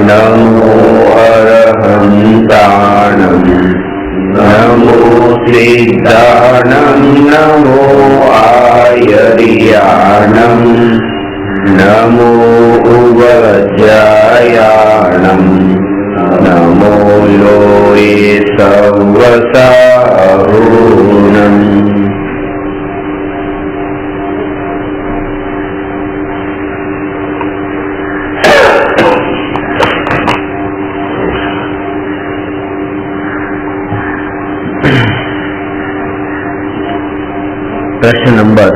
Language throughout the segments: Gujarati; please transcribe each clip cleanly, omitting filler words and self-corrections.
नमो अरहन्ताणं नमो सिद्धाणं नमो आयर्याणं नमो उवज्रायाणं नमो लोये सवसाहूणम्। प्रश्न नंबर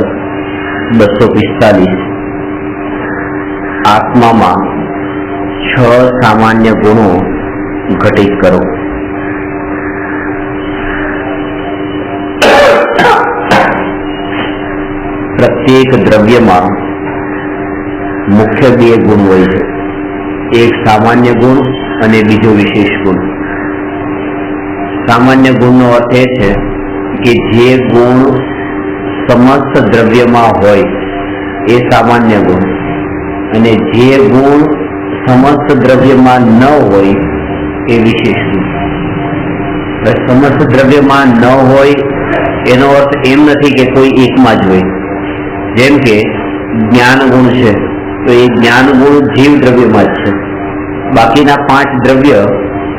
245। आत्मा में 6 सामान्य गुणों घटित करो। प्रत्येक द्रव्य में मुख्य 2 गुण होय छे, एक सामान्य गुण अने बीजो विशेष गुण। सामान्य गुण नो अर्थ ए छे कि जे गुण समस्त द्रव्य में होय ए सामान्य गुण, अने जे गुण समस्त द्रव्य में न होय ए विशेष गुण। समस्त द्रव्य में न होय एनो अर्थ एम नथी के कोई एक में ज होय। जेम के ज्ञान गुण है तो ये ज्ञान गुण जीव द्रव्य में है। बाकीना 5 द्रव्य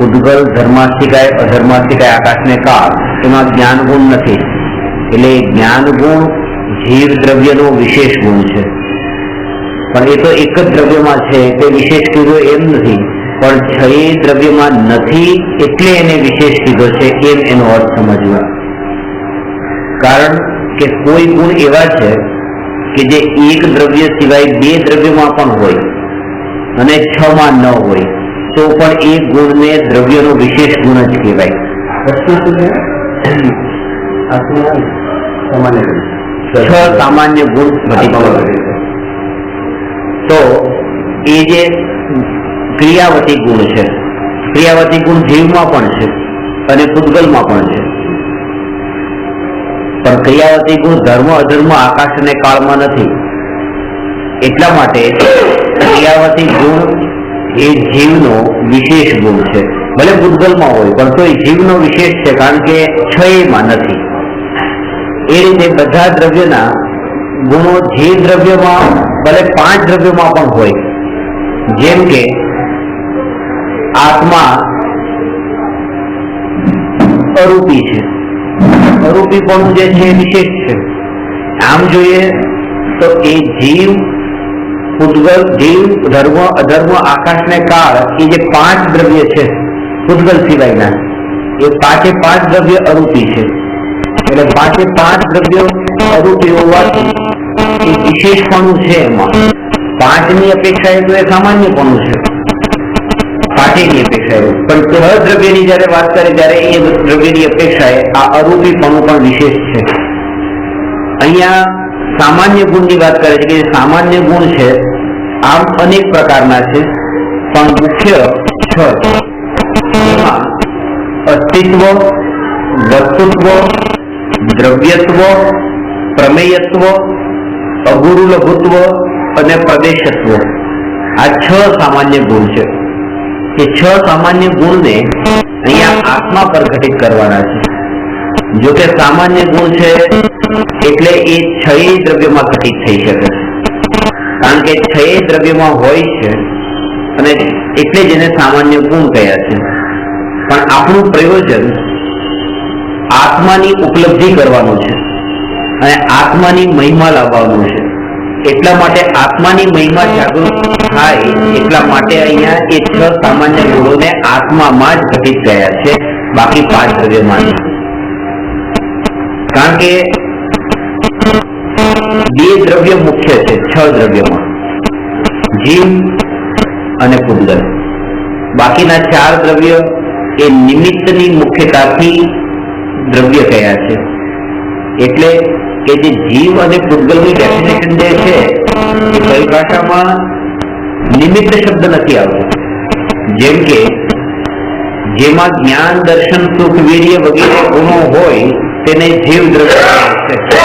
उद्गल, धर्मास्तिकाय, अधर्मास्तिकाय, आकाश ने काल एमां ज्ञान गुण नथी। એટલે જ્ઞાન ગુણ જીવ દ્રવ્યનો વિશેષ ગુણ છે, પણ એ તો એક જ દ્રવ્યમાં છે તે વિશેષ કીધો એમ નથી, પણ 6 દ્રવ્યમાં નથી એટલે એને વિશેષ કીધો છે એમ એનો અર્થ સમજવા। કારણ કે કોઈ ગુણ એવા છે કે જે એક દ્રવ્ય સિવાય 2 દ્રવ્યમાં પણ હોય અને 6 માં ન હોય તો પણ એ ગુણને દ્રવ્યનો વિશેષ ગુણ જ કહેવાય। પ્રશ્ન શું છે? सामान्य 6 सामान्य गुण घटित करो। तो ये जे क्रियावती गुण है, क्रियावती गुण जीव में पण छे अने पुद्गल में पण छे, पण क्रियावती गुण धर्म, अधर्म, आकाश अने काल में नथी। एटला माटे क्रियावती गुण ए जीवनो विशेष गुण है। भले पुद्गल में होय पण तोय जीवनो विशेष है, कारण के 6 में नथी। ए रीते बधा द्रव्यना गुणों जे द्रव्य में भले 5 द्रव्य में पण होय। जेम के आत्मा अरूपी है, अरूपीपणु जे छे विशेष है। आम जोईए तो ए जीव, पुद्गल, जीव, धर्म, अधर्म, आकाश ने काल ए जे 5 द्रव्य है पुद्गल सिवायना, ए 5 द्रव्य अरूपी है। એટલે 5 દ્રવ્યો અરૂપી હોવાથી એ વિશેષપણું છે એમાં। 5ની અપેક્ષાએ તો એ સામાન્યપણું છે, 5ની અપેક્ષાએ। પણ 6 દ્રવ્યની જ્યારે વાત કરે ત્યારે એ દ્રવ્યની અપેક્ષાએ આ અરૂપીપણું પણ વિશેષ છે। અહીંયા સામાન્ય ગુણની વાત કરે છે કે સામાન્ય ગુણ છે આમ અનેક પ્રકારના છે, પણ મુખ્ય 6 છે। એમાં અસ્તિત્વ, વસ્તુત્વ, द्रव्यत्व, प्रमेयत्व, अगुरुलघुत्व અને પ્રદેશત્વ આ 6 સામાન્ય ગુણ છે। એ 6 સામાન્ય ગુણને અહીંયા આત્મા પર ઘટિત કરવાના છે। જો કે સામાન્ય ગુણ છે એટલે એ 6 દ્રવ્યમાં ઘટિત થઈ શકે છે, કારણ કે 6 દ્રવ્યમાં હોય છે અને એટલે જ એને સામાન્ય ગુણ કહ્યા છે। પણ આપણું પ્રયોજન आत्मानी उपलब्धि करवानो छे अने आत्मानी महिमा लाववानो छे। एटला माटे आत्मानी महिमा जागृत थाय एटला माटे अहींया ए 6 सामान्य गुणोने आत्मामां ज घटित कर्या छे, बाकी 5 द्रव्यमां नहीं। कारण के 2 द्रव्य मुख्य छे 6 द्रव्यमां, जीव अने पुद्गल। बाकीना 4 द्रव्य ए निमित्तनी मुख्यताथी द्रव्य कया छे। एटले के जे जीव अने पुद्गलनी डेफिनेशन जे छे ए परिभाषामां निमित्त शब्द नथी आवतो। जेम के जेमां ज्ञान, दर्शन, सुख, वीर्य वगैरे गुणो होय तेने जीव द्रव्य कहे छे।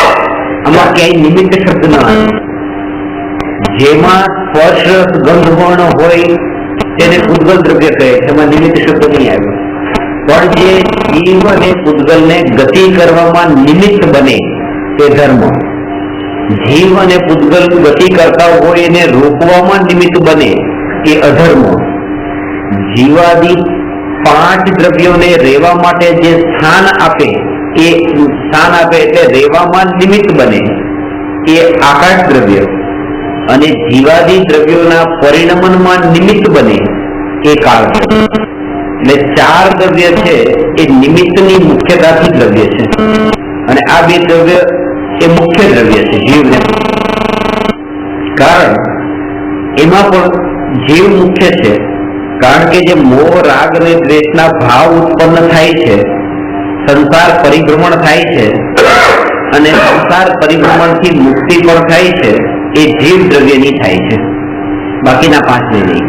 आमां क्यांय निमित्त शब्द न आवे। जेमां स्पर्श, रस, गंध, वर्ण होय તેને પૂતગલ દ્રવ્ય કહે છે, એમાં નિમિત્ત શબ્દ નહીં આવ્યો. પણ જે જીવ અને પૂતગલને ગતિ કરવામાં નિમિત્ત બને તે ધર્મ, જીવ અને પૂતગલ ગતિ કરતા હોય એને રોકવામાં નિમિત્ત બને એ અધર્મ, જીવાદી 5 દ્રવ્યોને રહેવા માટે જે સ્થાન આપે એ સ્થાન આપે એટલે રહેવામાં નિમિત્ત બને એ આકાશ દ્રવ્ય, અને જીવાદી દ્રવ્યોના પરિણમનમાં નિમિત્ત બને એ કાળ. એટલે 4 દ્રવ્ય છે એ નિમિત્તની મુખ્યતાથી દ્રવ્ય છે, અને આ 2 દ્રવ્ય એ મુખ્ય દ્રવ્ય છે જીવને. કારણ એમાં પણ જીવ મુખ્ય છે, કારણ કે જે મોહ રાગ અને દ્વેષના ભાવ ઉત્પન્ન થાય છે, સંસાર પરિભ્રમણ થાય છે, અને સંસાર પરિભ્રમણથી મુક્તિ પણ થાય છે, એ જીવ દ્રવ્યની થાય છે, બાકીના 5ને નહીં.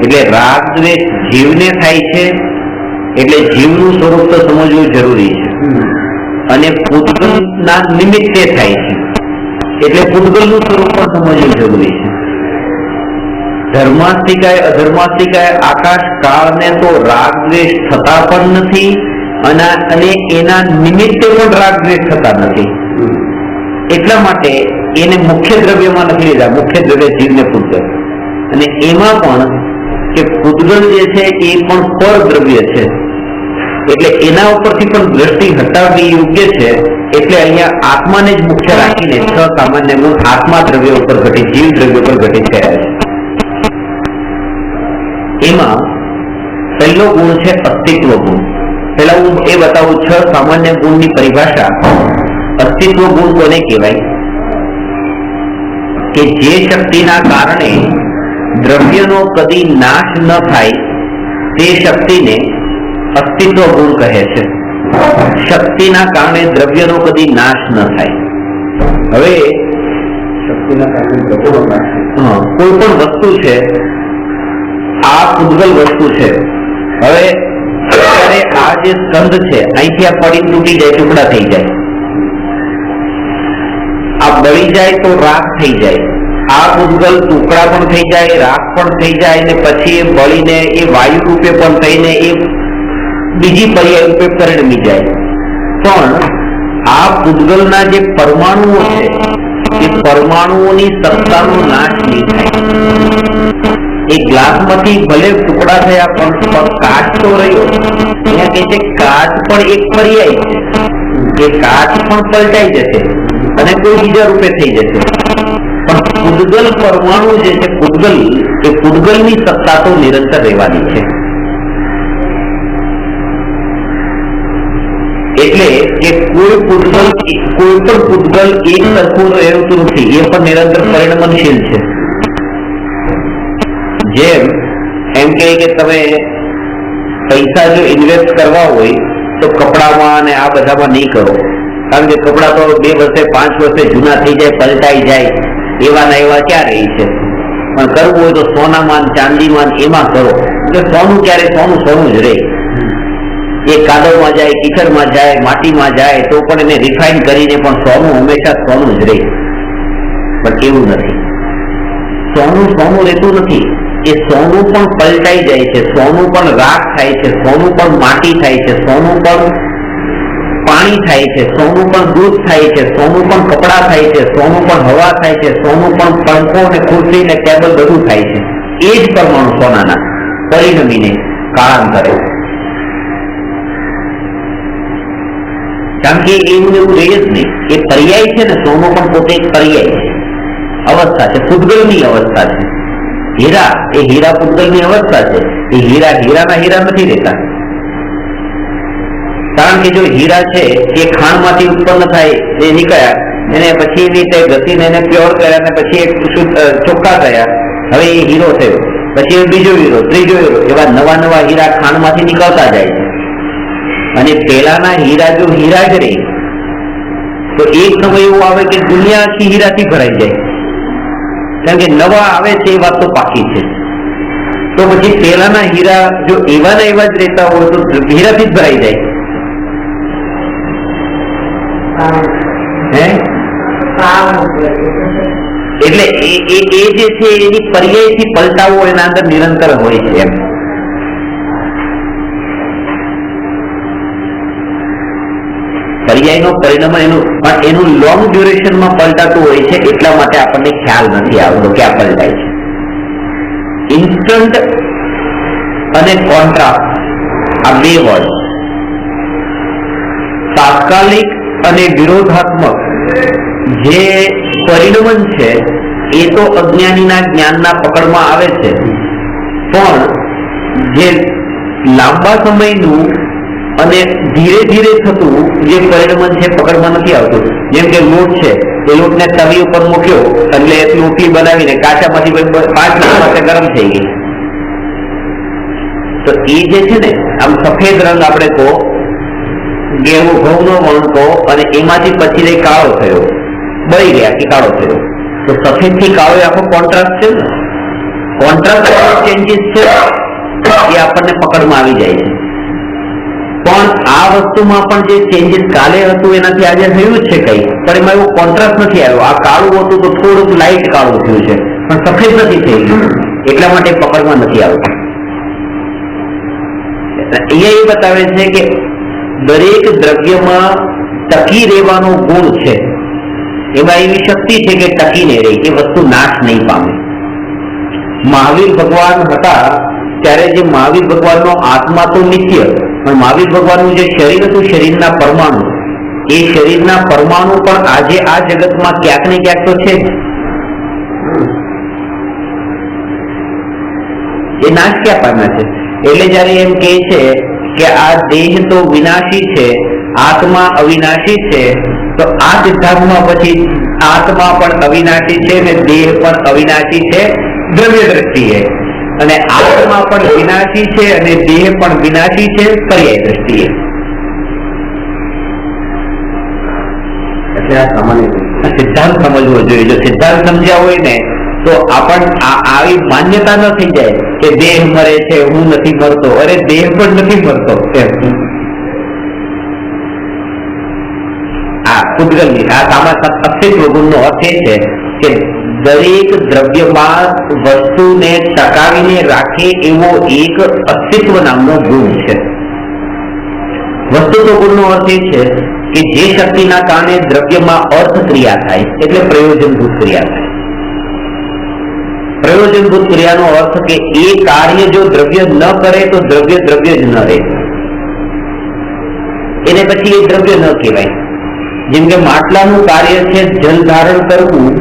એટલે રાગ દ્વેષ જીવને થાય છે, એટલે જીવનું સ્વરૂપ તો સમજવું જરૂરી છે, અને પૂતગલના નિમિત્તે થાય છે, એટલે પૂતગલનું સ્વરૂપ પણ સમજવું જરૂરી છે. ધર્માસ્તિકાય અધર્માસ્તિકાય આકાશ કાળને તો રાગ દ્વેષ થતા પણ નથી, અને એના નિમિત્તે પણ રાગ દ્વેષ થતા નથી. એટલા માટે એને મુખ્ય દ્રવ્યમાં નથી લીધા, મુખ્ય દ્રવ્ય જીવને પૂતગલ. અને એમાં પણ કે પૂતગલ જે છે એ પણ પર દ્રવ્ય છે, એટલે એના ઉપરથી પણ દ્રષ્ટિ હટાવવી યોગ્ય છે. એટલે અહીંયા આત્માને જ મુખ્ય રાખીને 6 સામાન્ય ગુણ આત્મા દ્રવ્ય ઉપર ઘટિત, જીવ દ્રવ્ય પર ઘટિત થયા છે. એમાં પહેલો ગુણ છે અસ્તિત્વ ગુણ. પેલા હું એ બતાવું 6 સામાન્ય ગુણની પરિભાષા. અસ્તિત્વ ગુણ કોને કહેવાય? કે જે શક્તિના કારણે દ્રવ્યનો કદી નાશ ન થાય તે શક્તિને અસ્તિત્વ ગુણ કહે છે. શક્તિના કારણે દ્રવ્યનો કદી નાશ ન થાય. હવે શક્તિના કારણે દ્રવ્યનો નાશ, કોઈ પણ વસ્તુ છે, આ પૂતગલ વસ્તુ છે. હવે અત્યારે આ જે સ્કંદ છે અહીંથી આ પડી તૂટી જાય, ટુકડા થઈ જાય, આ બળી જાય તો રાખ થઈ જાય. આ પૂતગલ ટુકડા પણ થઈ જાય, રાખ પણ થઈ જાય, ને પછી એ બળીને એ વાયુ રૂપે પણ થઈને એ બીજી પર્યાય રૂપે પરિણમી જાય. પણ આ પૂતગલના જે પરમાણુઓ છે એ પરમાણુઓની સત્તાનો નાશ નહીં થાય. એ ગ્લાસમાંથી ભલે ટુકડા થયા પણ કાચ તો રહ્યો. અહીંયા કહે છે કાચ પણ એક પર્યાય છે, એ કાચ પણ પલટાઈ જશે અને કોઈ બીજા રૂપે થઈ જશે. પણ પૂતગલ પરમાણુ જે છે, પૂતગલ, એ પૂતગલની સત્તા તો નિરંતર રહેવાની છે. એટલે કે કોઈ પણ પૂતગલ એક સરખું રહેતું નથી, એ પણ નિરંતર પરિણમનશીલ છે. જેમ એમ કે તમે પૈસા જો ઇન્વેસ્ટ કરવા હોય તો કપડામાં અને આ બધામાં નહીં કરો, કારણ કે કપડા તો 2 વર્ષે 5 વર્ષે જૂના થઈ જાય, પલટાઈ જાય, એવાના એવા ક્યાં રહી છે. પણ કરવું હોય તો સોનામાં, ચાંદીમાં એમાં કરો. એટલે સોનું ક્યારે સોનું જ રહે. એ કાદવમાં જાય, કીચડમાં જાય, માટીમાં જાય તો પણ એને રિફાઇન કરીને પણ સોનું હંમેશા સોનું જ રહે. પણ એવું નથી, સોનું રહેતું નથી. એ સોનું પણ પલટાઈ જાય છે, સોનું પણ રાખ થાય છે, સોનું પણ માટી થાય છે, સોનું પણ પાણી થાય છે, સોનું પણ દૂધ થાય છે, સોનું પણ કપડા થાય છે, સોનું પણ હવા થાય છે, સોનું પણ પંખો ને ખુરશી ને ટેબલ બધું થાય છે. એ જ પરમાણુ સોનાના પરિણમીને કાળાંતરે, કારણ કે એવું રહે જ નહીં. એ પર્યાય છે ને, સોનું પણ પોતે એક પર્યાય છે, અવસ્થા છે, પૂતગલની અવસ્થા છે. હીરા એ હીરા પૂતગલની અવસ્થા છે. એ હીરાના હીરા નથી રહેતા, કારણ કે જો હીરા છે એ ખાણમાંથી ઉત્પન્ન થાય, એ નીકળ્યા, એને પછી એવી રીતે ઘસીને એને પ્યોર કર્યા, અને પછી એક ચોખ્ખા થયા, હવે એ હીરો થયો. પછી બીજો હીરો, ત્રીજો હીરો, એવા નવા હીરા ખાણમાંથી નીકળતા જાય છે. અને પેલાના હીરા જો હીરા જ રહે તો એક સમય એવું આવે કે દુનિયા આખી હીરાથી ભરાઈ જાય, કારણ કે નવા આવે છે એ વાત તો પાકી છે. તો પછી પેલાના હીરા જો એવા જ રહેતા હોય તો હીરાથી જ ભરાઈ જાય. એટલે એ જે છે એની પર્યાયથી પલટાવો એના અંદર નિરંતર હોય છે એમ. પર્યાયનો પરિણામ એનું લોંગ ડ્યુરેશનમાં પલટાતું હોય છે, એટલા માટે આપણને ખ્યાલ નથી આવતો કે આ પલટાય છે. ઇન્સ્ટન્ટ અને કોન્ટ્રાસ્ટ આ બે વર્ડ, તાત્કાલિક અને વિરોધાત્મક જે પરિણમન છે એ તો અજ્ઞાનીના જ્ઞાનના પકડમાં આવે છે, પણ જે લાંબા સમયનું અને ધીરે ધીરે થતું જે પરિણમન છે પકડમાં નથી આવતું. જેમ કે લોટ છે, એ લોટને તવી ઉપર મૂક્યો એટલે રોટલી બનાવીને કાચામાંથી 5 મિનિટ માટે ગરમ થઈ ગઈ. તો એ જે છે ને આમ સફેદ રંગ આપણે કહો, ઘઉંનો વણકો, અને એમાંથી પછી કાળો થયો, બળી ગયા કે કાળો થયો, તો સફેદ થી કાળો આખો કોન્ટ્રાસ્ટ છે ને. કોન્ટ્રાસ્ટ ચેન્જીસ છે એ આપણને પકડમાં આવી જાય છે. પણ આ વસ્તુમાં પણ જે ચેન્જીસ કાલે હતું એનાથી આજે થયું છે કઈ, પણ એમાં એવો કોન્ટ્રાસ્ટ નથી આવ્યો. આ કાળું હતું તો થોડુંક લાઇટ કાળું થયું છે, પણ સફેદ નથી થઈ ગયું, એટલા માટે પકડમાં નથી આવતું. અહીંયા એ બતાવે છે કે દરેક દ્રવ્યમાં ટકી રહેવાનો ગુણ છે, એમાં એવી શક્તિ છે કે ટકીને રહે, એ વસ્તુ નાશ નહીં પામે. મહાવીર ભગવાન હતા ત્યારે જે મહાવીર ભગવાનનો આત્મા તો નિત્ય, પણ મહાવીર ભગવાનનું જે શરીર હતું, શરીરના પરમાણુ, એ શરીરના પરમાણુ પણ આજે આ જગતમાં ક્યાંક ને ક્યાંક તો છે, એ નાશ ક્યાં પામ્યા છે. એટલે જયારે એમ કહે છે કે આ દેહ તો વિનાશી છે, આત્મા અવિનાશી છે, તો આ સિદ્ધાંતમાં પછી આત્મા પણ અવિનાશી છે ને દેહ પણ અવિનાશી છે દ્રવ્ય દ્રષ્ટિએ, અને આત્મા પણ વિનાશી છે અને દેહ પણ વિનાશી છે પર્યાય દ્રષ્ટિએ. એટલે આ સામાન્ય સિદ્ધાંત સમજવો જોઈએ. જો સિદ્ધાંત સમજ્યા હોય ને તો આવી માન્યતા ન થઈ જાય કે દેહ મરે છે, હું નથી મરતો. અરે દેહ પણ નથી મરતો. આ પૂતગલની અસ્તિત્વ ગુણનો અર્થ એ છે કે દરેક દ્રવ્યમાં વસ્તુને ટકાવીને રાખે એવો એક અસ્તિત્વ નામનો ગુણ છે. વસ્તુત્વ ગુણનો અર્થ એ છે કે જે શક્તિના કારણે દ્રવ્યમાં અર્થ ક્રિયા થાય, એટલે પ્રયોજનભૂત ક્રિયા થાય. પ્રયોજનભૂત ક્રિયાનો અર્થ કે એ કાર્ય જો દ્રવ્ય ન કરે તો દ્રવ્ય દ્રવ્ય જ ન રહે, એને પછી એ દ્રવ્ય ન કહેવાય. જેમ કે માટલાનું કાર્ય છે જલ ધારણ કરવું,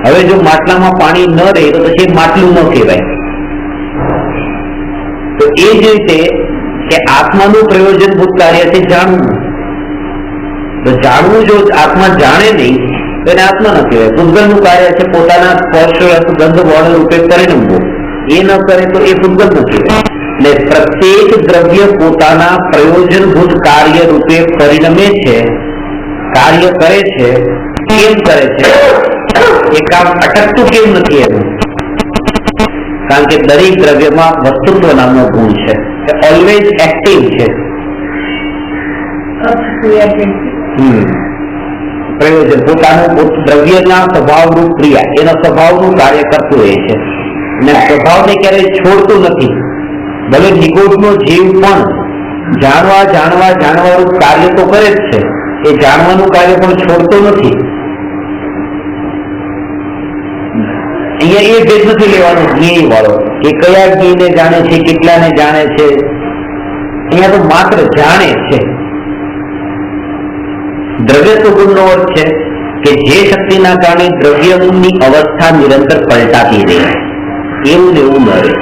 હવે જો માટલામાં પાણી ન રહે તો પછી માટલું ન કહેવાય. તો એ જ રીતે કે આત્માનું પ્રયોજનભૂત કાર્ય છે જાણવું. તો જાણવું જો આત્મા જાણે નહીં તો એને આત્મા ન કહેવાય. પૂતગલનું કાર્ય છે પોતાના સ્પર્શ ગંધ વર્ણ રૂપે પરિણમવું, એ ન કરે તો એ પૂતગલ ન કહેવાય. એટલે પ્રત્યેક દ્રવ્ય પોતાના પ્રયોજનભૂત કાર્ય રૂપે પરિણમે છે, કાર્ય કરે છે. કેમ કરે છે? એ કામ અટકતું કેમ નથી એનું? કારણ કે દરેક દ્રવ્યમાં વસ્તુત્વ નામનો ગુણ છે, ઓલવેઝ એક્ટિવ છે. પ્રયોજન પોતાનું દ્રવ્યના સ્વભાવરૂપ ક્રિયા, એના સ્વભાવનું કાર્ય કરતું રહે છે અને સ્વભાવને ક્યારેય છોડતું નથી. ભલે નિગોડનો જીવ પણ જાણવાનું કાર્ય તો કરે જ છે, એ જાણવાનું કાર્ય પણ છોડતો નથી. અહીંયા એ ભેદ નથી લેવાનો જ્ઞેય વાળો કે કયા જ્ઞેયને જાણે છે, કેટલાને જાણે છે. અહીંયા તો માત્ર જાણે છે. દ્રવ્યત્વ ગુણનો અર્થ છે કે જે શક્તિના કારણે દ્રવ્યની અવસ્થા નિરંતર પલટાતી રહે, એવું ને એવું ન રહે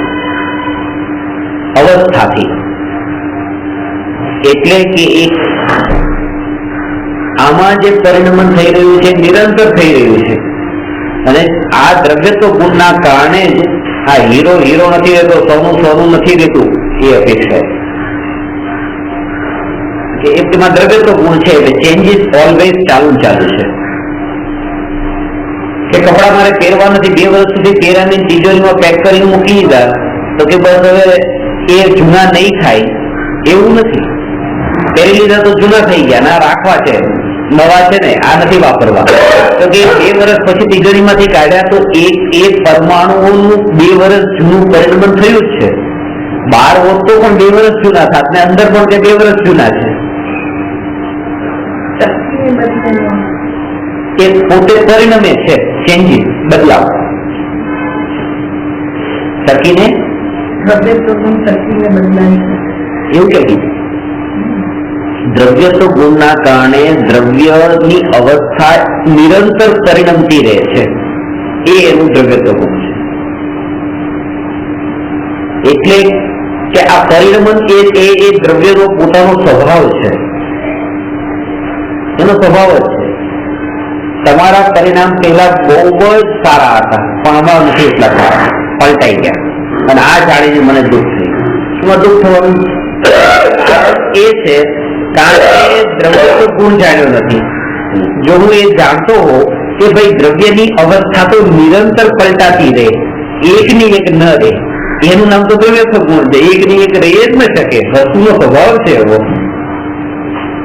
અવસ્થાથી. એટલે કે એક આમાં જે પરિણમન થઈ રહ્યું છે નિરંતર થઈ રહ્યું છે, અને આ દ્રવ્યત્વ ગુણના કારણે જ આ હીરો નથી રહેતો, સોનું નથી રહેતું, એ અપેક્ષા કે એમાં દ્રવ્યત્વ ગુણ છે એટલે ચેન્જીસ ઓલવેઝ ચાલુ છે. કે કપડા મારે પહેરવા નથી, 2 વર્ષ સુધી પહેરાની તિજોરીમાં પેક કરીને મૂકી દીધા તો કે બસ હવે એ જૂના નહીં થાય, એવું નથી. પહેરી લીધા તો જૂના થઈ ગયા, ના રાખવા છે. નવા છે ને આ નથી વાપરવા, તો કે 2 વર્ષ પછી તિજોરીમાંથી કાઢ્યા તો એક પરમાણુઓનું 2 વર્ષ જૂનું પરિણમન થયું જ છે. 12 હોત તો પણ 2 વર્ષ જૂના થાત ને અંદર પણ કે 2 વર્ષ જૂના છે. એ પોતે પરિણમે છે, ચેન્જીસ, બદલાવ. સખીને એવું કે દ્રવ્ય તો ગુણના કારણે દ્રવ્યની અવસ્થા નિરંતર પરિણમતી રહે છે, એ એનું દ્રવ્ય તો ગુણ છે. એટલે કે આ પરિણમન એ દ્રવ્યનો પોતાનો સ્વભાવ છે, એનો સ્વભાવ જ છે. તમારા પરિણામ પહેલા બહુ જ સારા હતા, પણ અમારા નથી એટલા સારા, પલટાઈ ગયા, અને આ જાણીને મને દુઃખ થયું. એમાં દુઃખ થવાનું એ છે કારણ કે દ્રવ્ય તો ગુણ જાણ્યો નથી. જો હું એ જાણતો હોઉં કે ભાઈ દ્રવ્યની અવસ્થા તો નિરંતર પલટાતી રહે, એકની એક ન રહે, એનું નામ તો દ્રવ્ય તો ગુણ છે. એકની એક રહી જ ન શકે. વસ્તુનો સ્વભાવ છે એવો,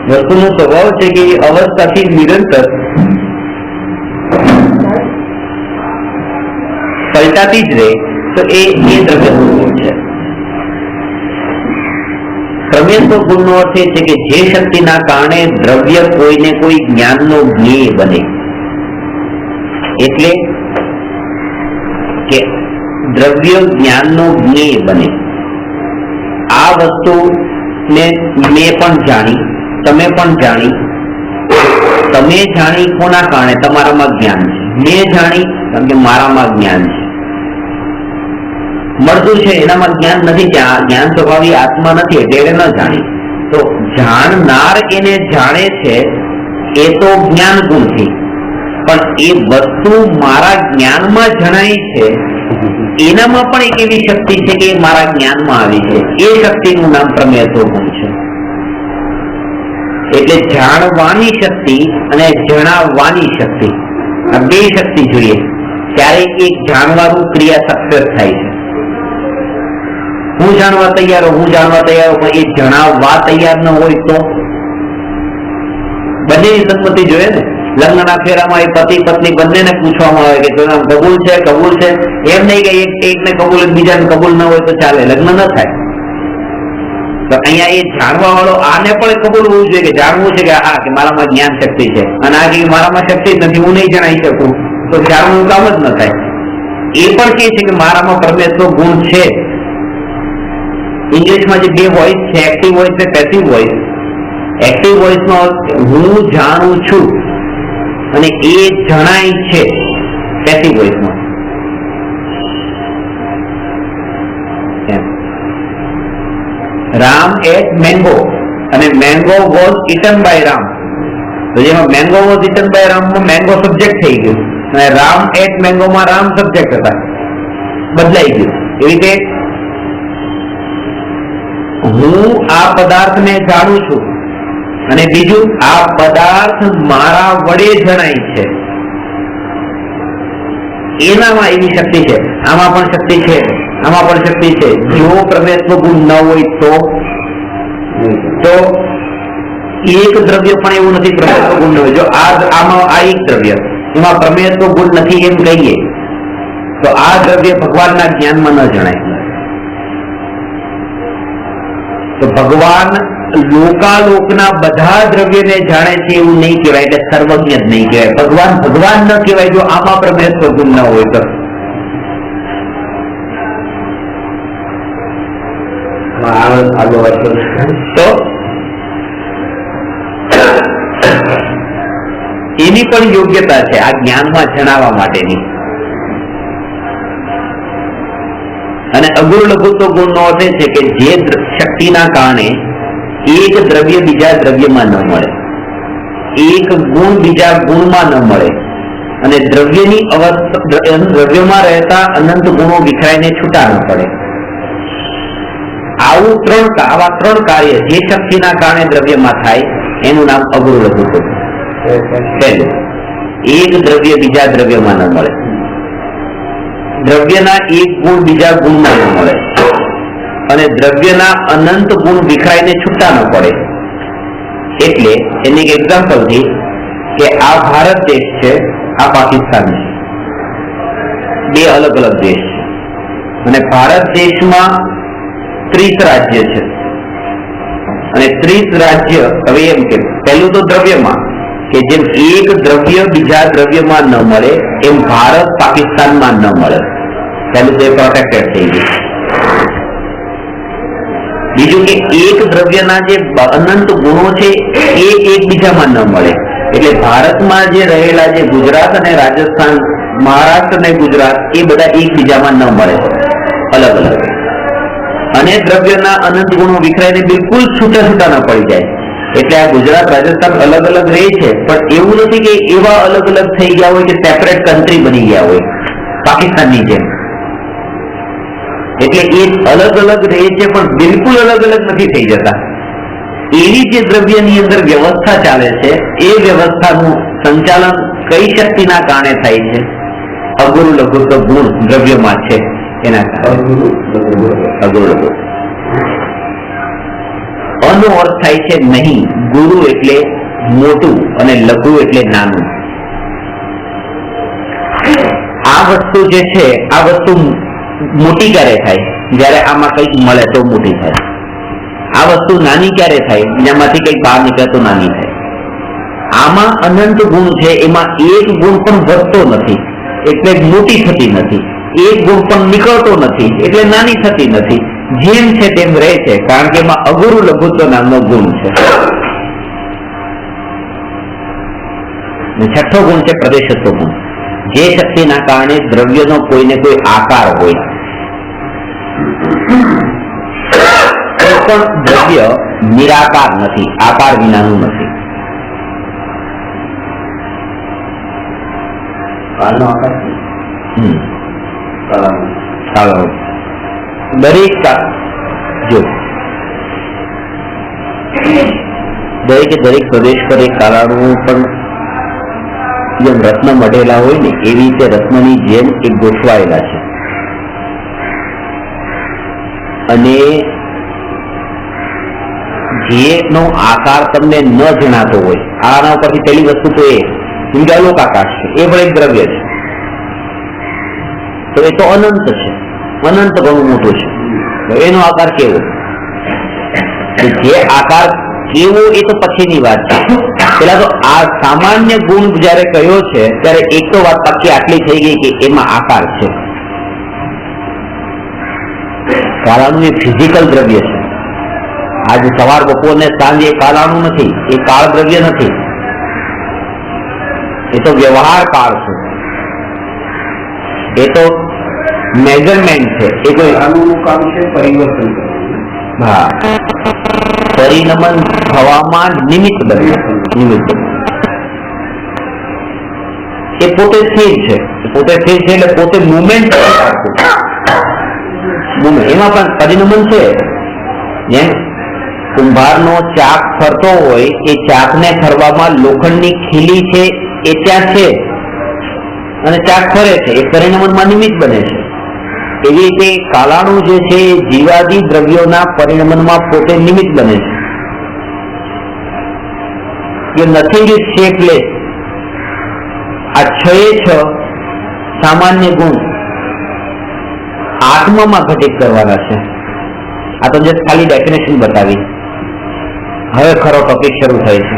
વસ્તુનો સ્વભાવ છે કે એ અવસ્થાથી નિરંતર પલટાતી જ રહે, તો એ દ્રવ્ય ગુણ છે. પ્રમેય ગુણનો અર્થ એ છે કે જે શક્તિના કારણે દ્રવ્ય કોઈને કોઈ જ્ઞાનનો જ્ઞેય બને. એટલે કે દ્રવ્ય જ્ઞાનનો જ્ઞેય બને. આ વસ્તુ ને મેં પણ જાણી, તમે પણ જાણી. તમે જાણી કોના કારણે? તમારામાં જ્ઞાન છે. મેં જાણી કારણ કે મારામાં જ્ઞાન છે. મળતું છે એનામાં જ્ઞાન નથી, ત્યાં જ્ઞાન સ્વભાવી આત્મા નથી એટલે એને ન જાણી. તો જાણનાર એને જાણે છે એ તો જ્ઞાન ગુણથી, પણ એ વસ્તુ મારા જ્ઞાનમાં જણાય છે એનામાં પણ એક એવી શક્તિ છે કે મારા જ્ઞાનમાં આવી છે. એ શક્તિનું નામ પ્રમેયત્વ ગુણ છે. એટલે જાણવાની શક્તિ અને જણાવવાની શક્તિ, આ બે શક્તિ જોઈએ ત્યારે એક જાણવાનું ક્રિયા સક્સેસ થાય છે. હું જાણવા તૈયાર હું જાણવા તૈયાર પણ એ જણાવવા તૈયાર ન હોય તો બંનેની સંમતિ જોઈએ ને. લગ્નના ફેરામાં એ પતિ પત્ની બંનેને પૂછવામાં આવે કે તેનું કબૂલ છે, કબૂલ છે. એમ નહીં કે એકને કબૂલ બીજાને કબૂલ ન હોય તો ચાલે, લગ્ન ન થાય. તો અહીંયા એ જાણવા વાળો આને પણ કબૂલ હોવું જોઈએ કે જાણવું છે કે હા કે મારામાં જ્ઞાન શક્તિ છે, અને આ કે મારામાં શક્તિ જ નથી, હું નહીં જણાવી શકું, તો જાણવું કામ જ ન થાય. એ પણ કહે છે કે મારામાં પરમેશ્વર ગુણ છે. ઇંગ્લિશમાં જે બે વોઇસ છે, એક્ટિવ વોઇસ ને પેસિવ વોઇસ. એક્ટિવ વોઇસ નો હું જાણું છું અને એ જણાય છે પેસિવ વોઇસમાં. રામ એટ મેંગો અને mango was eaten by Ram. તો જેમાં mango was eaten by Ram માં મેંગો સબ્જેક્ટ થઈ ગયું અને રામ એટ મેંગો માં રામ સબ્જેક્ટ હતા, બદલાઈ ગયું. એવી રીતે હું આ પદાર્થને જાણું છું અને બીજું આ પદાર્થ મારા વડે જણાય છે. એનામાં એવી શક્તિ છે, આમાં પણ શક્તિ છે, આમાં પણ શક્તિ છે. જો પ્રમેયત્વ ગુણ ન હોય તો એક દ્રવ્ય પણ એવું નથી પ્રમેયત્વ ગુણ ન હોય. જો આમાં આ એક દ્રવ્ય એમાં પ્રમેયત્વ ગુણ નથી એમ કહીએ તો આ દ્રવ્ય ભગવાનના જ્ઞાનમાં ન જણાય. તો ભગવાન લોકાલોકના બધા દ્રવ્યને જાણે છે એવું નહીં કહેવાય, એટલે સર્વજ્ઞ જ નહીં કહેવાય. ભગવાન ભગવાન ન કહેવાય જો આમાં પ્રમેયત્વ ગુણ ન હોય તો. તો એની પણ યોગ્યતા છે આ જ્ઞાનમાં જણાવવા માટેની. અને અગુર લઘુત્વ ગુણનો અર્થ એ છે કે જે શક્તિના કારણે એક દ્રવ્ય બીજા દ્રવ્યમાં ન મળે, એક ગુણ બીજા ગુણમાં ન મળે, અને દ્રવ્યની અવસ્થા દ્રવ્યમાં રહેતા અનંત ગુણો વિખરાઈને છૂટા ન પડે. આવા ત્રણ કાર્ય જે શક્તિના કારણે દ્રવ્યમાં થાય એનું નામ અગુર લઘુત્વ. પહેલું, એક દ્રવ્ય બીજા દ્રવ્યમાં ન મળે, દ્રવ્યના એક ગુણ બીજા ગુણમાં ન મળે, અને દ્રવ્યના અનંત ગુણ વિખરાઈને છૂટા ન પડે. એટલે એની એક્ઝામ્પલથી કે આ ભારત દેશ છે, આ પાકિસ્તાન છે, બે અલગ અલગ દેશ છે. અને ભારત દેશમાં 30 રાજ્ય છે અને 30 રાજ્ય, હવે એમ કે પહેલું તો દ્રવ્યમાં, કે જેમ એક દ્રવ્ય બીજા દ્રવ્યમાં ન મળે એમ ભારત પાકિસ્તાનમાં ન મળે. પહેલું તો એ પ્રોટેક્ટેડ થઈ ગયું. બીજું કે એક દ્રવ્યના જે અનંત ગુણો છે એ એકબીજામાં ન મળે. એટલે ભારતમાં જે રહેલા જે ગુજરાત અને રાજસ્થાન, મહારાષ્ટ્ર અને ગુજરાત, એ બધા એકબીજામાં ન મળે, અલગ અલગ. અને દ્રવ્યના અનંત ગુણો વિખરાઈને બિલકુલ છૂટા છૂટા ન પડી જાય. એટલે આ ગુજરાત રાજસ્થાન અલગ અલગ રહે છે, પણ એવું નથી કે એવા અલગ અલગ થઈ ગયા હોય કે સેપરેટ કન્ટ્રી બની ગયા હોય પાકિસ્તાનની જેમ. એટલે એ અલગ અલગ રહે છે પણ બિલકુલ અલગ અલગ નથી થઈ જતા. એવી જે દ્રવ્યની અંદર વ્યવસ્થા ચાલે છે, એ વ્યવસ્થાનું સંચાલન કઈ શક્તિના કારણે થાય છે? અગુરુ લઘુત્વ ગુણ દ્રવ્યમાં છે એના કારણે. અગુરુ લઘુ અનો અર્થ થાય છે નહીં. ગુરુ એટલે મોટું અને લઘુ એટલે નાનું. આ વસ્તુ જે છે, આ વસ્તુ મોટી ક્યારે થાય? જયારે આમાં કંઈક મળે તો મોટી થાય. આ વસ્તુ નાની ક્યારે થાય? જેમાંથી કંઈક બહાર નીકળે તો નાની થાય. આમાં અનંત ગુણ છે, એમાં એક ગુણ પણ વધતો નથી એટલે મોટી થતી નથી, એક ગુણ પણ નીકળતો નથી એટલે નાની થતી નથી. જેમ છે તેમ રહે છે, કારણ કે એમાં અગુરુ લઘુત્વ નામનો ગુણ છે. છઠ્ઠો ગુણ છે પ્રદેશત્વ ગુણ. જે શક્તિના કારણે દ્રવ્યનો કોઈને કોઈ આકાર હોય. કોઈ પણ દ્રવ્ય નિરાકાર નથી, આકાર વિનાનું નથી. કાળનો આકાર દરેક જો દરેકે દરેક પ્રદેશ પર એક કાળાનું પણ જેમ રત્ન મઢેલા હોય ને એવી રીતે રત્નની જેમ એક ગોઠવાયેલા છે. અને જેનો આકાર તમને ન જણાતો હોય, આના ઉપરથી પહેલી વસ્તુ તો એ અલોક આકાશ છે, એ પણ એક દ્રવ્ય છે. તો એ તો અનંત છે, અનંત ઘણું મોટું છે. એનો આકાર કેવો? જે આકાર કેવો એ તો પછીની વાત છે. પેલા તો આ સામાન્ય ગુણ જયારે કહ્યો છે ત્યારે એક તો વાત પાકી આટલી થઈ ગઈ કે એમાં આકાર છે. કાળાનું એ ફિઝિકલ દ્રવ્ય છે. આજે સવાર બપોર ને સાંજે કાળાનું નથી, એ કાળ દ્રવ્ય નથી, એ તો વ્યવહાર કાળ છે, એ તો મેઝરમેન્ટ છે. એ કોઈ કાળનું કામ છે પરિવર્તન. હા, પરિણમન થવામાં નિમિત્ત બને. નિમિત્ત એ પોતે સ્થિર છે, પોતે સ્થિર છે એટલે પોતે મુવમેન્ટ એમાં પણ પરિણમન છે. જેમ કુંભારનો ચાક ફરતો હોય, એ ચાકને ફરવામાં લોખંડની ખીલી છે એ ત્યાં છે અને ચાક ફરે છે, એ પરિણમનમાં નિમિત્ત બને છે. એવી રીતે કાલાણુ જે છે એ જીવાદી દ્રવ્યોના પરિણમનમાં પોતે નિમિત્ત બને છે. એ નથિંગ ઇઝ શેપલેસ. આ 6 સામાન્ય ગુણ આત્મામાં ઘટિત કરવાના છે. આ તો જસ્ટ ખાલી ડેફિનેશન બતાવી. હવે ખરો ટોપિક શરૂ થાય છે.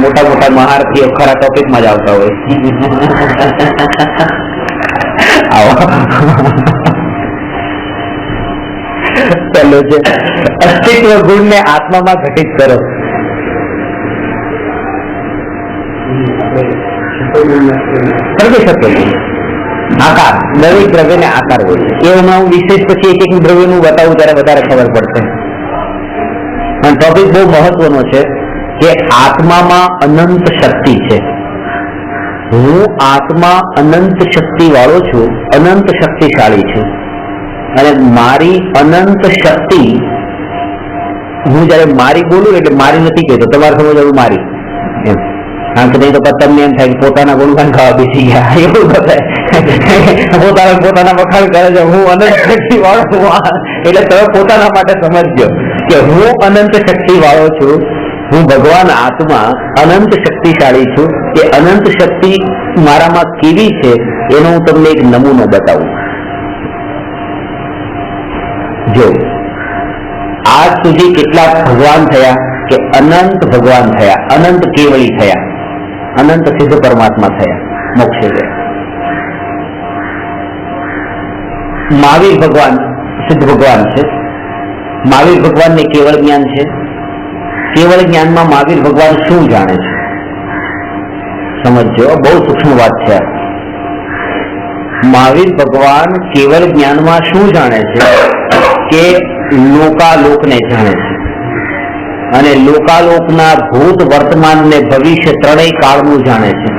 મોટા મોટા મહારથીઓ ખરા ટોપિકમાં જ આવતા હોય. પહેલું છે અસ્તિત્વ ગુણને આત્મામાં ઘટિત કરો. આકાર, દરેક દ્રવ્યને આકાર હોય છે. એમાં હું વિશેષ પછી એક એક દ્રવ્યનું બતાવું ત્યારે વધારે ખબર પડશે. અને ટોપિક બહુ મહત્વનો છે કે આત્મામાં અનંત શક્તિ છે. હું આત્મા અનંત શક્તિ વાળો છું, અનંત શક્તિશાળી છું. અને મારી અનંત શક્તિ, હું જયારે મારી બોલું એટલે મારી નથી કહેતો, તમારે સમજવું મારી એમ. કારણ કે નહીં તો તમને એમ થાય કે પોતાના ગુણગાન ખાવા બેસી ગયા એવું બતાય. પોતાના વખાણ કરે છે, હું અનંત શક્તિ વાળો છું. એટલે તમે પોતાના માટે સમજજો કે હું અનંત શક્તિ વાળો છું હું ભગવાન આત્મા અનંત શક્તિશાળી છું. એ અનંત શક્તિ મારામાં કેવી છે એનો હું તમને એક નમૂનો બતાવું. જો આજ સુધી કેટલાક ભગવાન થયા કે અનંત ભગવાન થયા, અનંત કેવળી થયા, અનંત સિદ્ધ પરમાત્મા થયા, મોક્ષે ગયા. મહાવીર ભગવાન સિદ્ધ ભગવાન છે. મહાવીર ભગવાનને કેવળ જ્ઞાન છે. કેવળ જ્ઞાનમાં મહાવીર ભગવાન શું જાણે છે? સમજો, બહુ સૂક્ષ્મ વાત છે. મહાવીર ભગવાન કેવળ જ્ઞાનમાં શું જાણે છે કે લોકાલોકને જાણે છે, અને લોકાલોકના ભૂત, વર્તમાન ને ભવિષ્ય ત્રણેય કાળનું જાણે છે.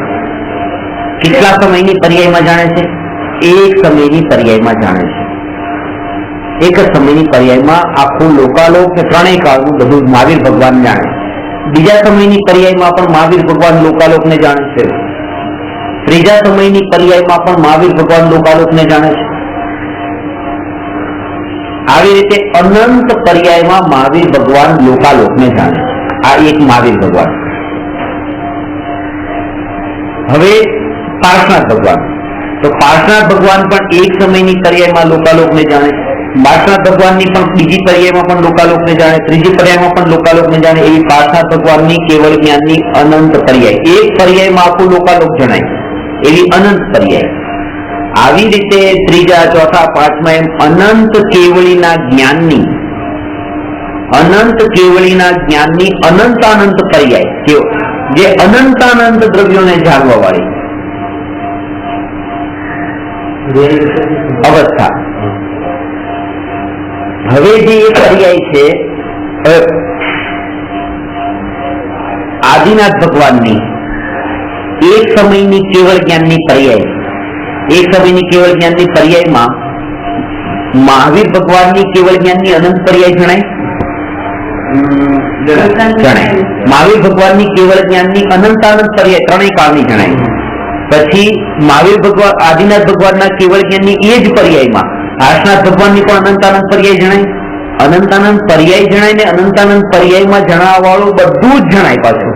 કેટલા સમયની પર્યાયમાં જાણે છે? એક સમયની પર્યાયમાં જાણે છે. એક જ સમયની પર્યાયમાં આખું લોકાલોક કે ત્રણેય કાળનું બધું મહાવીર ભગવાન જાણે. બીજા સમયની પર્યાયમાં પણ મહાવીર ભગવાન લોકાલોકને જાણે છે. ત્રીજા સમયની પર્યાયમાં પણ મહાવીર ભગવાન લોકાલોકને જાણે છે. આવી રીતે અનંત પર્યાયમાં મહાવીર ભગવાન લોકાલોકને જાણે છે. આ એક મહાવીર ભગવાન. હવે પાર્શનાથ ભગવાન, તો પાર્શનાથ ભગવાન પણ એક સમયની પર્યાયમાં લોકાલોકને જાણે છે. પાર્શનાથ ભગવાનની પણ બીજી પર્યાયમાં પણ લોકાલોકને જાણે, ત્રીજી પર્યાયમાં પણ લોકાલોકને જાણે. એવી પાર્શનાથ ભગવાનની કેવળ જ્ઞાનની અનંત પર્યાય, એક પર્યાયમાં આખું લોકાલોક જણાય એવી અનંત પર્યાય. આવી રીતે ત્રીજા, ચોથા, પાંચમા એમ અનંત કેવળીના જ્ઞાનની, અનંત કેવળીના જ્ઞાનની અનંતાનંત પર્યાય, જે અનંતાનંત દ્રવ્યોને જાણવા વાળી અવસ્થા. હવે જે એક પર્યાય છે આદિનાથ ભગવાનની એક સમયની કેવળ જ્ઞાનની પર્યાય, એક સમયની કેવળ જ્ઞાનની પર્યાયમાં મહાવીર ભગવાનની કેવળ જ્ઞાનની અનંત પર્યાય જણાય. મહાવીર ભગવાનની કેવળ જ્ઞાનની અનંતાનંત પર્યાય ત્રણેય કાળની જણાય. પછી મહાવીર ભગવાન, આદિનાથ ભગવાનના કેવળ જ્ઞાનની એ જ પર્યાયમાં પાર્શનાથ ભગવાનની પણ અનંતાનંદ પર્યાય જણાય. અનંતાનંદ પર્યાય જણાય ને અનંતાનંદ પર્યાયમાં જણાવવા વાળું બધું જ જણાય પાછું.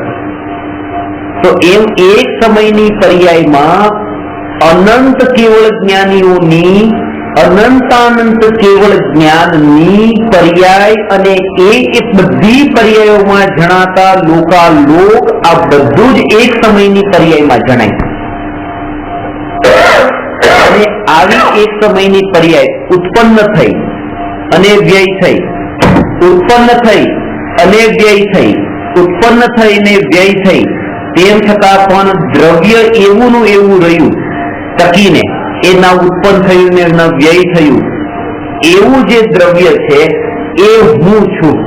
તો એમ એક સમયની પર્યાયમાં અનંત કેવળ જ્ઞાનીઓની અનંતાનંત કેવળ જ્ઞાનની પર્યાય અને એ બધી પર્યાયોમાં જણાતા લોકાલોક, આ બધું જ એક સમયની પર્યાયમાં જણાય. અને આવી એક સમયની પર્યાય ઉત્પન્ન થઈ અને વ્યય થઈ, ઉત્પન્ન થઈ અને વ્યય થઈ, ઉત્પન્ન થઈને વ્યય થઈ, તેમ છતાં પણ દ્રવ્ય એવું નું એવું રહ્યું ટકીને. એ ના ઉત્પન્ન થયું ને ન વ્યય થયું, એવું જે દ્રવ્ય છે એ હું છું.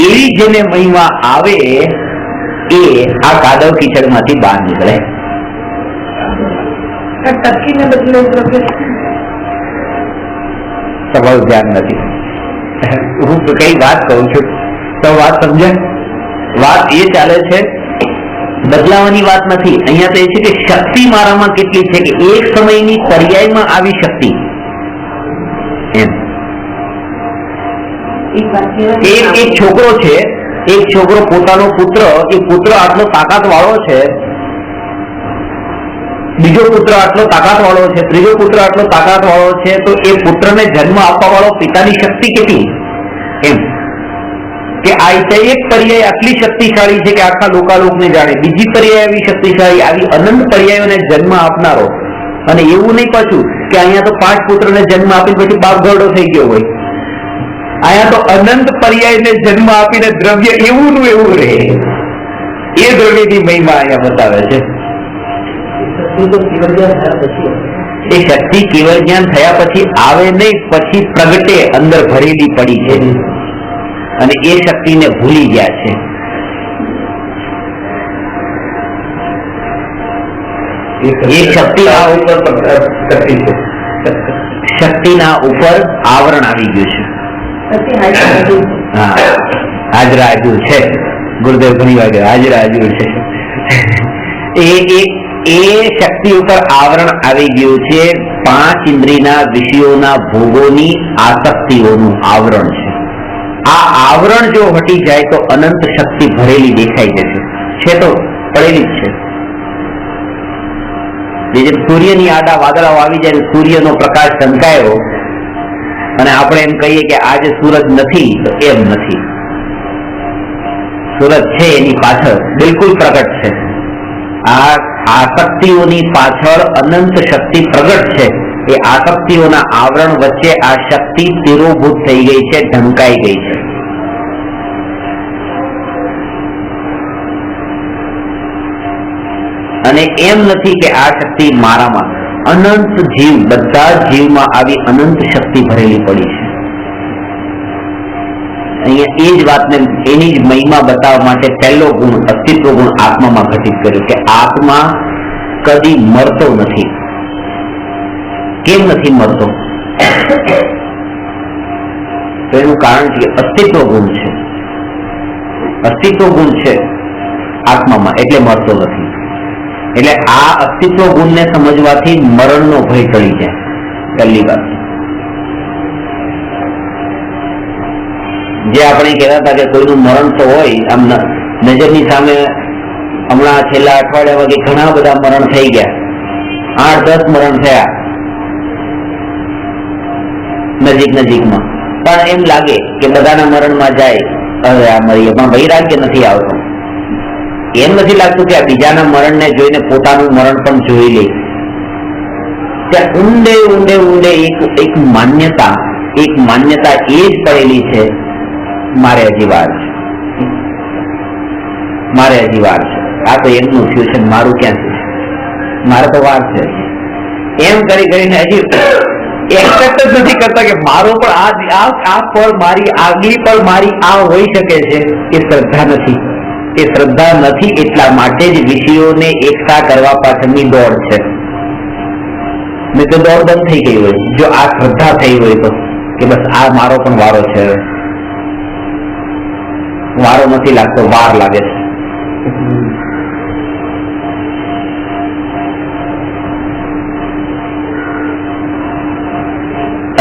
એવી જેને મહિમા આવે એ આ કાદવ કીચડમાંથી બહાર નીકળે. ટકીને બદલે દ્રવ્ય તમારું ધ્યાન નથી. હું કઈ વાત કહું છું તો વાત સમજે. વાત એ ચાલે છે, બદલાવાની વાત નથી. અહીંયા તો એ છે કે શક્તિ મારામાં કેટલી છે કે એક સમયની પર્યાયમાં આવી શક્તિ. એમ એક છોકરો છે, એક છોકરો પોતાનો પુત્ર, એ પુત્ર આટલો તાકાત વાળો છે, બીજો પુત્ર આટલો તાકાત વાળો છે, ત્રીજો પુત્ર આટલો તાકાત વાળો છે, તો એ પુત્રને જન્મ આપવા વાળો પિતાની શક્તિ કેટલી? એમ કે આ એક પર્યાય આટલી શક્તિશાળી છે કે આખા લોકાલોકને જાણે, બીજી પર્યાય આવી શક્તિશાળી, આવી અનંત પર્યાયોને જન્મ આપનારો. અને એવું નહીં પાછું કે અહીંયા તો 5 પુત્રને જન્મ આપીને પછી બાપ ગરડો થઈ ગયો હોય. અહીંયા તો અનંત પર્યાયને જન્મ આપીને દ્રવ્ય એવું નું એવું રહે. એ દ્રવ્યની મહિમા અહીંયા બતાવે છે. એ શક્તિ કેવળ જ્ઞાન થયા પછી આવે નહીં, પછી પ્રગટે, અંદર ભરેલી પડી છે અને એ શક્તિને ભૂલી ગયા છે. શક્તિના ઉપર આવરણ આવી ગયું છે. હા, હાજરા હાજર છે. ગુરુદેવ ઘણી વાર હાજરા હાજર છે. એ શક્તિ ઉપર આવરણ આવી ગયું છે. 5 ઇન્દ્રિયના વિષયોના ભોગોની આસક્તિઓનું આવરણ છે. આ આવરણ જો હટી જાય તો અનંત શક્તિ ભરેલી દેખાઈ જશે. છે તો પડેલી જ છે. જે સૂર્યની આડા વાદળાઓ આવી જાય, સૂર્યનો પ્રકાશ ઢંકાયો અને આપણે એમ કહીએ કે આજે સૂરજ નથી, તો એમ નથી. સૂરજ છે એની પાછળ બિલકુલ પ્રગટ છે. આ આસક્તિઓની પાછળ અનંત શક્તિ પ્રગટ છે. એ આસક્તિઓના આવરણ વચ્ચે આ શક્તિ તિરોભૂત થઈ ગઈ છે, ઢંકાઈ ગઈ છે. અને એમ નથી કે આ શક્તિ મારામાં, અનંત જીવ, બધા જીવમાં આવી અનંત શક્તિ ભરેલી પડી છે. અહીંયા એ જ વાતને, એની જ મહિમા બતાવવા માટે પહેલો ગુણ, અસ્તિત્વ ગુણ આત્મામાં ઘટિત કર્યો કે આત્મા કદી મરતો નથી. કેમ નથી મરતો? તો એનું કારણ છે કે અસ્તિત્વ ગુણ છે. અસ્તિત્વ ગુણ છે આત્મામાં, એટલે મરતો નથી. એટલે આ અસ્તિત્વ ગુણને સમજવાથી મરણનો ભય ટળી જાય. પહેલી વાત જે આપણે કહેતા હતા કે કોઈનું મરણ તો હોય, આમ નજરની સામે હમણાં છેલ્લા અઠવાડિયામાં કે ઘણા બધા મરણ થઈ ગયા, 8-10 મરણ થયા નજીકમાં. પણ એમ લાગે કે બધાના મરણમાં જાય, હવે આ મરીએ, પણ વૈરાગ્ય નથી આવતો. એમ નથી લાગતું કે આ બીજાના મરણને જોઈને પોતાનું મરણ પણ જોઈ લે. ત્યાં ઊંડે ઊંડે ઊંડે એક માન્યતા એ જ પડેલી છે, મારે હજી વાર છે, મારે હજી વાર છે, આ તો એમનું થયું છે, મારું ક્યાં થયું છે, મારે તો વાર છે. એમ કરીને હજી એક્સેપ્ટ જ નથી કરતા કે મારો પણ આ પળ, મારી આગલી પળ મારી આ હોઈ શકે છે. એ શ્રદ્ધા નથી. એ શ્રદ્ધા નથી, એટલા માટે જ વિષયોને એકઠા કરવા પાછળની દોડ છે. મેં તો દોડ બંધ થઈ ગઈ હોય જો આ શ્રદ્ધા થઈ હોય તો, કે બસ આ મારો પણ વારો છે. વારો નથી લાગતો, વાર લાગે છે.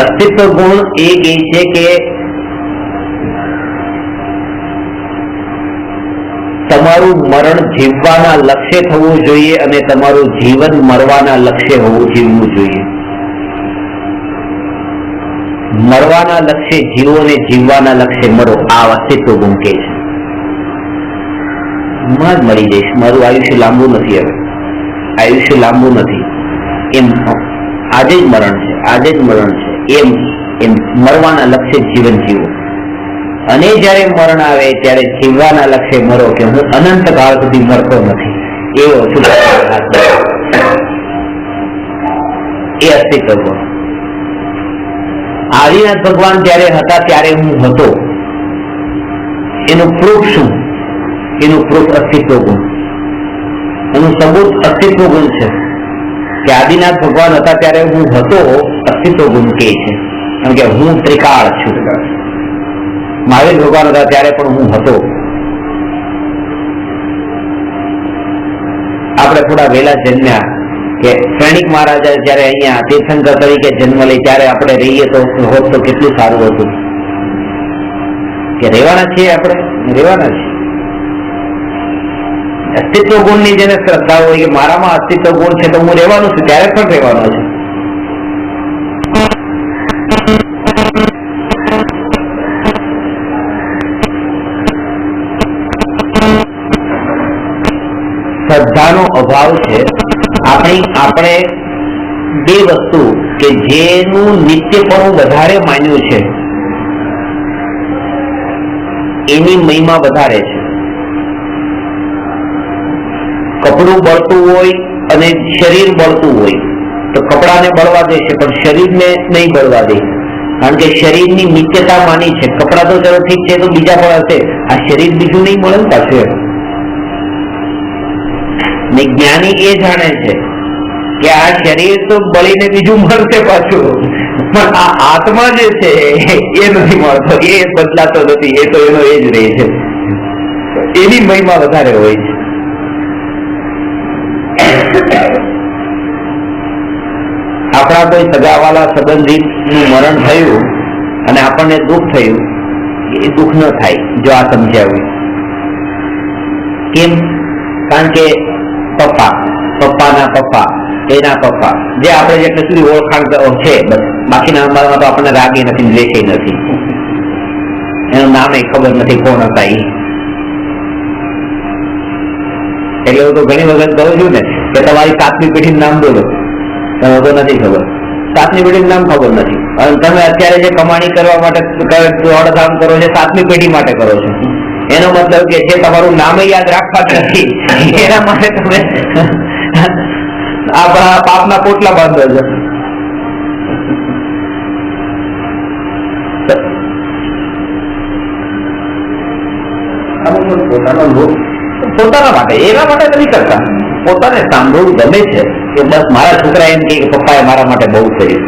અસ્તિત્વ ગુણ એ કહે છે કે તમારું મરણ જીવવાના લક્ષ્ય થવું જોઈએ અને તમારું જીવન મરવાના લક્ષ્ય જીવવું જોઈએ. મરવાના લક્ષ્ય જીવો ને જીવવાના લક્ષ્ય મરો, આ અસ્તિત્વ ગુણ કે છે. હમણાં જ મરી જઈશ, મારું આયુષ્ય લાંબુ નથી, હવે આયુષ્ય લાંબુ નથી, એમ આજે જ મરણ છે, આજે જ મરણ છે, એમ મરવાના લક્ષ્ય જીવન જીવો. અને જયારે મરણ આવે ત્યારે જીવવાના લક્ષ્ય મરો કે હું અનંત કાળ સુધી મરતો નથી, એવો એ અસ્તિત્વ ગુણ. આદિનાથ ભગવાન જયારે હતા ત્યારે હું હતો, એનું પ્રૂફ શું? એનું પ્રૂફ અસ્તિત્વ ગુણ, એનું સબૂત અસ્તિત્વ ગુણ છે કે આદિનાથ ભગવાન હતા ત્યારે હું હતો, અસ્તિત્વ ગુણ કે છે. કારણ કે હું ત્રિકાળ છું. મહાવીર ભગવાન હતા ત્યારે પણ હું હતો. આપણે થોડા વહેલા જન્મ્યા કે શ્રેણિક મહારાજા જયારે અહીંયા તીર્થંકર તરીકે જન્મ લે ત્યારે આપણે રહીએ તો હોત તો કેટલું સારું હતું. કે રહેવાના છીએ, આપણે રહેવાના છીએ. અસ્તિત્વ ગુણ ની જેને શ્રદ્ધા હોય કે મારામાં અસ્તિત્વ ગુણ છે તો હું રહેવાનું છું, ત્યારે પણ રહેવાનો છે. શ્રદ્ધાનો અભાવ છે. આપણે બે વસ્તુ કે જેનું નિત્યપણું વધારે માન્યું છે એની મહિમા વધારે છે. કપડું બળતું હોય અને શરીર બળતું હોય તો કપડાને બળવા દેશે પણ શરીરને નહીં બળવા દે, કારણ કે શરીરની નિત્યતા માની છે. કપડા તો ચલો ઠીક છે, તો બીજા પણ હશે, આ શરીર બીજું નહીં મળે ને પાછું. ને જ્ઞાની એ જાણે છે કે આ શરીર તો બળીને બીજું મળશે પાછું, પણ આ આત્મા જે છે એ નથી મળતો, એ બદલાતો નથી, એ તો એનો એ જ રહે છે. એની મહિમા વધારે હોય છે. આપણા કોઈ સગાવાલા સંબંધિત નું મરણ થયું અને આપણને દુઃખ થયું એ દુઃખ ન થાય જો આ સમજાવ્યું. કેમ? કારણ કે પપ્પા, પપ્પાના પપ્પા, એના પપ્પા, જે આપણે જેટલે સુધી ઓળખાણ છે બસ, બાકીના નંબરમાં તો આપણને રાગી નથી, દ્વેષી નથી, એનું નામે ખબર નથી કોણ હતા એ. એટલે હું તો ઘણી વખત કહું છું ને કે તમારી 7મી પેઢીનું નામ બોલો, તમે તો નથી ખબર. 7મી પેઢીનું નામ ખબર નથી, અને તમે અત્યારે જે કમાણી કરવા માટે દોડધામ કરો છો 7મી પેઢી માટે કરો છો. એનો મતલબ કે જે તમારું નામ યાદ રાખવા નથી એના માટે તમે આ પાપના પોટલા બાંધો છો. પોતાના માટે, એના માટે નથી કરતા, પોતાને સાંભળવું ગમે છે કે બસ મારા છોકરા એમ કે પપ્પાએ મારા માટે બહુ કર્યું,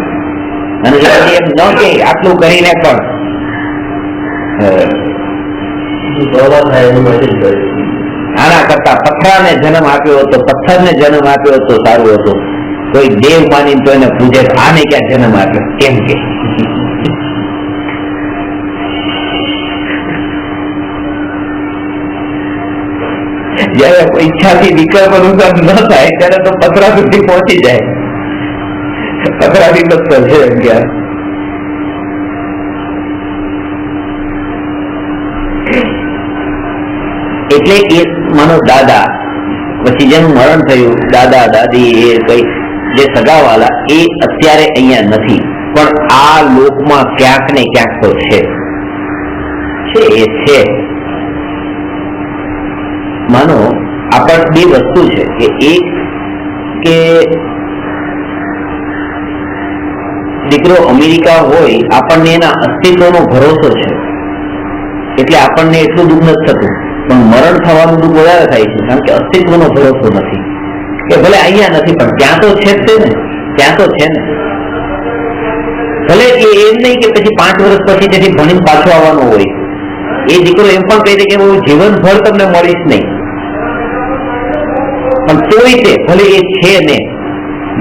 અને એમ ન કે આટલું કરીને પણ આના કરતા પથરાને જન્મ આપ્યો હતો, પથ્થરને જન્મ આપ્યો હતો સારું હતો. કોઈ દેવ માની તો એને પૂજે, આને ક્યાં જન્મ આપ્યો કેમ કે જયારે ઈચ્છાથી વિકલ્પ અનુસાર ન થાય ત્યારે તો પથરા સુધી પહોંચી જાય. પથરાથી બસ છે એમ કે એટલે એ માનો દાદા, પછી જેનું મરણ થયું દાદા દાદી એ કઈ જે સગાવાલા એ અત્યારે અહીંયા નથી, પણ આ લોકમાં ક્યાંક ને ક્યાંક તો છે. એ છે. માનો આપણ બે વસ્તુ છે કે એક કે દીકરો અમેરિકા હોય, આપણને એના અસ્તિત્વનો ભરોસો છે એટલે આપણને એટલું દુઃખ નથી થતું, પણ મરણ થવાનું દુઃખ વધારે થાય છે કારણ કે અસ્તિત્વનો ભરોસો નથી. કે ભલે અહીંયા નથી પણ ત્યાં તો છે જ ને, ત્યાં તો છે ને. ભલે એમ નહીં કે પછી 5 વર્ષ પછી તેથી ભણીને પાછો આવવાનો હોય, એ દીકરો એમ પણ કહી દે કે હું જીવનભર તમને મળીશ નહીં, પણ તોય તે ભલે એ છે ને,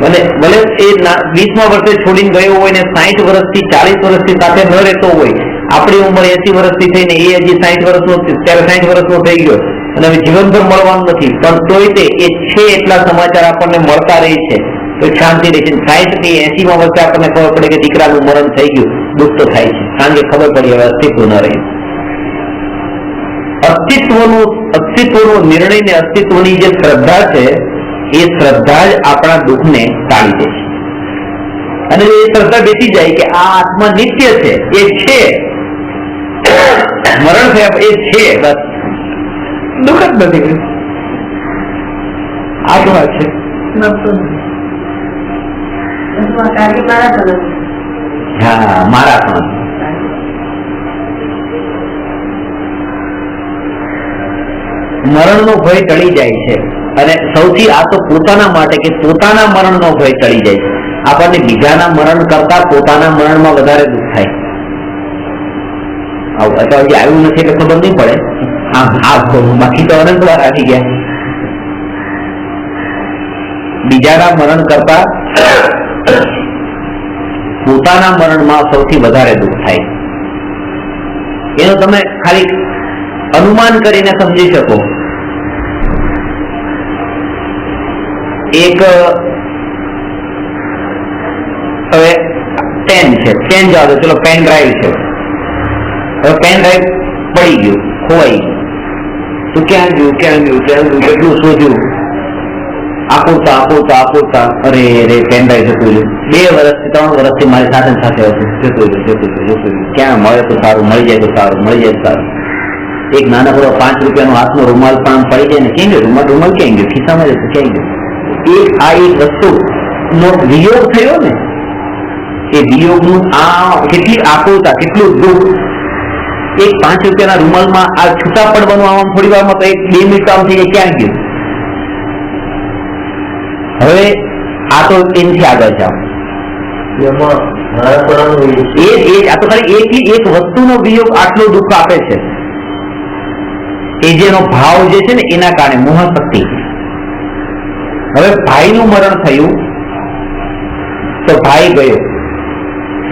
ભલે ભલે એ 20મા વર્ષે છોડીને ગયો હોય ને 60 વર્ષથી 40 વર્ષથી સાથે ન રહેતો હોય, આપણી ઉંમર 80 વર્ષથી થઈને એ હજી 60 વર્ષનો, ત્યારે 60 વર્ષનો થઈ ગયો અને હવે જીવનભર મળવાનું નથી, પણ તોય તે એ છે એટલા સમાચાર આપણને મળતા રહે છે તો શાંતિ રહે છે. 60 થી 80મા વર્ષે આપણને ખબર પડે કે દીકરાનું મરણ થઈ ગયું, દુઃખ તો થાય છે, કારણ કે ખબર પડી હવે અસ્તિત્વ ન રહે. અસ્તિત્વનો નિર્ણય ને અસ્તિત્વની જે શ્રદ્ધા છે એ શ્રદ્ધા જ આપણા દુઃખને ટાળી દે છે. અને એ શ્રદ્ધા બેસી જાય કે આ આત્મા નિત્ય છે, એ છે, મરણ થયા એ છે, બસ દુઃખ જ નથી, આત્મા છે. હા, મારા પણ મરણનો ભય ટળી જાય છે. અને સૌથી આ તો પોતાના માટે કે પોતાના મરણનો ભય ટળી જાય છે. આપણને બીજાના મરણ કરતા પોતાના મરણમાં વધારે દુઃખ થાય. અથવા હજી આવ્યું નથી એટલે ખબર નહીં પડે, બાકી તો અનંત વાર આવી ગયા. બીજાના મરણ કરતા પોતાના મરણમાં સૌથી વધારે દુઃખ થાય. એનું તમે ખાલી અનુમાન કરીને સમજી શકો. એક હવે પેન છે, પેન જવા દો, ચલો પેન ડ્રાઈવ છે, હવે પેન ડ્રાઈવ પડી ગયું, ખોવાઈ ગયું, તો ક્યાં ગયું કેટલું શોધ્યું, આપોતા અરે પેન ડ્રાઈવ જતું રહ્યું. 2 વર્ષથી 3 વર્ષથી મારી સાથે હતું, જતું રહ્યું. ક્યાં મળે તો સારું, મળી જાય તો સારું, મળી જાય તો સારું. એક નાનકડો 5 રૂપિયાનો હાથનો રૂમાલ પણ પડી જાય ને, ક્યાં ગયો રૂમાલ, ક્યાં ગયો, ખિસ્સામાં જતો ક્યાં ગયો. એક વસ્તુ નો વિયોગ થયો ને, એ વિયોગનું આ કેટલી આકુલતા, કેટલું દુઃખ. એક 5 રૂપિયાના રૂમાલમાં આ છૂટા પડવાનું આમ થોડી વારમાં તો 1-2 મિનિટ કામ થઈ જાય, ક્યાં ગયું. હવે આ તો એનથી આગળ જાઓ, આ તો ખાલી એક વસ્તુનો વિયોગ આટલો દુઃખ આપે છે. એ જેનો ભાવ જે છે ને એના કારણે મોહશક્તિ. હવે ભાઈનું મરણ થયું તો ભાઈ ગયો,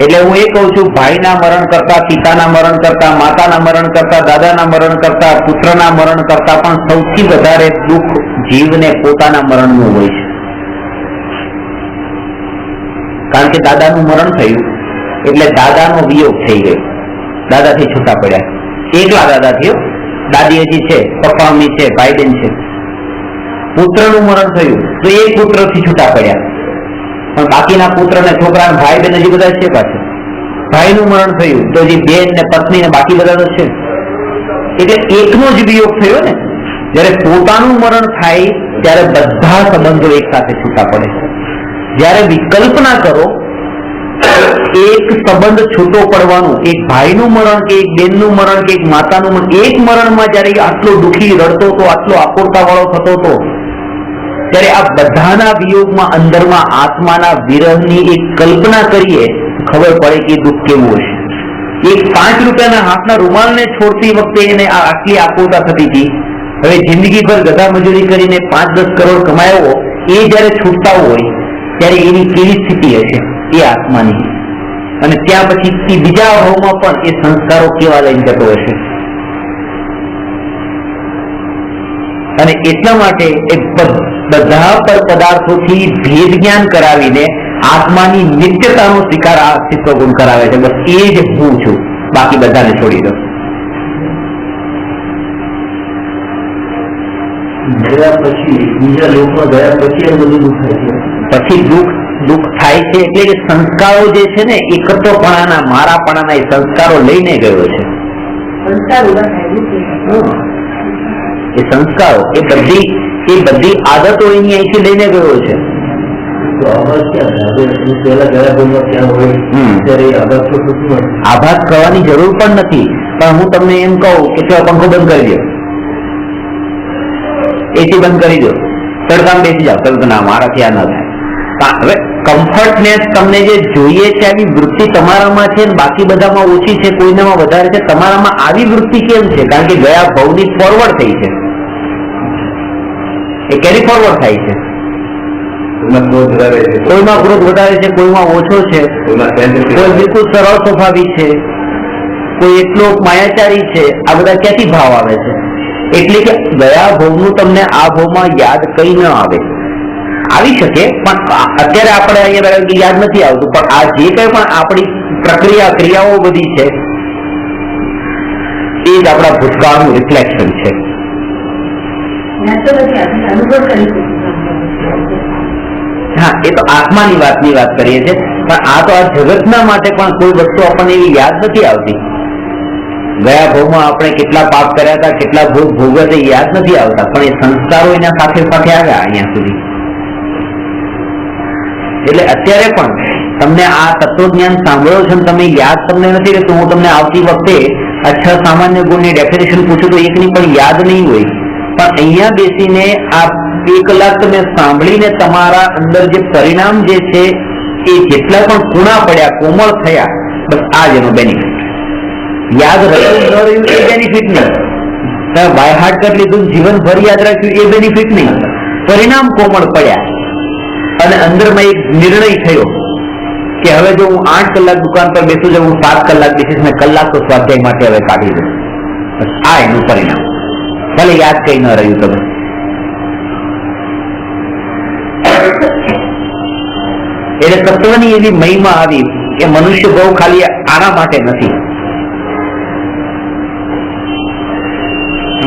એટલે હું એ કહું છું, ભાઈના મરણ કરતા, પિતાના મરણ કરતા, માતાના મરણ કરતા, દાદાના મરણ કરતા, પુત્રના મરણ કરતા પણ સૌથી વધારે દુઃખ જીવને પોતાના મરણનું હોય છે. કારણ કે દાદાનું મરણ થયું એટલે દાદાનો વિયોગ થઈ ગયો, દાદાથી છૂટા પડ્યા. એકલા દાદા થયો, દાદી હજી છે, પપ્પા મમ્મી છે, ભાઈ બહેન છે. પુત્રનું મરણ થયું તો એક પુત્રથી છૂટા પડ્યા, પણ બાકીના પુત્ર ને છોકરા ને ભાઈ બહેન હજી બધા છે પાછળ. ભાઈનું મરણ થયું તો હજી બેન ને પત્ની ને બાકી બધા તો છે. એટલે એકનો જ વિયોગ થયો ને. જયારે પોતાનું મરણ થાય ત્યારે બધા સંબંધો એક સાથે છૂટા પડે. જયારે વિકલ્પના કરો, એક સંબંધ છૂટો પડવાનું, એક ભાઈનું મરણ કે એક બેનનું મરણ કે એક માતાનું મરણ, એક મરણમાં જયારે આટલો દુઃખી રડતો હતો, આટલો આકુરતા વાળો થતો હતો, ત્યારે આ બધાના વિયોગમાં અંદરમાં આત્માના વિરહની એક કલ્પના કરીએ, ખબર પડે કે દુઃખ કેવું હશે. એક 5 રૂપિયાના હાથના રૂમાલને છોડતી વખતે એને આટલી આકુરતા થતી હતી. હવે જિંદગીભર ગધા મજૂરી કરીને 5-10 કરોડ કમાયો, એ જયારે છૂટતા હોય ત્યારે એની કેવી સ્થિતિ હશે એ આત્માની. અને ત્યાં પછી બીજા ભાવમાં પણ એ સંસ્કારો કેવા લઈને જતો હશે. અને એટલા માટે એક બધા પર પદાર્થોથી ભેદ જ્ઞાન કરાવીને આત્માની નિત્યતાનો સ્વીકાર આ ચિત્ત ગુણ કરાવે છે. બસ એ જ હું છું, બાકી બધાને છોડી દો. ગયા પછી બીજા લોકમાં ગયા પછી આ બધું દુઃખ થાય છે. પછી દુઃખ થાય છે એટલે કે સંસ્કારો જે છે ને, એકત્વપણાના, મારાપણાના એ સંસ્કારો લઈને ગયો છે. સંસ્કાર ઉભા થાય એ સંસ્કારો, એ બધી આદતો એની અહીંથી લઈને ગયો છે. તો આવાજ ક્યાં થાય? પહેલા ગયા બોલવા ક્યાં હોય ત્યારે આવાજ તો શું મળે? આભાસ કરવાની જરૂર પણ નથી. પણ હું તમને એમ કહું કે ચાલો પંખો બંધ કરી દો, એસી બંધ કરી દો, તડકામાં બેસી જાઓ, તરત ના, મારાથી આ ન થાય. હવે કમ્ફર્ટનેસ તમને જે જોઈએ છે આવી વૃત્તિ તમારામાં છે, બાકી બધામાં ઓછી છે, કોઈનામાં વધારે છે. તમારામાં આવી વૃત્તિ કેમ છે? કારણ કે ગયા ભાવની ફોરવર્ડ થઈ છે, એ કેરી ફોરવર્ડ થાય છે. કોઈમાં ક્રોધ વધારે છે, કોઈમાં ઓછો છે, કોઈ બિલકુલ સરળ સ્વભાવી છે, કોઈ એટલો માયાચારી છે. આ બધા ક્યાંથી ભાવ આવે છે? એટલે કે ગયા ભાવનું તમને આ ભાવમાં યાદ કઈ ન આવે. આવી શકે પણ અત્યારે આપણે અહીંયા યાદ નથી આવતું. પણ આ જે કઈ પણ આપણી પ્રક્રિયા, ક્રિયાઓ બધી છે, એ જ આપણા ભૂતકાળનું રિફ્લેક્શન છે. હા, એ તો આત્માની વાત કરીએ છીએ. પણ આ તો આ જગતના માટે પણ કોઈ વસ્તુ આપણને એવી યાદ નથી આવતી. ગયા ભાવમાં આપણે કેટલા પાપ કર્યા હતા, કેટલા ભોગ ભોગવ્યા હતા, યાદ નથી આવતા. પણ એ સંસ્કારો એના સાથે સાથે આવ્યા અહીંયા સુધી. એટલે અત્યારે પણ તમને આ તત્વજ્ઞાન સાંભળો છો, તમે યાદ તમને નથી રહેતું. હું તમને આવતી વખતે 6 સામાન્ય ગુણની ડેફિનેશન પૂછું તો એકની પણ યાદ નહીં હોય. પણ અહીંયા બેસીને આ 2 કલાક તમે સાંભળીને તમારા અંદર જે પરિણામ જે છે એ જેટલા પણ કુણા પડ્યા, કોમળ થયા, બસ આ જ એનો બેનિફિટ. યાદ રહ્યું ન રહ્યું એ બેનિફિટ નહીં. તમે બાય હાર્ટ કરી લીધું, જીવનભર યાદ રાખ્યું, એ બેનિફિટ નહીં. પરિણામ કોમળ પડ્યા અને અંદરમાં એક નિર્ણય થયો કે હવે જો હું 8 કલાક દુકાન પર બેસું છું, હું 7 કલાક બેસીશ ને કલાક તો સ્વાધ્યાય માટે હવે કાઢી દઉં. બસ આ એનું પરિણામ. ભલે યાદ કઈ ન રહ્યું તમે. એટલે તત્વની એવી મહિમા આવી કે મનુષ્ય બહુ ખાલી આના માટે નથી.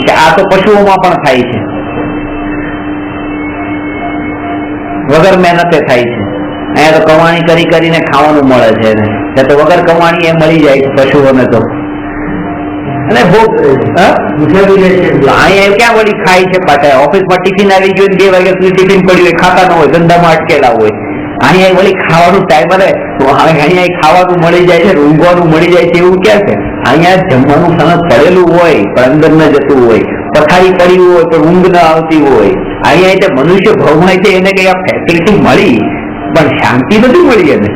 કે આ તો પશુઓમાં પણ થાય છે, વગર મહેનતે થાય છે. અહીંયા તો કમાણી કરીને ખાવાનું મળે છે, ત્યાં તો વગર કમાણી એ મળી જાય છે પશુઓને તો. અને અહીંયા ક્યાં વળી ખાય છે પાછા? ઓફિસમાં ટિફિન આવી ગયું, 2 વાગ્યા સુધી ટિફિન પડ્યું હોય, ખાતા ન હોય, ધંધામાં અટકેલા હોય. અહીંયા વળી ખાવાનું ટાઈમ મળે તો અહીંયા ખાવાનું મળી જાય છે, ઊંઘવાનું મળી જાય છે, એવું ક્યાં છે? અહીંયા જમવાનું સનદ પડેલું હોય પણ અંદર ન જતું હોય, પથારી પડી હોય પણ ઊંઘ ન આવતી હોય. અહીંયા મનુષ્ય ભાવમાં છે એને કઈ આ ફેસિલિટી મળી પણ શાંતિ નથી મળી. એને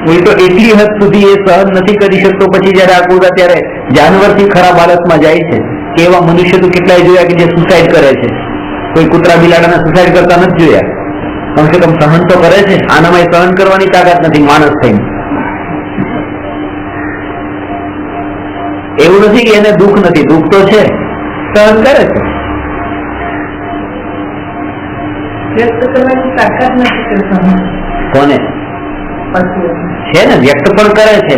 કોઈ તો એટલી હદ સુધી એ સહન નથી કરી શકતો. પછી જયારે આકુરતા ત્યારે જાનવરથી ખરાબ હાલતમાં જાય છે. કે એવા મનુષ્ય તો કેટલાય જોયા કે જે સુસાઇડ કરે છે. કોઈ કૂતરા બિલાડાને સુસાઇડ કરતા નથી જોયા. કમસે કમ સહન તો કરે છે. આનામાં સહન કરવાની તાકાત નથી માણસ થઈને. એવું નથી કે એને દુઃખ નથી, દુઃખ તો છે, સહન કરે છે. વ્યક્ત કરવાની તાકાત નથી કરતા. કોને છે ને, વ્યક્ત પણ કરે છે,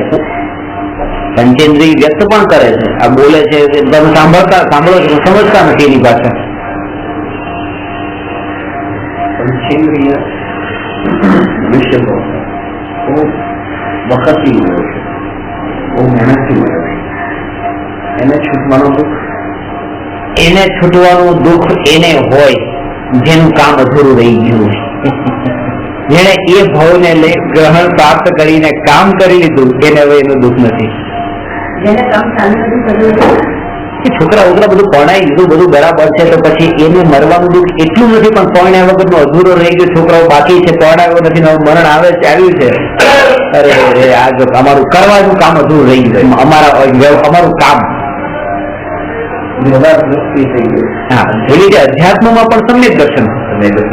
પંચેન્દ્રિય વ્યક્ત પણ કરે છે. આ બોલે છે, તમે સાંભળો છો, સમજતા નથી એની ભાષા. પંચેન્દ્રિય મનુષ્યનો બહુ વખતથી મળે છે, બહુ મહેનતથી મળે છે. એને છૂટવાનું દુઃખ, એને છૂટવાનું દુઃખ એને હોય જેનું કામ અધૂરું રહી ગયું, જેને એ ભાવને લઈ ગ્રહણ પ્રાપ્ત કરીને કામ કરી લીધું, એને હવે એનું દુઃખ નથી. જેને કામ ચાલુ નથી કર્યું, છોકરા ઉતરા બધું પરણાઈ લીધું, બધું બરાબર છે, તો પછી એને મરવાનું દુઃખ એટલું નથી, પણ પરણ્યા વગરનું અધૂરો રહી ગયું. છોકરાઓ બાકી છે, પરણાવ્યો નથી, મરણ આવે છે, આવ્યું છે. અરે આ જો અમારું કરવાનું કામ અધૂરું રહી ગયું, અમારું કામ. હા, એવી રીતે અધ્યાત્મમાં પણ સમ્યક દર્શન,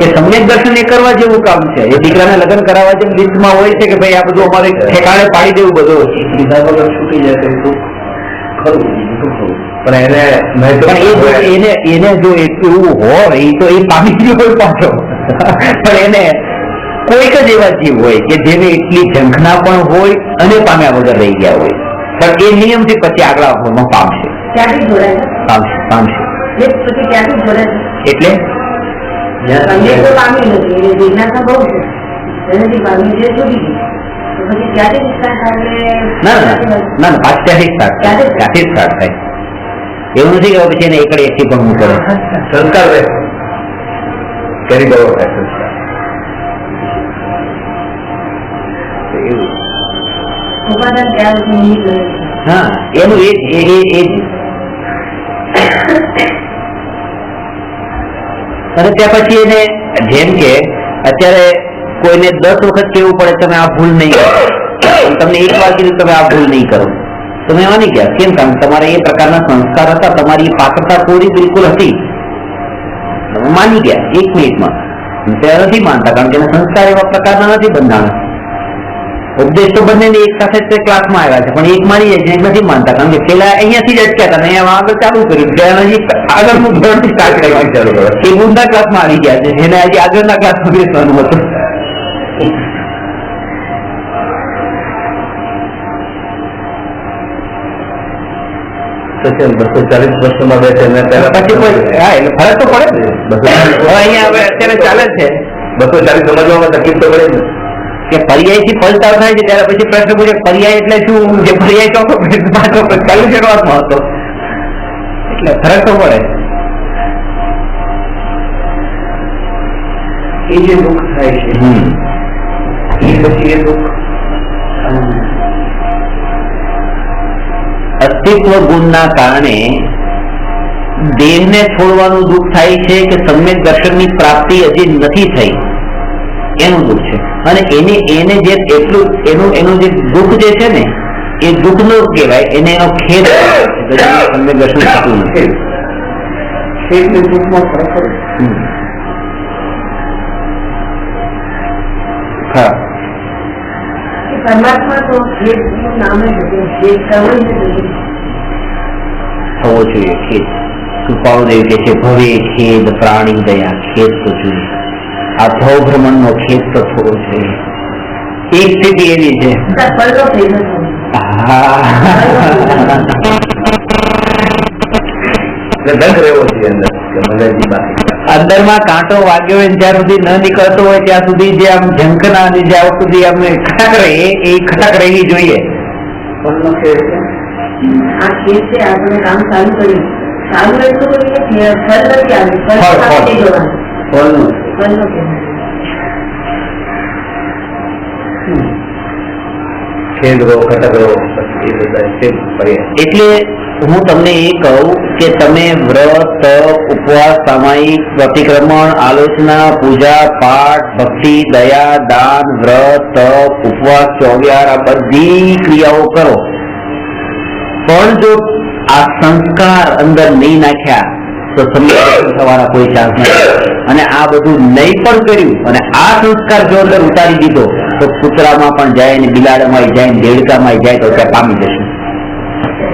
એ સમ્યક દર્શન એ કરવા જેવું કામ છે. એ દીકરાને લગ્ન કરાવવા જેમ લિસ્ટમાં હોય છે કે ભાઈ આ બધું અમારે ઠેકાણે પાડી દેવું, બધું લીધા વગર છૂટી જાય તો ખરું, પણ એને જો એવું હોય તો એ પામી ગયો હોય પાછો. પણ એને કોઈક જ એવા જીવ હોય કે જેને એટલી ઝંખના પણ હોય અને પામ્યા વગર રહી ગયા હોય, પણ એ નિયમથી પછી આગળ આપવામાં પામશે, ક્યાંથી જોડાય પામશે. પછી ક્યાંથી જોડાય એટલે તમને તો પામી નથી, એ જિજ્ઞાસા બહુ છે, જેનાથી પામી જે છૂટી ગઈ, તો પછી ક્યાંથી જિજ્ઞાસા ના પાછ ત્યાંથી સ્ટાર્ટ થાય. એવું નથી કે પછી એને એકડે એકથી પણ હું કરે સંસ્કાર રહે, કરી દેવો થાય સંસ્કાર. ઉપાદાન ત્યાં સુધી કરે છે. હા, એનું એ અને ત્યાં પછી એને જેમ કે અત્યારે કોઈને 10 વખત કેવું પડે તમે આ ભૂલ નહીં કરો, તમને એક વાર કીધું તમે આ ભૂલ નહીં કરો, તમે માની ગયા. કેમ? કારણ તમારે એ પ્રકારના સંસ્કાર હતા, તમારી પાત્રતા પૂરી બિલકુલ હતી, તમે માની ગયા 1 મિનિટમાં. ત્યારે નથી માનતા, કારણ કે એના સંસ્કાર એવા પ્રકારના નથી બંધાણા. ઉપદેશ તો બંને એક સાથે જ ક્લાસમાં આવ્યા છે, પણ એક માની જાય છે, એક નથી માનતા, કારણ કે પેલા અહીંયાથી જ અટક્યા હતા, અહીંયા આગળ ચાલુ કર્યું, આગળનું ધોરણથી સ્ટાર્ટ કરવાનું ચાલુ કર્યું. એ ઊંડા ક્લાસમાં આવી ગયા છે, જેને હજી આગળના ક્લાસમાં બેસવાનું હતું. સચિન 240 વર્ષમાં બેસે પછી કોઈ હા એટલે ફરક તો પડે ને. અહીંયા હવે અત્યારે ચાલે છે 240 સમજવામાં તકલીફ તો પડે ને કે પર્યાય થી ફલતા થાય છે, ત્યારે પછી પ્રશ્ન પૂછે પર્યાય એટલે શું, જે પર્યાય ચોખ્ખો ચાલુ શરૂઆતમાં હતો, એટલે ફરક તો પડે. એ જે દુઃખ થાય છે એ પછી એ દુઃખ અસ્તિત્વ ગુણના કારણે દેહને છોડવાનું દુઃખ થાય છે કે સમ્યક દર્શનની પ્રાપ્તિ હજી નથી થઈ એનું દુઃખ છે. અને એને જે એટલું એનું જે દુઃખ જે છે ને એ દુઃખ નો કહેવાય, એને એનો ખેદ સમ્યક દર્શન થતું નથી. ખેદને દુઃખમાં ફરક પડે. હા, પરમાત્મા તો ખેદનું નામ જ હતું, ખેદ કરવું જ નથી. થવો જોઈએ ખેદ. સુપાળદેવ કે છે ભવે ખેદ પ્રાણી દયા, ખેદ તો જોઈએ. આ ભવ ભ્રમણ નો ખેદ તો થવો જોઈએ. એક સ્થિતિ એવી છે પડલો થઈ જતો. દંડ રહેવો જોઈએ અંદર કે મગજની બાકી અંદરમાં કાંટો વાગ્યો હોય જ્યાં સુધી ન નીકળતો હોય ત્યાં સુધી જે આમ ઝંખના અને જ્યાં સુધી આમ ખટક રહે એ ખટક રહેવી જોઈએ. આ ખેદ છે, આપણે કામ ચાલુ કર્યું, ચાલુ એટલું કરીએ ફળ નથી આવ્યું, ફળ જોવાનું ફળનો ખેદ રહો ખટક રહો પછી એ બધા એટલે હું તમને એ કહું કે તમે વ્રત તપ ઉપવાસ સામાયિક પ્રતિક્રમણ આલોચના પૂજા પાઠ ભક્તિ દયા દાન વ્રત તપ ઉપવાસ ચોવ્યાર આ બધી ક્રિયાઓ કરો, પણ જો આ સંસ્કાર અંદર નહીં નાખ્યા તો સમ્યક થવાના કોઈ ચાન્સ નથી. અને આ બધું નહીં પણ કર્યું અને આ સંસ્કાર જો અંદર ઉતારી દીધો તો કૂતરામાં પણ જાય ને બિલાડામાં જાય ને દેડકામાં જાય તો ત્યાં પામી જશો.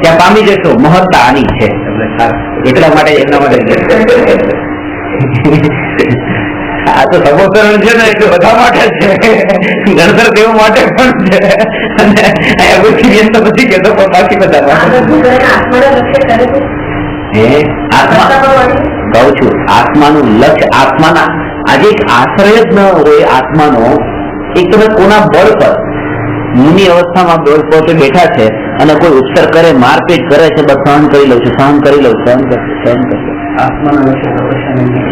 ત્યાં પામી જશો. મહત્તા આની છે. એટલા માટે એમના માટે આ તો સમોસરણ છે ને એટલે બધા માટે છે, ગણતર દેવ માટે પણ છે. અને અહીંયા પછી તો નથી કેતો પણ બાકી બધા માટે. આત્મા કહું છું, આત્માનું લક્ષ્ય, આત્માના આજે એક આશ્રય જ ન હોય આત્માનો. એક તમે કોના બળ પર મુનિ અવસ્થામાં બળ પોતે બેઠા છે અને કોઈ ઉપસર કરે, મારપીટ કરે છે, બસ સહન કરી લઉં છું, સહન કરી લઉં, સહન કરી આત્માના લક્ષ્ય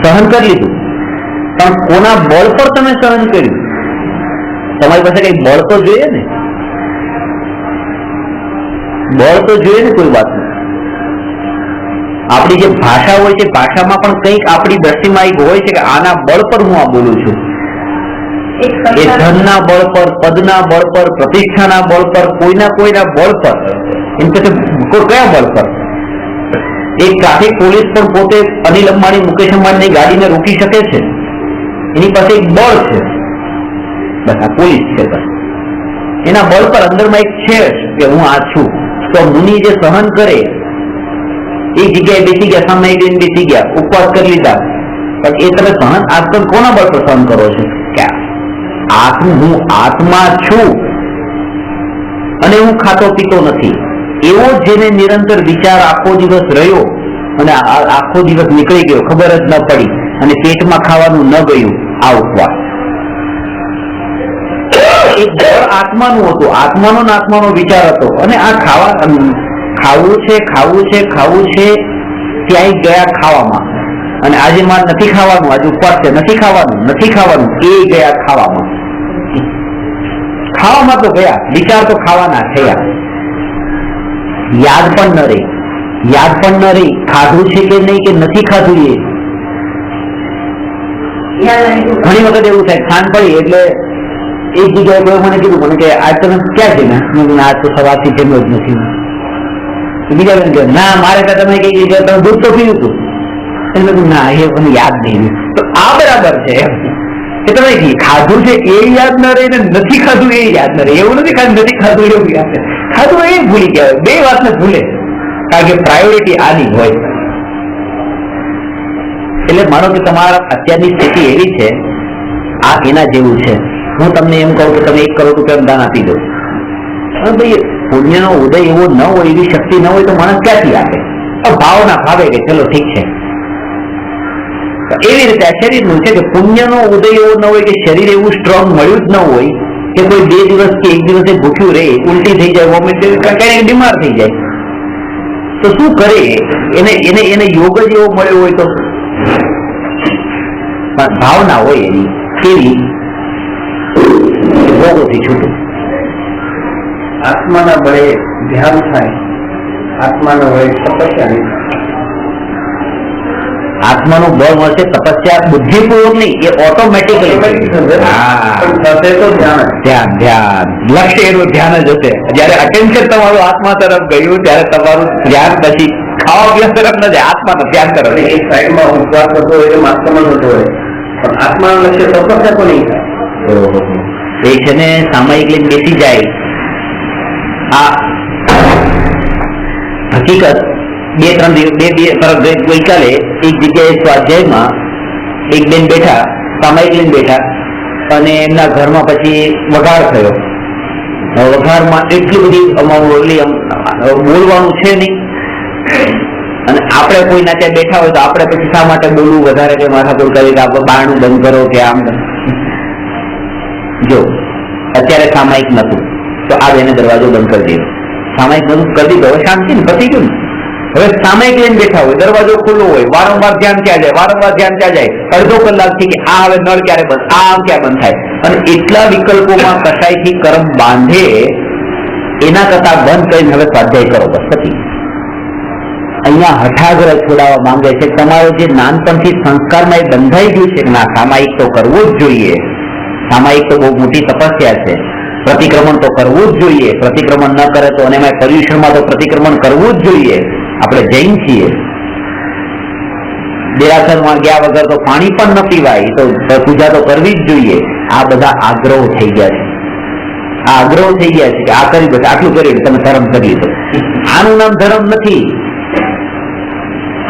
સહન કરી લીધું. પણ કોના બળ પર તમે સહન કર્યું? તમારી પાસે કઈ બળ તો જોઈએ ને, બળ તો જોઈએ ને. કોઈ વાત નહીં. આપણી જે ભાષા હોય છે, ભાષામાં પણ કંઈક આપણી દ્રષ્ટિમાં એક હોય છે કે આના બળ પર હું આ બોલું છું. એ ધનના બળ પર, પદના બળ પર, પ્રતિષ્ઠાના બળ પર, કોઈના બળ પર. એમ કે કયા બળ પર? એક ટ્રાફિક પોલીસ પણ પોતે અનિલ અંબાણી, મુકેશ અંબાણીની ગાડીને રોકી શકે છે. એની પાસે એક બળ છે, બસ આ પોલીસ છે. બસ એના બળ પર અંદરમાં એક છે કે હું આ છું. તો મુનિ જે સહન કરે, એક જગ્યાએ બેસી ગયા, સામે બેસી ગયા, ઉપવાસ કરી લીધા, પણ એ તમે સહન આજકાલ કોના બળ પર સહન કરો છો? કે હું આત્મા છું અને હું ખાતો પીતો નથી, એવો જેને નિરંતર વિચાર આખો દિવસ રહ્યો અને આખો દિવસ નીકળી ગયો, ખબર જ ન પડી અને પેટમાં ખાવાનું ન ગયું, આ ઉપવાસ. એક બળ આત્માનું હતું, આત્માનો વિચાર હતો. અને આ ખાવું છે ત્યાં ગયા ખાવામાં. અને આજે મારે નથી ખાવાનું, આજે ઉપવાસ છે, નથી ખાવાનું, એ ગયા ખાવામાં. ખાવામાં તો ગયા, વિચાર તો ખાવાના થયા. યાદ પણ ન રહી ખાધું છે કે નહીં કે નથી ખાધું. એ ઘણી વખત એવું થાય, ખાન પડી એટલે એક જગ્યાએ કોઈ મને કીધું, મને કે આજ તમે ક્યાં છે ને, આજ તો સવારથી જમ્યો જ નથી. બીજા બેન કે ના, મારે ત્યાં તમે કઈ જગ્યાએ તમે દૂધ તો પીવું હતું. એટલે ના, એ મને યાદ નહીં. તો આ બરાબર છે કે તમે ખાધું છે એ યાદ ન રહે ને નથી ખાધું એ યાદ ન રહે. એવું નથી નથી ખાધું એવું યાદ રહે, ખાધું એ ભૂલી ગયા. બે વાતને ભૂલે, કારણ કે પ્રાયોરિટી આની હોય. એટલે માનો કે તમારા અત્યારની સ્થિતિ એવી છે, આ એના જેવું છે. હું તમને એમ કહું કે તમે 1 કરોડ રૂપિયા દાન આપી દો, ભાઈ પુણ્યનો ઉદય એવો ન હોય, એવી શક્તિ ન હોય તો માણસ ક્યાંથી આપે? ભાવના ભાવે કે ચલો ઠીક છે. એવી રીતે આ શરીરનું છે કે પુણ્યનો ઉદય એવો ન હોય કે શરીર એવું સ્ટ્રોંગ મળ્યું જ ન હોય કે કોઈ 2 દિવસ કે 1 દિવસે ભૂખ્યું રહે, ઉલટી થઈ જાય, વોમિટ કઈ બીમાર થઈ જાય, તો શું કરે? એને યોગ જ એવો મળ્યો હોય તો ભાવના હોય એની કેવી ભોગોથી છૂટું. આત્માના બળે ધ્યાન થાય, આત્માના બળે તપસ્યા નહીં. આત્માનું બળ મળશે, તપસ્યા બુદ્ધિપૂર્વક નહીં, એ ઓટોમેટિકલી. ધ્યાન લક્ષ્ય એનું ધ્યાન જ હશે. જયારે અટેન્શન તમારું આત્મા તરફ ગયું ત્યારે તમારું ધ્યાન પછી ખાવા પીવા તરફ ન જાય, આત્માનું ધ્યાન તરફ. એક સાઈડમાં ઉપવાસ થતો હોય એટલે માત્રામાં થતો હોય, પણ આત્માનું લક્ષ્ય તપસ્યા તો નહીં થાય. એ છે ને સામાયિક લઈને બેસી જાય. આ હકીકત 2-3 દિવસ ગઈકાલે એક જગ્યાએ સ્વાધ્યાયમાં એક બેન બેઠા, સામાયિક લઈને બેઠા, અને એમના ઘરમાં પછી વઘાર થયો. વઘારમાં એટલી બધી બોલવાનું છે નહીં, અને આપણે કોઈ ના ત્યાં બેઠા હોય તો આપણે પછી શા માટે બોલવું વધારે, કે માથાકૂટ કરી કે આપણે બારણું બંધ કરો કે આમ. જો અત્યારે સામાયિક નતું તો આ બેને દરવાજો બંધ કરી દીધો. સામાયિક નતું કરી દીધો, હવે શાંતિ ને પતી ગયું. હવે સામાયિક લઈને બેઠા હોય, દરવાજો ખુલ્લો હોય, વારંવાર ધ્યાન ક્યાં જાય, અડધો કલાકથી કે આ હવે નળ ક્યારે બંધ, આ આમ ક્યાં બંધ થાય, અને એટલા વિકલ્પોમાં કસાઈથી કર્મ બાંધે, એના કરતા બંધ કરીને હવે સ્વાધ્યાય કરો, બસ પતી. અહીંયા હઠાગ્રહ છોડાવવા માંગે છે. તમારો જે નાનપણથી સંસ્કારમાં એ બંધાઈ ગયું છે કે ના સામાયિક તો કરવું જ જોઈએ, સામાયિક તો બહુ મોટી તપસ્યા છે, પ્રતિક્રમણ તો કરવું જ જોઈએ, પ્રતિક્રમણ ન કરે તો, અને એમાં પર્યુષણમાં તો પ્રતિક્રમણ કરવું જ જોઈએ. આપણે જૈન છીએ, દેરાસરમાં ગયા વગર તો પાણી પણ ન પીવાય, તો પૂજા તો કરવી જ જોઈએ. આ બધા આગ્રહો થઈ ગયા છે. આ આગ્રહો થઈ ગયા છે કે આ કરી બસ આટલું કરી તમે ધર્મ કરી લીધો. આનું નામ ધર્મ નથી.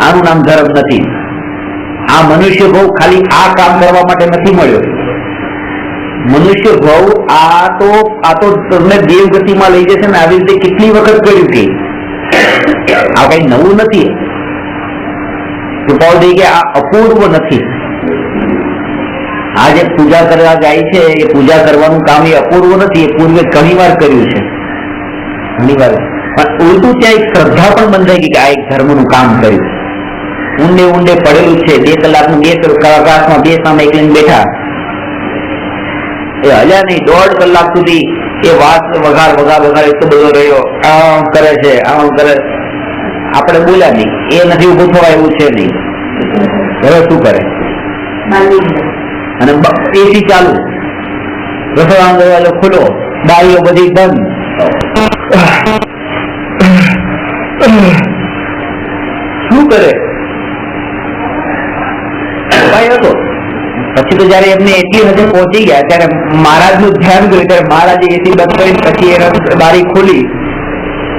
આનું નામ ધર્મ નથી. આ મનુષ્ય ભાવ ખાલી આ કામ કરવા માટે નથી મળ્યો. મનુષ્ય ભાવ આ તો તમને દેવગતિમાં લઈ જશે ને. આવી રીતે કેટલી વખત કર્યું કે આ કઈ નવું નથી. કૃપાલ કે આ અપૂર્વ નથી. આ જે પૂજા કરવા જાય છે એ પૂજા કરવાનું કામ એ અપૂર્વ નથી. એ પૂર્વે ઘણી વાર કર્યું છે, ઘણી વાર. પણ ઉલટું ત્યાં એક શ્રદ્ધા પણ બંધાઈ ગઈ કે આ એક ધર્મનું કામ કર્યું. ઊંડે ઊંડે પડેલું છે. 2 કલાકનું 2 કલાકમાં 2 સામે એકલીને બેઠા, એ હલ્યા નહીં. 1.5 કલાક સુધી એ વાત વગાર એટલો બધો રહ્યો. આમ કરે છે, આમ કરે. આપણે બોલ્યા નહીં, એ નથી ઉભું થવા એવું છે નહીં. હવે શું કરે? અને એસી ચાલુ, રસોડાનો દરવાજો ખુલ્લો, બારીઓ બધી બંધ. શું કરે? ઉપાય હતો. પછી તો જયારે એમને એટલી હદે પહોંચી ગયા ત્યારે મહારાજ નું ધ્યાન ગયું. ત્યારે મહારાજે એસી બંધ કરી પછી એ બારી ખોલી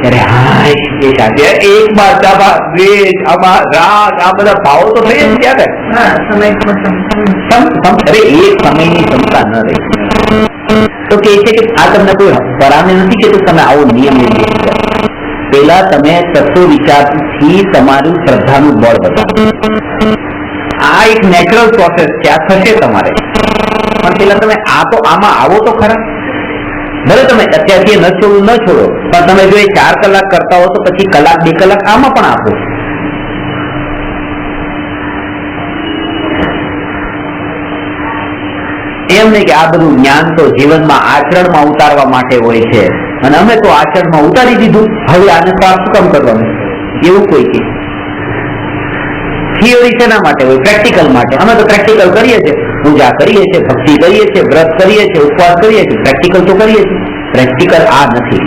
ત્યારે હા એ સાથે એક બાર ચાબા દ્વેષ આમાં રાગ આ બધા ભાવો તો થઈ જ ત્યારે અરે એક સમયની ક્ષમતા ન રહી. તો કે છે કે આ તમને કોઈ પરામે નથી કે તમે આવો નિયમ લઈ પેલા તમે તત્વ વિચારથી તમારું શ્રદ્ધાનું બળ બતાવો. આ એક નેચરલ પ્રોસેસ છે. આ થશે તમારે. પણ પેલા તમે આ તો આમાં આવો તો ખરા. ભલે તમે અત્યારથી ન છોડો પણ તમે જો એ 4 કલાક કરતા હો તો પછી 1 કલાક 2 કલાક આમાં પણ આપો. એમ નહીં કે આ બધું જ્ઞાન તો જીવનમાં આચરણમાં ઉતારવા માટે હોય છે અને અમે તો આચરણમાં ઉતારી દીધું, હવે આને તો શું કામ કરવાનું એવું કોઈ કે. થિયરી શેના માટે હોય? પ્રેક્ટિકલ માટે. અમે તો પ્રેક્ટિકલ કરીએ છીએ. પૂજા કરીએ છીએ, ભક્તિ કરીએ છીએ, વ્રત કરીએ છીએ, ઉપવાસ કરીએ છીએ. પ્રેક્ટિકલ તો કરીએ છીએ. પ્રેક્ટિકલ આ નથી.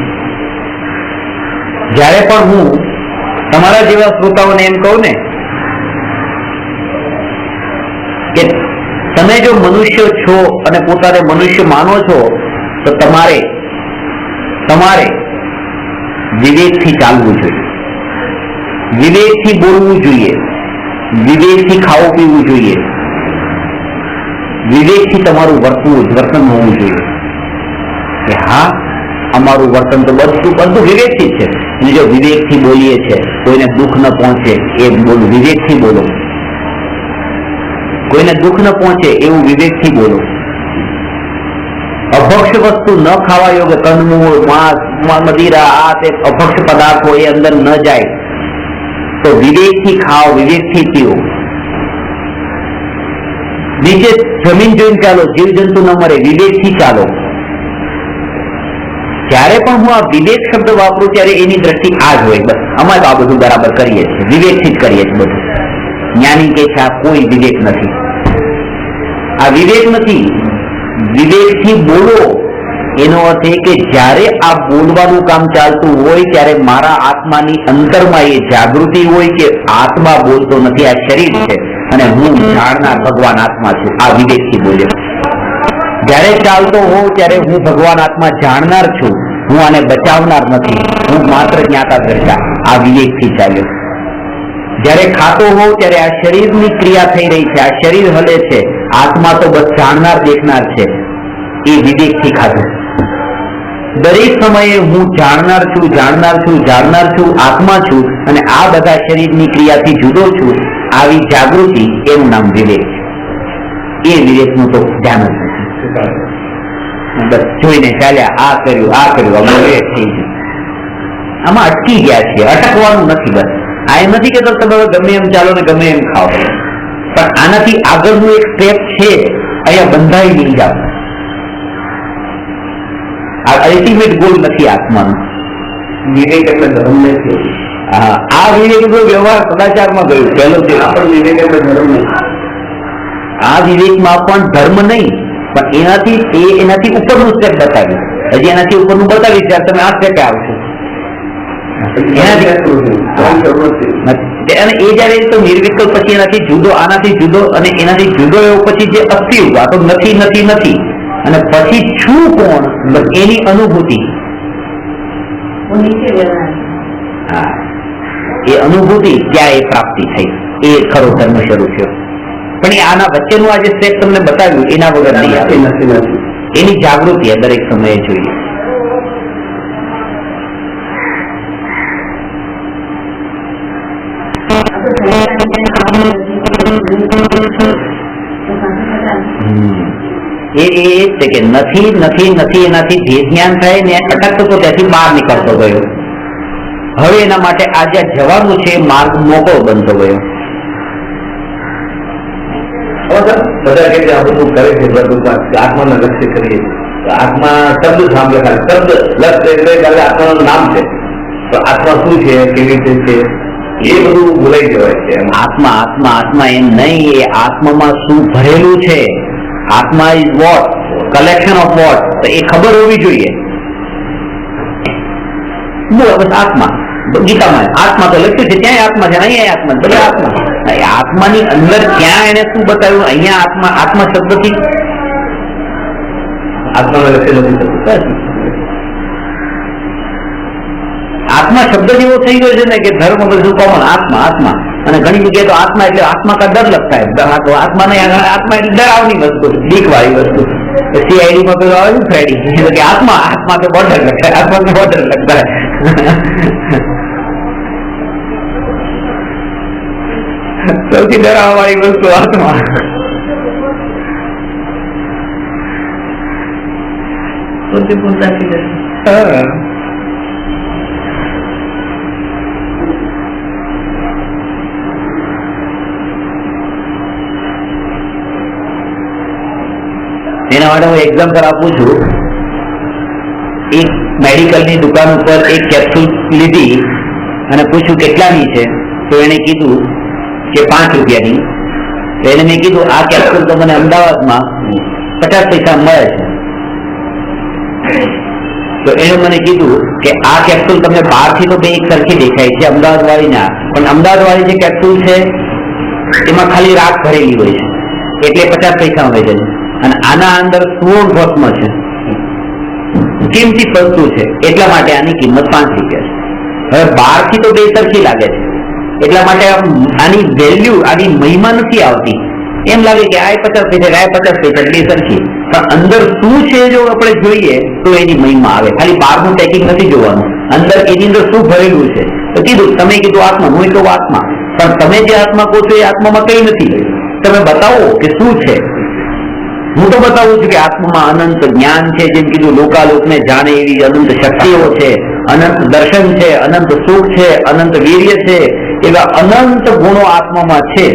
જ્યારે પણ હું તમારા જેવા શ્રોતાઓને એમ કહું ને કે તમે જો મનુષ્ય છો અને પોતાને મનુષ્ય માનો છો તો તમારે વિવેકથી ચાલવું જોઈએ, વિવેકથી બોલવું જોઈએ, વિવેકથી ખાવું પીવું જોઈએ, વિવેકથી તમારું વર્તન હોવું જોઈએ કે હા અમારું વર્તન તો બધું વિવેકથી જ છે. અને જો વિવેકથી બોલીએ છે, કોઈને દુઃખ ન પહોંચે એ વિવેકથી બોલો, કોઈને દુઃખ ન પહોંચે એવું વિવેકથી બોલો. અભક્ષ વસ્તુ ન ખાવા યોગ્ય, કંદમૂળ, માંસ, મદિરા, આ તે અભક્ષ પદાર્થો એ અંદર ન જાય તો વિવેકથી ખાઓ, વિવેકથી પીઓ. નીચે જમીન જોઈને ચાલો, જીવજંતુ ન મરે, વિવેકથી ચાલો. જ્યારે પણ હું આ વિવેક શબ્દ વાપરું ત્યારે એની દ્રષ્ટિ આ જ હોય. બસ અમારે આ બધું બરાબર કરીએ છીએ, વિવેકથી જ કરીએ છીએ બધું. જ્ઞાની કે છે આ કોઈ વિવેક નથી. આ વિવેક નથી. વિવેકથી બોલો એનો અર્થ એ કે જ્યારે આ બોલવાનું કામ ચાલતું હોય ત્યારે મારા આત્માની અંતરમાં એ જાગૃતિ હોય કે આત્મા બોલતો નથી, આ શરીર છે અને હું જાણનાર ભગવાન આત્મા છું. આ વિવેકથી બોલ્યો. જ્યારે ચાલતો હોઉં ત્યારે હું ભગવાન આત્મા જાણનાર છું, હું આને બચાવનાર નથી, હું માત્ર જ્ઞાતા દ્રષ્ટા. આ વિવેકથી ચાલ્યો. જ્યારે ખાતો હોઉં ત્યારે આ શરીરની ક્રિયા થઈ રહી છે, આ શરીર હલે છે, આત્મા તો બસ જાણનાર દેખનાર છે. એ વિવેકથી ખાધું. દરેક સમયે હું જાણનાર છું, આત્મા છું અને આ બધા શરીરની ક્રિયાથી જુદો છું. આવી જાગૃતિ એનું નામ વિવેક છે. એ વિવેકનું તો ધ્યાન જ નથી. બસ જોઈને ચાલ્યા, આ કર્યું વિવેક થઈ ગયું. આમાં અટકી ગયા છીએ. અટકવાનું નથી. બસ આ એમ નથી કે તમે ગમે એમ ચાલો ને ગમે એમ ખાઓ, પણ આનાથી આગળનું એક સ્ટેપ છે. અહીંયા બંધાઈ નહીં જાવ. આ અલ્ટિમેટ ગોલ નથી આત્માનો. વિવેક એટલે ધર્મ નથી. આ વિવેક નો વ્યવહાર સદાચારમાં ગયું. પહેલો છે વિવેક એટલે ધર્મ નહીં. આ વિવેકમાં પણ ધર્મ નહીં, પણ એનાથી ઉપરનું સ્ટેપ બતાવ્યું. હજી એનાથી ઉપરનું બતાવીશ ત્યારે તમે આ સ્ટેપે આવશો. એનાથી અને એ જયારે તો નિર્વિકલ્પ પછી એનાથી જુદો, આનાથી જુદો અને એનાથી જુદો એવો પછી જે અસ્તિત્વ, આ તો નથી નથી નથી, અને પછી છું કોણ, બસ એની અનુભૂતિ. હા, એ અનુભૂતિ ત્યાં એ પ્રાપ્તિ થઈ, એ ખરો ધર્મ શરૂ થયો. પણ એ આના વચ્ચેનું આ જે સ્ટેપ તમને બતાવ્યું એના વગર નહીં આવે. એની જાગૃતિ દરેક સમયે જોઈએ. એ છે કે નથી નથી નથી એનાથી જે જ્ઞાન થાય ને અટકતો તો ત્યાંથી બહાર નીકળતો ગયો. હવે એના માટે આ જ્યાં જવાનું છે માર્ગ મોકળો બનતો ગયો. બધા કે આ બધું કરે છે, બધું આત્માને લક્ષ્ય કરીએ. આત્મા શબ્દ સાંભળે, શબ્દ લક્ષ્ય એટલે આત્માનું નામ છે, તો આત્મા શું છે, કેવી રીતે છે, એ બધું ભૂલાઈ જવાય છે. આત્મા આત્મા આત્મા એમ નહીં, એ આત્મામાં શું ભરેલું છે. આત્મા is what, collection of what, તો એ ખબર હોવી જોઈએ. બોલો બસ આત્મા, ગીતામાં આત્મા તો લખ્યું છે, ત્યાં આત્મા છે, અહીંયા આત્મા, બધા આત્મા. આત્માની અંદર ક્યાં એને શું બતાવ્યું? અહીંયા આત્મા, આત્મા શબ્દથી આત્માને લક્ષ્ય નથી થતું. આત્મા શબ્દ જેવો થઈ ગયો છે ને કે ધર્મ બધું કોમન, આત્મા આત્મા. અને ઘણી જગ્યાએ તો આત્મા એટલે આત્મા કા ડર લગતા है, આત્મા નહીં, આત્મા એટલે ડરાવની વસ્તુ, બીક વાળી વસ્તુ. सीआईडी में पेलो आवे फ्रेडी कि आत्मा आत्मा तो बहुत डर लगता है, आत्मा तो बहुत डर लगता है। સૌથી ડરાવવા વાળી વસ્તુ આત્મા. એના માટે હું એક્ઝામ્પલ આપું છું. એક મેડિકલ ની દુકાન ઉપર એક કેપ્સ્યુલ લીધી અને પૂછ્યું કેટલાની છે, તો એને કીધું કે 5 રૂપિયાની. એને મેં કીધું આ કેપ્સ્યુલ તો મને અમદાવાદમાં 50 પૈસા મળે છે. તો એને મને કીધું કે આ કેપ્સ્યુલ તમને બહારથી તો બે એક સરખી દેખાય છે, અમદાવાદ વાળી ના, પણ અમદાવાદ વાળી જે કેપ્સ્યુલ છે એમાં ખાલી રાખ ભરેલી હોય છે એટલે 50 પૈસા વેચે છે, અને આના અંદર સુવર્ણ ભસ્મ છે, કિંમતી વસ્તુ છે, એટલા માટે આની કિંમત 5 રૂપિયા છે. હવે બહારથી તો બે સરખી લાગે છે એટલા માટે આની વેલ્યુ, આની મહિમા નથી આવતી. એમ લાગે કે આ 50 પૈસા, આ 50 પૈસા, બે સરખી, પણ અંદર શું છે જો આપણે જોઈએ તો એની મહિમા આવે. ખાલી બહારનું પેકિંગ નથી જોવાનું, અંદર એની અંદર શું ભરેલું છે. તો કીધું, તમે કીધું આત્મા, હું તો આત્મા, પણ તમે જે આત્મા કહો છો એ આત્મામાં કઈ નથી. તમે બતાવો કે શું છે. હું તો બતાવું છું કે આત્મામાં અનંત જ્ઞાન છે, જેમ કીધું લોકાલોકને જાણે એવી અનંત શક્તિઓ છે, અનંત દર્શન છે, અનંત સુખ છે, અનંત વીર્ય છે, એવા અનંત ગુણો આત્મામાં છે.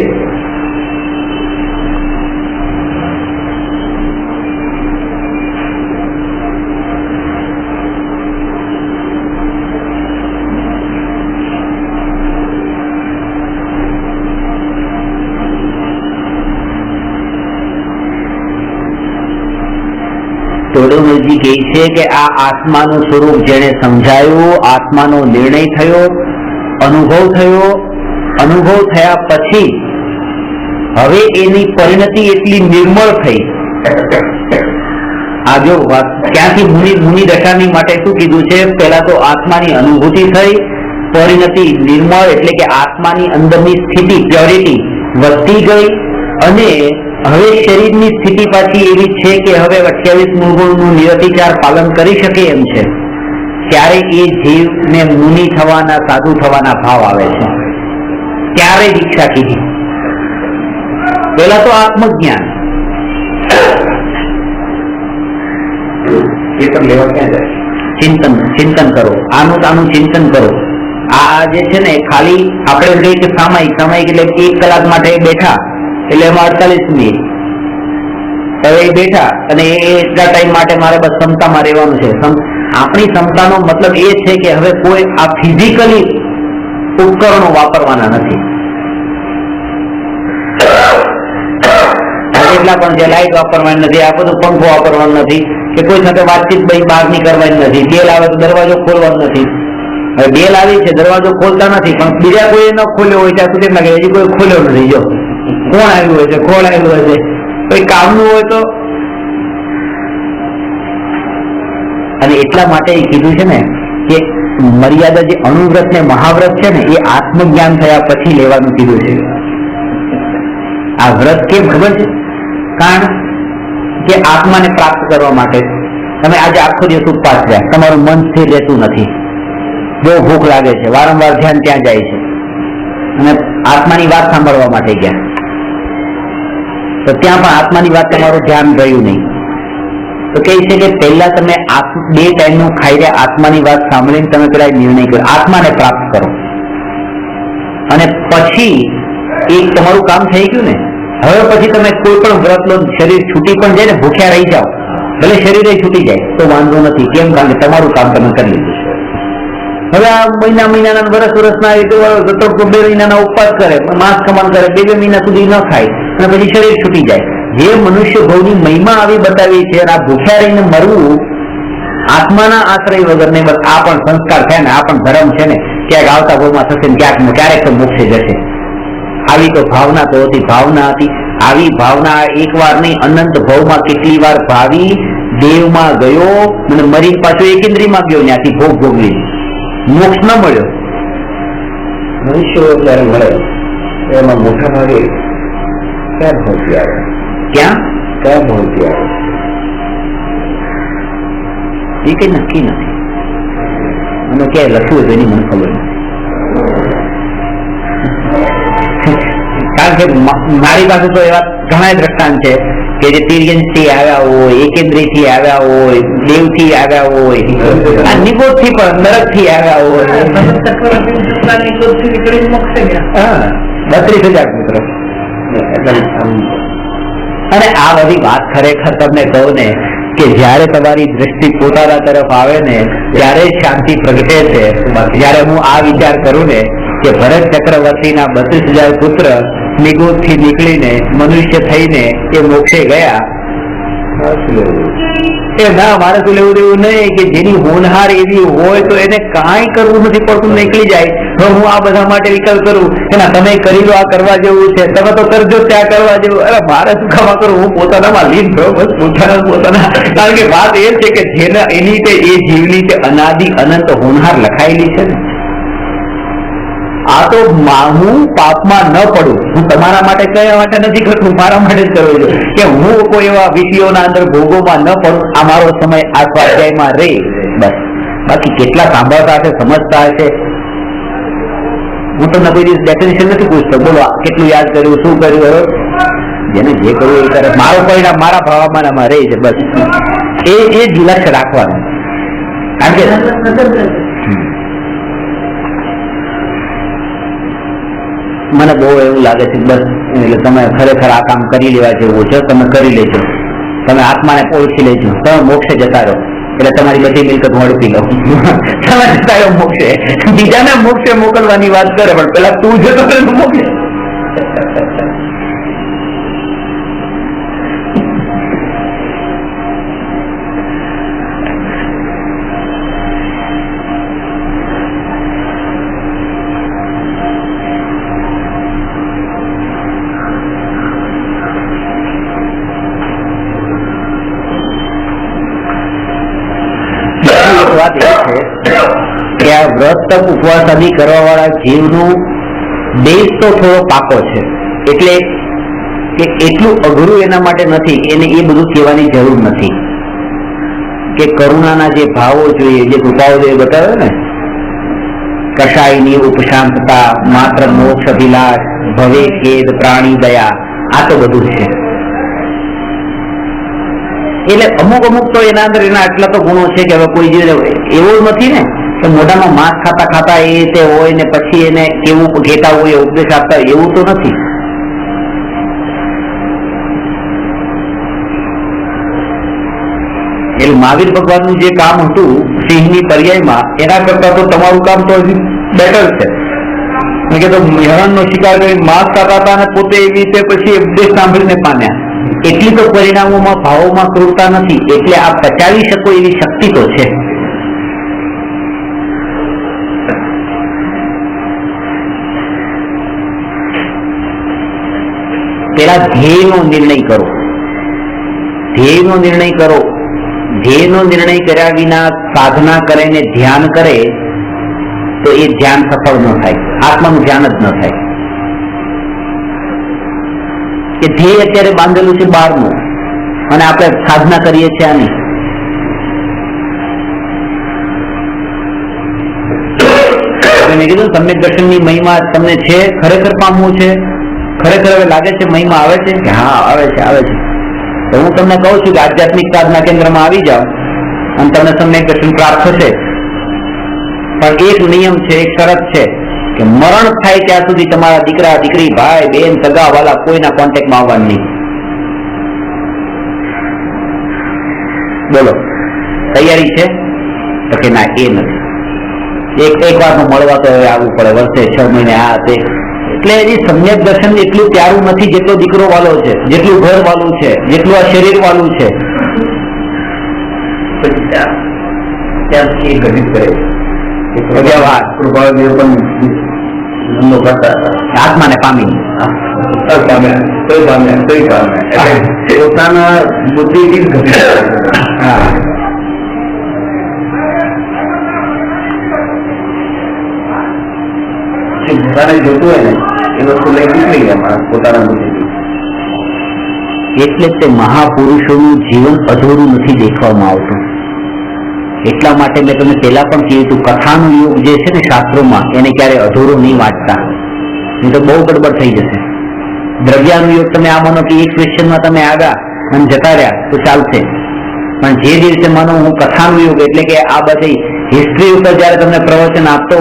ટોડોલજી કહે છે કે આ આત્માનું સ્વરૂપ જેને સમજાયું, આત્માનો નિર્ણય થયો, અનુભવ થયો, અનુભવ થયા પછી હવે એની પરિણતિ એટલી નિર્મળ થઈ. આ જો ક્યાંથી મુનિ દશાની માટે શું કીધું છે, પેલા તો આત્માની અનુભૂતિ થઈ, પરિણતિ નિર્મળ એટલે કે આત્માની અંદરની સ્થિતિ, પ્યોરિટી વધતી ગઈ, અને હવે શરીરની સ્થિતિ પાછી એવી છે કે હવે 28 મૂળગુણનું નિરતિચાર પાલન કરી શકે એમ છે. ત્યારે એ જીવને મુનિ થવાના, સાધુ થવાના ભાવ આવે છે. ત્યારે દીક્ષા કીધી. પેલા તો આત્મજ્ઞાન, લેવા ક્યાં જાય? ચિંતન કરો, આનું ચિંતન કરો. આ જે છે ને ખાલી આપણે કહીએ કે સામાયિક એટલે 1 કલાક માટે બેઠા એટલે એમાં 48 મિનિટ હવે બેઠા અને એટલા ટાઈમ માટે મારે બસ ક્ષમતામાં રહેવાનું છે. આપણી ક્ષમતાનો મતલબ એ છે કે હવે કોઈ આ ફિઝિકલી ઉપકરણો વાપરવાના નથી. એટલા પણ છે, લાઈટ વાપરવાની નથી, આ બધું પંખો વાપરવાનું નથી, કે કોઈ સાથે વાતચીત બહારની કરવાની નથી, તેલ આવે તો દરવાજો ખોલવાનો નથી. હવે બેલ આવી છે, દરવાજો ખોલતા નથી, પણ બીજા કોઈ ન ખોલ્યો હોય ત્યાં સુધી લાગે હજી કોઈ ખોલ્યો નથી. જો કોણ આવ્યું હોય છે, કોણ આવ્યું હોય છે, કોઈ કામનું હોય તો. અને એટલા માટે એ કીધું છે ને કે મર્યાદા જે અણુવ્રત ને મહાવ્રત છે ને એ આત્મજ્ઞાન થયા પછી લેવાનું કીધું છે. આ વ્રત કેમ ખબર છે? કારણ કે આત્માને પ્રાપ્ત કરવા માટે તમે આજે આખો દિવસ ઉપવાસ રહ્યા, તમારું મન સ્થિર રહેતું નથી, બહુ ભૂખ લાગે છે, વારંવાર ધ્યાન ત્યાં જાય છે, અને આત્માની વાત સાંભળવા માટે ગયા તો ત્યાં પણ આત્માની વાત તમારું ધ્યાન રહ્યું નહીં. તો કહે છે કે પહેલા તમે 2 ટાઈમનું ખાઈ રહ્યા આત્માની વાત સાંભળીને તમે પેલા નિર્ણય કરો, આત્માને પ્રાપ્ત કરો, અને પછી એ તમારું કામ થઈ ગયું ને. હવે પછી તમે કોઈ પણ વ્રત લો, શરીર છૂટી પણ જાય ને, ભૂખ્યા રહી જાઓ, ભલે શરીરે છૂટી જાય તો વાંધો નથી. કેમ? કારણ કે તમારું કામ તમે કરી લીધું છે. હવે આ મહિનાના વર્ષના 2 મહિનાના ઉપવાસ કરે, માસ કમાન કરે, 2 મહિના સુધી ન ખાય અને પછી શરીર છૂટી જાય. જે મનુષ્ય ભવની મહિમા આવી બતાવી છે, અને આ ભૂખ્યા રહીને મરવું આત્માના આશ્રય વગર ને, બસ આ પણ સંસ્કાર છે ને, આ પણ ધર્મ છે ને, ક્યાંક આવતા ભાવમાં થશે ને ક્યારેક તો મોક્ષે જશે. આવી તો ભાવના તો હતી, ભાવના હતી. આવી ભાવના એક વાર નહીં, અનંત ભાવમાં કેટલી વાર ભાવી દેવમાં ગયો અને મરીને પાછો એકેન્દ્રીમાં ગયો, ત્યાંથી ભોગ ભોગવી, મોક્ષ ન મળ્યો. મનુષ્યો જયારે મળે એમાં મોટા ભાગે ક્યાં પહોંચી આવે, ક્યાં પહોંચી આવે એ કઈ નક્કી નથી. અને ક્યાંય લખ્યું હોય એની મને ખબર નથી. કારણ કે મારી પાસે તો એવા ઘણા દ્રષ્ટાંત છે કે જે તિર્યંશ થી આવ્યા હોય, એકેન્દ્રી થી આવ્યા હોય, દેવ થી આવ્યા હોય, નિગોદ થી પણ નરક થી આવ્યા હોય. 32,000 મિત્રો. અને આ બધી વાત ખરેખર તમને કહું ને કે જયારે તમારી દ્રષ્ટિ પોતાના તરફ આવે ને ત્યારે શાંતિ પ્રગટે છે. જયારે હું આ વિચાર કરું ને કે ભરત ચક્રવર્તીના 32,000 પુત્ર નિગોદ થી નીકળીને મનુષ્ય થઈને એ મોક્ષે ગયા, એ ના મારે તો લેવું દેવું નહીં કે જેની હોનહાર એવી હોય તો એને કાંઈ કરવું નથી પડતું, નીકળી જાય. હવે હું આ બધા માટે વિકલ્પ કરું કે ના તમે કરી લો, આ કરવા જેવું છે, તમે તો કરજો ત્યાં કરવા જેવું. અરે મારે શું કામ કરું, હું પોતાનામાં લીન થયો, બસ પોતાના. કારણ કે વાત એ છે કે જેના એની તે એ જીવની તે અનાદિ અનંત હોનહાર લખાયેલી છે ને. આ તો હું પાપમાં ન પડું, હું તમારા માટે કયા માટે નથી કરતું, મારા માટે જ કરવું છે કે હું કોઈ એવા વિષયોના અંદર ભોગોમાં ન પડું. આ મારો સમય આ સ્વાધ્યાયમાં રહે બસ. બાકી કેટલા સાંભળતા હશે, સમજતા હશે, હું તમને કોઈ દિવસ ડેફિનેશન નથી પૂછતો. બોલો કેટલું યાદ કર્યું, શું કર્યું, જેને જે કરવું એ કરે. મારો પરિણામ મારા ભાવમાં રહે છે બસ. એ જ લક્ષ્ય રાખવાનું. કારણ કે મને બહુ એવું લાગે છે બસ, એટલે તમે ખરેખર આ કામ કરી લેવા જેવું છે, તમે કરી લેજો, તમે આત્માને ઓળખી લેજો, તમે મોક્ષે જતા રહો. એટલે તમારી બધી મિલકત ઝડપી લો, તમે જતા રહો મોક્ષે. બીજાને મોક્ષે મોકલવાની વાત કરે પણ પેલા તું જતો મોક્ષે. વાત એ છે કે આ વ્રત તપ ઉપવાસ આદિ કરવા વાળા જીવનું દેશ તો થોડો પાકો છે, એટલે કે એટલું અઘરું એના માટે નથી, એને એ બધું કહેવાની જરૂર નથી કે કરુણાના જે ભાવો જોઈએ, જે કૃપાઓ જોઈએ બતાવે ને, કશાયની ઉપશાંતતા, માત્ર મોક્ષ અભિલાષ, ભવે ખેદ, પ્રાણી દયા, આ તો બધું છે. એટલે અમુક તો એના અંદર એના આટલા તો ગુણો છે કે હવે કોઈ જે એવો નથી ને કે મોઢામાં માંસ ખાતા ખાતા એ તે હોય ને પછી એને કેવું કહેતા હોય ઉપદેશ આપતા, એવું તો નથી. એટલે મહાવીર ભગવાનનું જે કામ હતું સિંહની પર્યાયમાં, એના કરતા તો તમારું કામ તો હજી બેટર છે. કે તો હરણનો શિકાર કરી માંસ ખાતા હતા અને પોતે એવી રીતે પછી ઉપદેશ સાંભળીને પામ્યા. એટલી તો પરિણામોમાં ભાવોમાં ક્રૂરતા નથી, એટલે આ પચાવી શકો એવી શક્તિ તો છે. પેલા ધ્યેયનો નિર્ણય કરો. ધ્યેયનો નિર્ણય કરો. ધ્યેયનો નિર્ણય કર્યા વિના સાધના કરે ને ધ્યાન કરે તો એ ધ્યાન સફળ ન થાય, આત્માનું ધ્યાન જ ન થાય. કે ધ્યેય અત્યારે બાંધેલું છે બહારનું અને આપણે સાધના કરીએ છીએ આની. મેં કીધું સમ્યક દર્શનની મહિમા તમને છે, ખરેખર પામવું છે, ખરેખર હવે લાગે છે મહિમા આવે છે કે હા આવે છે આવે છે. તો હું તમને કહું છું કે આધ્યાત્મિક સાધના કેન્દ્રમાં આવી જાઓ અને તમને સમ્યક દર્શન પ્રાપ્ત થશે. પણ એક નિયમ છે, એક શરત છે કે મરણ થાય ત્યાં સુધી તમારા દીકરા દીકરી ભાઈ બેન સગા વાલા કોઈના કોન્ટેક્ટમાં આવવાનું નહીં. બોલો તૈયારી છે? તો કે ના એ નથી. એક વાર મળવા તો હવે આવવું પડે, વર્ષે 6 મહિને આ તે. એટલે એની સમ્યક દર્શન એટલું પ્યારું નથી જેટલો દીકરો વાલો છે, જેટલું ઘર વાલું છે, જેટલું આ શરીર વાલું છે. પછી ઘટિત કરે કૃપાદેવ પણ આત્માને પામી પોતાના બુદ્ધિથી જ ઘટિત કરે. હા પોતાને જોતું હોય ને એ વસ્તુ લઈ નીકળી ગયા માણસ પોતાના બુદ્ધિથી. એટલે તે મહાપુરુષોનું જીવન અધૂરું નથી દેખવામાં આવતું. એટલા માટે મેં તમને પહેલા પણ કહ્યું હતું, કથાનું યુગ જે છે ને શાસ્ત્રોમાં એને ક્યારે અધૂરો નહીં વાંચતા, નહીં તો બહુ ગડબડ થઈ જશે. દ્રવ્યાનું યુગ તમે આ માનો કે એક ક્વેશ્ચનમાં તમે આવ્યા અને જતા રહ્યા તો ચાલશે, પણ જે દિવસે માનો હું કથાનું યુગ એટલે કે આ બધી હિસ્ટ્રી ઉપર જયારે તમને પ્રવચન આપતો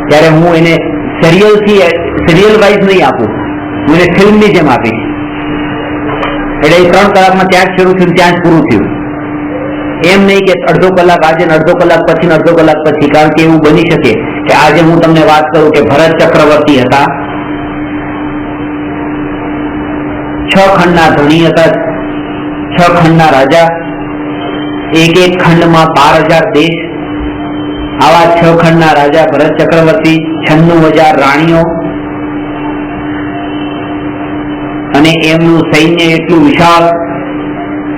ત્યારે હું એને સિરિયલ વાઇઝ નહીં આપું, હું એને ફિલ્મની જેમ આપીશ. એટલે 3 કલાકમાં ત્યાં જ શરૂ થયું ત્યાં જ પૂરું થયું. એમ નહીં કે અડધો કલાક આજે ને અડધો કલાક પછી ને અડધો કલાક પછી. કારણ કે એવું બની શકે કે આજે હું તમને વાત કરું કે ભરત ચક્રવર્તી હતા, 6 ખંડના ધણી હતા, 6 ખંડના રાજા, એક ખંડમાં 12,000 દેશ. આવા 6 ખંડના રાજા ભરત ચક્રવર્તી, 96,000 રાણીઓ, અને એમનું સૈન્ય એટલું વિશાળ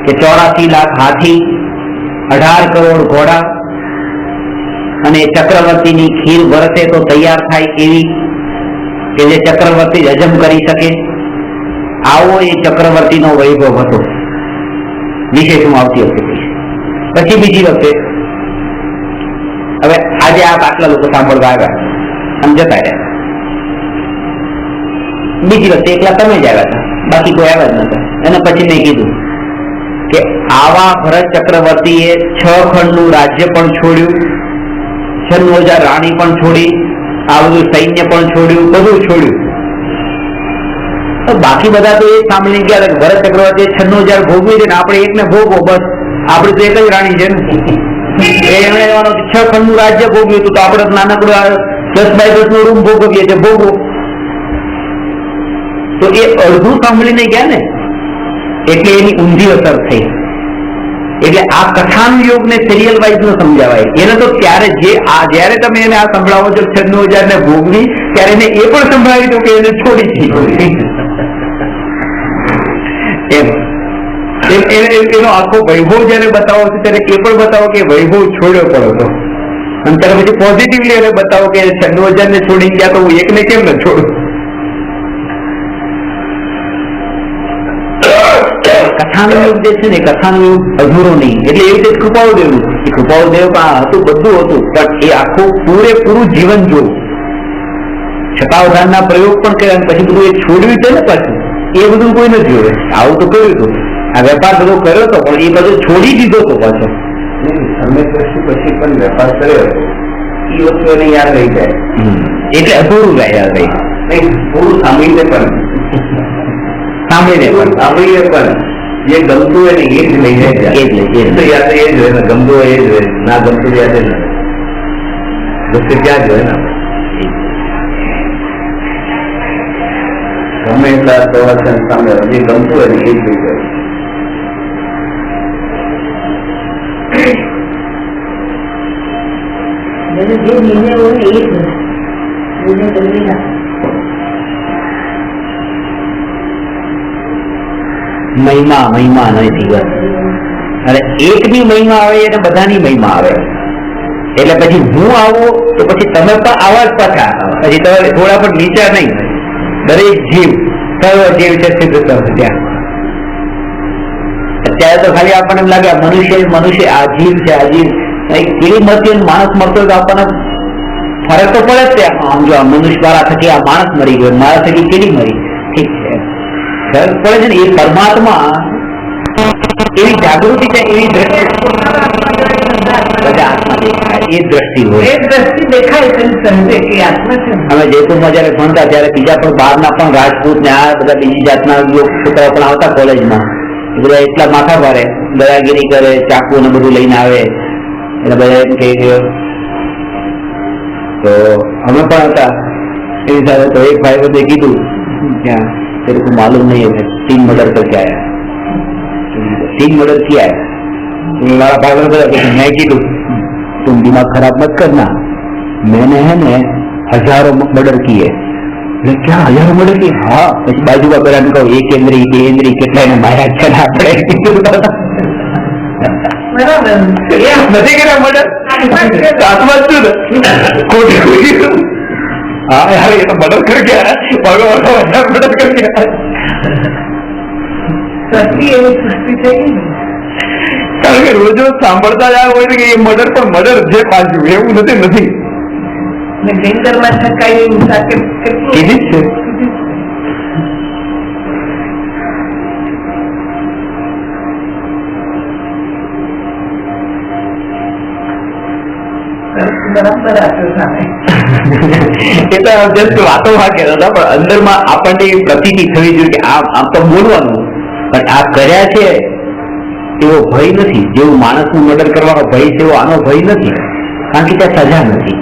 કે 84 લાખ હાથી, 18 કરોડ ઘોડા, અને ચક્રવર્તીની ખીર વરસે તો તૈયાર થાય એવી કે જે ચક્રવર્તી હજમ કરી શકે. આવો એ ચક્રવર્તીનો વૈભવ હતો. વિશેષ હું આવતી વખતે કહીશ. પછી બીજી વખતે હવે આજે આટલા લોકો સાંભળવા આવ્યા અને જતા રહ્યા. બીજી વખતે એકલા તમે જ આવ્યા હતા, બાકી કોઈ આવ્યા જ નતા. એના પછી મેં કીધું કે આવા ભરત ચક્રવર્તીએ 6 ખંડનું રાજ્ય પણ છોડ્યું, 96,000 રાણી પણ છોડી, આ બધું સૈન્ય પણ છોડ્યું, બધું છોડ્યું. બાકી બધા તો એ સાંભળી ગયા કે ભરત ચક્રવર્તીએ 96,000 ભોગવી છે ને આપણે એકને ભોગવો, બસ આપણે તો એક જ રાણી છે ને. એમણે 6 ખંડનું રાજ્ય ભોગવ્યું હતું તો આપણે નાનકડું 10 બાય 10 નો રૂમ ભોગવીએ છીએ, ભોગવો. તો એ અડધું સાંભળીને ગયા ને, એટલે એની ઊંધી અસર થઈ. એટલે આ કથાનું યોગ ને સિરિયલ વાઇઝ નો સમજાવાય. એને તો ત્યારે જયારે તમે એને આ સંભળાવો છો 96,000 ને ભોગવી, ત્યારે એને એ પણ સંભળાવી દો કે એને છોડી દીધી. એનો આખો વૈભવ જયારે બતાવો છો ત્યારે એ પણ બતાવો કે વૈભવ છોડ્યો પડો હતો, અને ત્યારે પછી પોઝિટિવલી એને બતાવો કે 96,000 ને છોડી ગયા તો હું એકને કેમ ન છોડું. કથાનું યુગ જે છે ને, કથાનું યુગ અધૂરો નહીં. એટલે એવી રીતે કૃપાળુદેવનું, એ કૃપાળુદેવ હતું, બધું હતું, પણ એ આખું પૂરેપૂરું જીવન જોયું, શતાવધાનના પ્રયોગ પણ કર્યા, પછી બધું એ છોડ્યું છે ને પાછું, એ બધું કોઈ નથી જોયું. આવું તો કર્યું હતું, આ વેપાર બધો કર્યો હતો, પણ એ બધું છોડી દીધો હતો પાછો. પછી પણ વેપાર કર્યો હતો, એ વસ્તુ એને યાદ રહી જાય. એટલે અધૂરું યાદ રહી નહીં, પૂરું સાંભળીને પણ જે ગમતું હોય ને એ જ લઈ જાય. એ જ લઈ તો યાદ એ જ હોય ને, ગમતું હોય એ જ હોય, ના ગમતું યાદ ન વસ્તુ ત્યાં જ હોય ને. ગમે એટલા પ્રવચન સામે જે ગમતું હોય ને એ જ લઈ જાય. જે નિર્ણય હોય ને એ જ નિર્ણય કરી ના. મહિમા મહિમા નથી બસ. અને એકની મહિમા આવે અને બધાની મહિમા આવે. એટલે પછી હું આવું તો પછી તમે પણ આવા જ પાછા, પછી તમારે થોડા પણ નીચા નહીં. દરેક જીવ સર્વ જીવ છે સિદ્ધ ત્યાં. અત્યારે તો ખાલી આપણને એમ લાગે મનુષ્ય આ જીવ છે, આ જીવ કેવી મળતી માણસ મળતો તો આપણને ફરક તો પડે જ ત્યાં. આમ જો આ મનુષ્ય દ્વારા થકી આ માણસ મરી ગયો, મારા થકી કેવી મરી, ઠીક છે ફરક પડે છે ને. એ પરમાત્મા એવી જાગૃતિ છે, એવી દ્રષ્ટિ બધા આત્મા દેખાય, એ દ્રષ્ટિ હોય, એ દ્રષ્ટિ દેખાય છે સમજે કે આત્મા છે. અમે જયપુરમાં જયારે ભણતા ત્યારે બીજા પણ બહારના પણ રાજપૂત ને આ બધા બીજી જાતના છોકરાઓ પણ આવતા કોલેજમાં. એ બધા એટલા માથા ભારે, દયાગીરી કરે, ચાકુ ને બધું લઈને આવે. એટલે બધા એમ કહી ગયો તો અમે પણ હતા એની સાથે. તો એક ભાઈ બધે કીધું ત્યાં तेरे को मालूम नहीं है 3 मर्डर करके आया, 3 मर्डर किया है. मेरा भाई बोला कि मैं कीधु तुम दिमाग खराब मत करना, मैंने है ने हजारों मर्डर किए. क्या हजारों मर्डर किए? हाँ. પછી બાજુ વાળાને કહું એક કેન્દ્રી બે કેન્દ્રી કેટલાને માર્યા છે ને આપણે બરાબર એ નથી કર્યા મર્ડર, આત્મા જ ને ખોટી. हाँ यार ये तो मदद करके आया, भगवान मदद करके आया. સૃષ્ટિ એવી સૃષ્ટિ છે કે કારણ કે રોજ રોજ સાંભળતા જ હોય કે એ મર્ડર પણ મર્ડર છે પાછું, એવું નથી. ડેન્જરમાં છકાઈ હિંસા કેટલું કીધી જ છે. બરાબર આટલું સામે એ તો જસ્ટ વાતો માં કહેતા હતા, પણ અંદરમાં આપણને પ્રતીતિ થવી જોઈએ કે આમ તો બોલવાનું, પણ આ કર્યા છે એવો ભય નથી. જેવું માણસનું મર્ડર કરવાનો ભય છે એવો આનો ભય નથી, કારણ કે ત્યાં સજા નથી.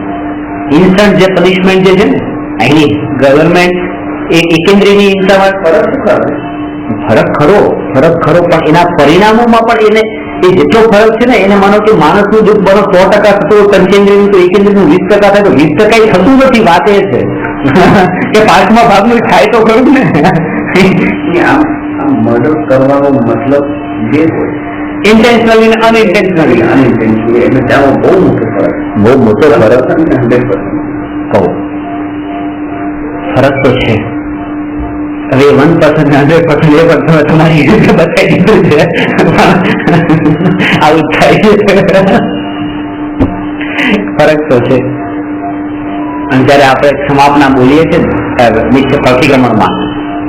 ઇન્સ્ટન્ટ જે પનિશમેન્ટ જે છે ને એની ગવર્મેન્ટ એ એકેન્દ્રીની હિંસામાં ફરક ખરો, પણ એના પરિણામોમાં પણ એને એ જેટલો ફરક છે ને એને માનો કે માણસનું જો બનો 100% થતું પંચેન્દ્રિયનું તો એકેન્દ્રિયનું 20% થાય તો 20% થતું નથી. વાત એ છે કે 5મા ભાગનું થાય તો ખરું ને. આમ મર્ડર કરવાનો મતલબ જે હોય ઇન્ટેન્શનલી અને અનઇન્ટેન્શનલી એટલે ત્યાં બહુ મોટો ફરક કહું ફરક તો છે. હવે 1% ને 100% એ પણ તમે તમારી રીતે બતાવી દીધું છે. આવું થાય છે, ફરક તો છે. અને જયારે આપણે ક્ષમાપના બોલીએ છીએ નિત્ય પ્રતિક્રમણમાં,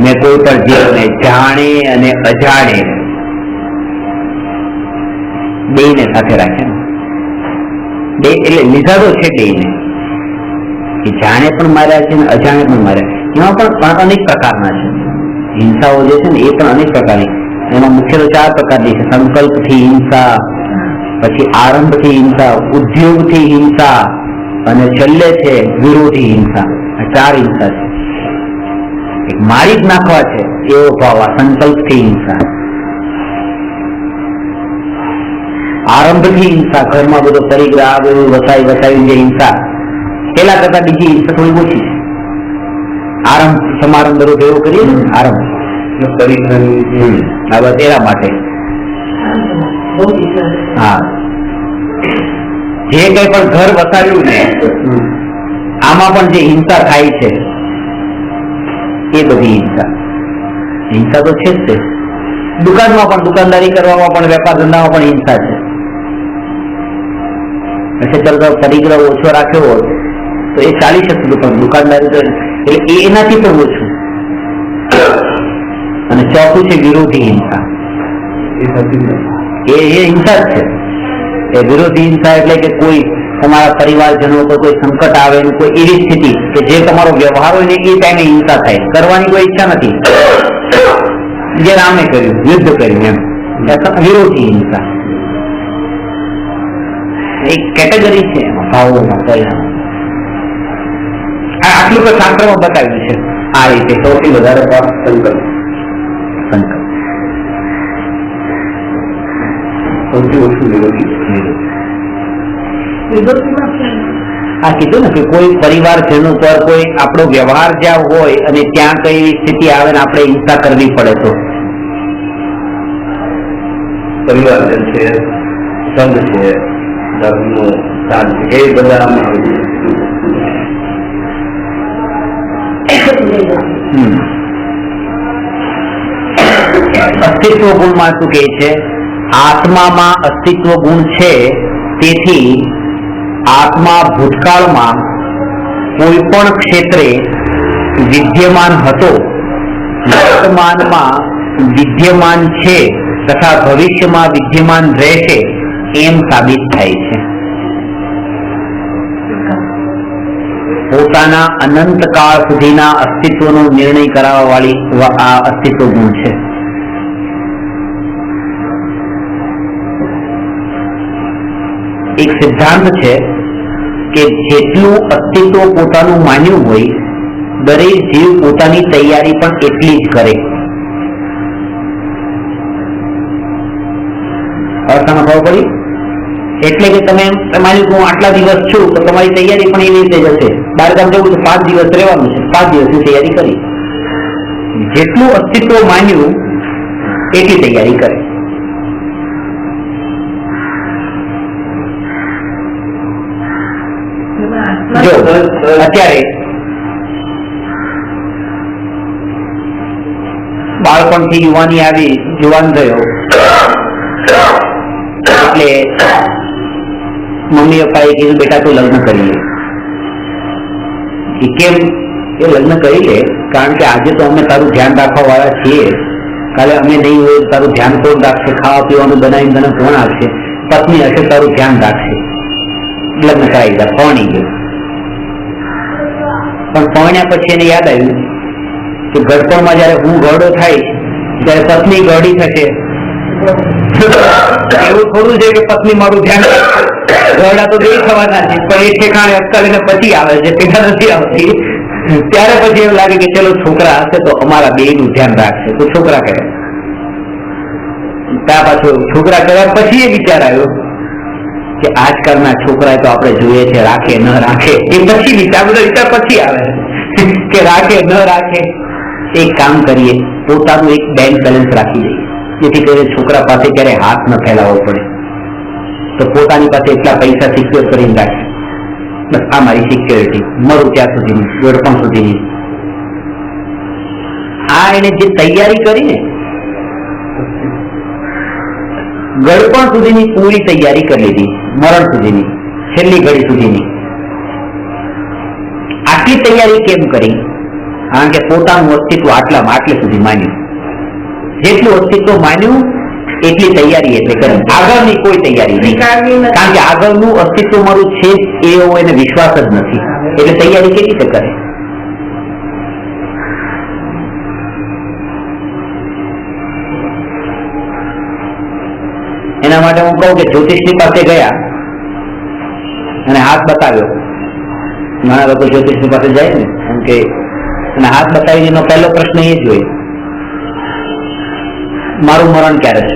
મેં કોઈ પણ જીવને જાણે અને અજાણે બેયને સાથે રાખે ને, બે એટલે લીધા તો છે બેયને, કે જાણે પણ માર્યા છે ને અજાણે પણ માર્યા. એમાં પણ અનેક પ્રકારના છે હિંસાઓ જે છે ને, એ પણ અનેક પ્રકારની. એમાં મુખ્ય તો 4 પ્રકારની છે: સંકલ્પથી હિંસા, પછી આરંભથી હિંસા, ઉદ્યોગથી હિંસા, અને છેલ્લે છે વિરોધી હિંસા. આ 4 હિંસા છે. એક મારી જ નાખવા છે એવો ભાવ આ સંકલ્પથી હિંસા. આરંભથી હિંસા, ઘરમાં બધો પરિગ્રહ બધું વસાવી જે હિંસા, પેલા કરતા બીજી હિંસા થોડી ઓછી છે. આરંભ સમારંભ બધું ભેગું કરીએ ને, આરંભ આ બસ એના માટે. હા, જે કઈ પણ ઘર વસાવ્યું ને આમાં પણ જે હિંસા થાય છે એ બધી હિંસા તો છે જ તે. દુકાનમાં પણ, દુકાનદારી કરવામાં પણ, વેપાર ધંધામાં પણ હિંસા છે. પછી ચાલો પરિગ્રહ ઓછો રાખ્યો હોત તો એ ચાલી શકતું, પણ દુકાનદારી તો એટલે એનાથી પણ ઓછું. અને ચોથું છે વિરોધી હિંસા. એ હિંસા જ છે. એ વિરોધી હિંસા એટલે કે કોઈ તમારા પરિવારજનો પર કોઈ સંકટ આવે, કોઈ એવી સ્થિતિ કે જે તમારો વ્યવહાર હોય ને એ ટાઈમે હિંસા થાય, કરવાની કોઈ ઈચ્છા નથી, જે રામે કર્યું, યુદ્ધ કર્યું, એમ વિરોધી હિંસા. એક કેટેગરી છે એમાં ભાવોમાં પરિણામ. આટલું તો શાસ્ત્રમાં બતાવ્યું છે આ રીતે. સૌથી વધારે પાપ સંકલ્પ, સૌથી ઓછું વિરોધી. આ કીધું ને કે કોઈ પરિવારજનો પર કોઈ આપણો વ્યવહાર જ્યાં હોય અને ત્યાં કઈ સ્થિતિ આવે ને આપણે હિંસા કરવી પડે તો પરિવારજન છે, સંઘ છે, ધર્મનું સ્થાન છે, એ બધા આમાં આવે છે. અસ્તિત્વ ગુણમાં શું કહે છે? આત્મામાં અસ્તિત્વ ગુણ છે, તેથી આત્મા ભૂતકાળમાં કોઈ પણ ક્ષેત્રે વિદ્યમાન હતો, વર્તમાનમાં વિદ્યમાન છે તથા ભવિષ્યમાં વિદ્યમાન રહેશે એમ સાબિત થાય છે. પોતાના અનંતકાળ સુધીના અસ્તિત્વનો નિર્ણય કરાવવા વાળી આ અસ્તિત્વ ગુણ છે. એક સિદ્ધાંત છે કે જેટલું અસ્તિત્વ પોતાનું માન્યું હોય, દરેક જીવ પોતાની તૈયારી પણ એટલી જ કરે. અર્થમાં ખબર પડી? એટલે કે તમે માની હું આટલા દિવસ છું તો તમારી તૈયારી પણ એવી રીતે જશે. બહારગામ જવું તો 5 દિવસ રહેવાનું છે, 5 દિવસની તૈયારી કરી. જેટલું અસ્તિત્વ માન્યું એટલી તૈયારી કરે. જો અત્યારે બાળપણથી યુવાની આવી, જુવાન થયો એટલે મમ્મી પપ્પાએ કીધું બેટા તું લગ્ન કરી લે. કેમ? એ લગ્ન કરી લે કારણ કે આજે તો અમે તારું ધ્યાન રાખવા વાળા છીએ, કાલે અમે નહીં હોય તારું ધ્યાન કોણ રાખશે? ખાવા પીવાનું બનાવીને તને કોણ આપશે? પત્ની હશે તારું ધ્યાન રાખશે. લગ્ન કરાવી દીધા, પરણી ગયો. પણ પરણ્યા પછી એને યાદ આવ્યું કે ગળપણમાં જયારે હું ગરડો થાય ત્યારે પત્ની ગરડી થશે. એવું થોડું છે કે પત્ની મારું ધ્યાન, ગરડા તો બે થવાના છે પણ એ ઠેકાણે અટકાવીને પછી આવે છે, પેલા નથી આવતી. ત્યારે પછી એવું લાગે કે ચલો છોકરા હશે તો અમારા બે નું ધ્યાન રાખશે, તો છોકરા કરે. ત્યાં પાછું છોકરા કર્યા પછી એ વિચાર આવ્યો કે આજકાલના છોકરા તો આપણે જોઈએ છે રાખે ન રાખે, એ પછી વિચાર, બધા વિચાર પછી આવે કે રાખે ન રાખે. એક કામ કરીએ, પોતાનું એક બેંક બેલેન્સ રાખી દઈએ, જેથી કરીને છોકરા પાસે ક્યારે હાથ ન ફેલાવવો પડે. તો પોતાની પાસે એટલા પૈસા સિક્યોર કરીને રાખે, બસ આ મારી સિક્યોરિટી, મરું ત્યાં સુધીની, ગળપણ સુધીની. આ એને જે તૈયારી કરી ને, ગળપણ સુધીની પૂરી તૈયારી કરી લીધી, મરણ સુધીની, છેલ્લી ઘડી સુધીની. આટલી તૈયારી કેમ કરી? કારણ કે પોતાનું અસ્તિત્વ આટલામાં આટલે સુધી માન્યું. જેટલું અસ્તિત્વ માન્યું એટલી તૈયારી એટલે કરે, આગળની કોઈ તૈયારી નહીં. કારણ કે આગળનું અસ્તિત્વ મારું છે એવો એને વિશ્વાસ જ નથી, એટલે તૈયારી કેવી રીતે કરે? એના માટે હું કહું કે જ્યોતિષની પાસે ગયા અને હાથ બતાવ્યો. ઘણા લોકો જ્યોતિષની પાસે જાય ને એમ કે, અને હાથ બતાવીને એનો પહેલો પ્રશ્ન એ જ હોય, મારું મરણ ક્યારે છે?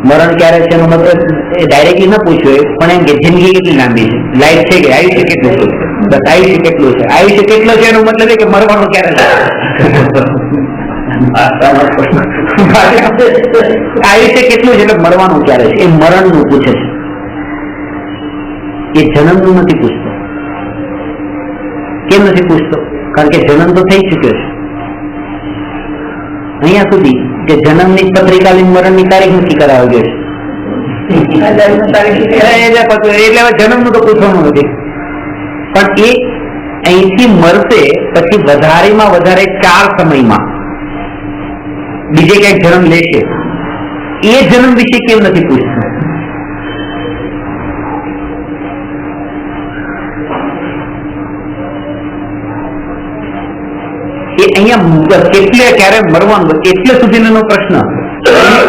મરણ ક્યારે છે એનો મતલબ એ ડાયરેક્ટલી ન પૂછ્યું, પણ એમ કે જિંદગી કેટલી લાંબી છે, લાઈફ છે કે આયુષ્ય કેટલું છે? બસ આયુષ્ય કેટલું છે, આયુષ્ય કેટલો છે એનો મતલબ એ કે મરવાનું ક્યારે છે. આયુષ્ય કેટલું છે એટલે મરવાનું ક્યારે છે, એ મરણનું પૂછે છે, એ જન્મનું નથી પૂછતો. કેમ નથી પૂછતો? કારણ કે જન્મ તો થઈ ચુક્યો છે. અહીંયા સુધી કે જન્મની પત્રિકાની મરણની તારીખ નક્કી કરાવી ગયો છે, એટલે જન્મનું તો પૂછવાનું નથી. પણ એ અહીંથી મરશે પછી વધારેમાં વધારે 4 સમયમાં બીજે ક્યાંક જન્મ લેશે, એ જન્મ વિશે કેમ નથી પૂછતું? એ અહીંયા કેટલે ક્યારે મરવાનું એટલે સુધીનો પ્રશ્ન,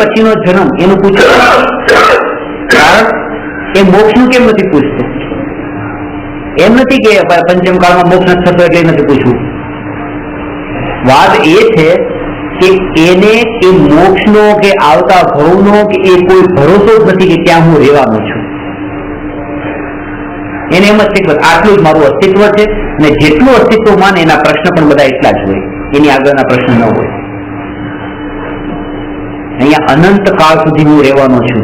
પછીનો જન્મ એનું પૂછવું. કારણ એ મોક્ષનું કેમ નથી પૂછતું? એમ નથી કે પંચમ કાળમાં મોક્ષ નથી થતો એટલે નથી પૂછવું. વાત એ છે કે એને એ મોક્ષનો કે આવતા ભવનો કે એ કોઈ ભરોસો જ નથી કે ત્યાં હું રહેવાનો છું. એને એમ જ છે કે આટલું જ મારું અસ્તિત્વ છે, ને જેટલું અસ્તિત્વ માને એના પ્રશ્ન પણ બધા એટલા જ હોય, એની આગળના પ્રશ્ન ન હોય. અહીંયા અનંત કાળ સુધી હું રહેવાનો છું.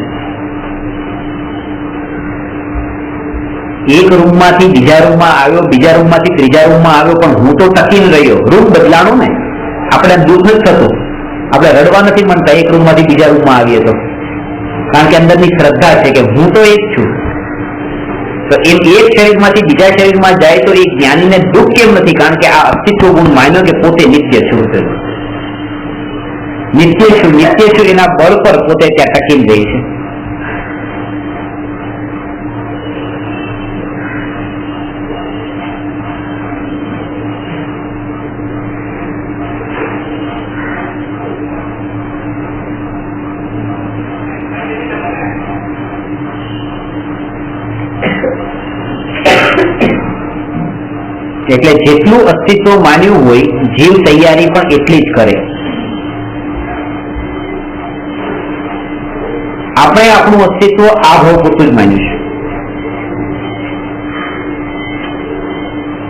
એક રૂમમાંથી બીજા રૂમમાં આવ્યો, બીજા રૂમમાંથી ત્રીજા રૂમમાં આવ્યો, પણ હું તો ટકીને રહ્યો. રૂમ બદલાણો ને, આપણે દુઃખ નથી થતું, આપણે રડવા નથી માંગતા એક રૂમમાંથી બીજા રૂમમાં આવીએ તો, કારણ કે અંદરની શ્રદ્ધા છે કે હું તો એક છું. તો એમ એક શરીરમાંથી બીજા શરીરમાં જાય તો એ જ્ઞાનીને દુઃખ કેમ નથી? કારણ કે આ અસ્તિત્વ ગુણ માન્યો કે પોતે નિત્ય છું. નિત્ય છું એના બળ પર પોતે ત્યાં ટકીને રહી છે. એટલે જેટલું અસ્તિત્વ માન્યું હોય જીવ તૈયારી પણ એટલી જ કરે. આપણે આપણું અસ્તિત્વ આ ભાવ પૂરતું જ માન્યું છે.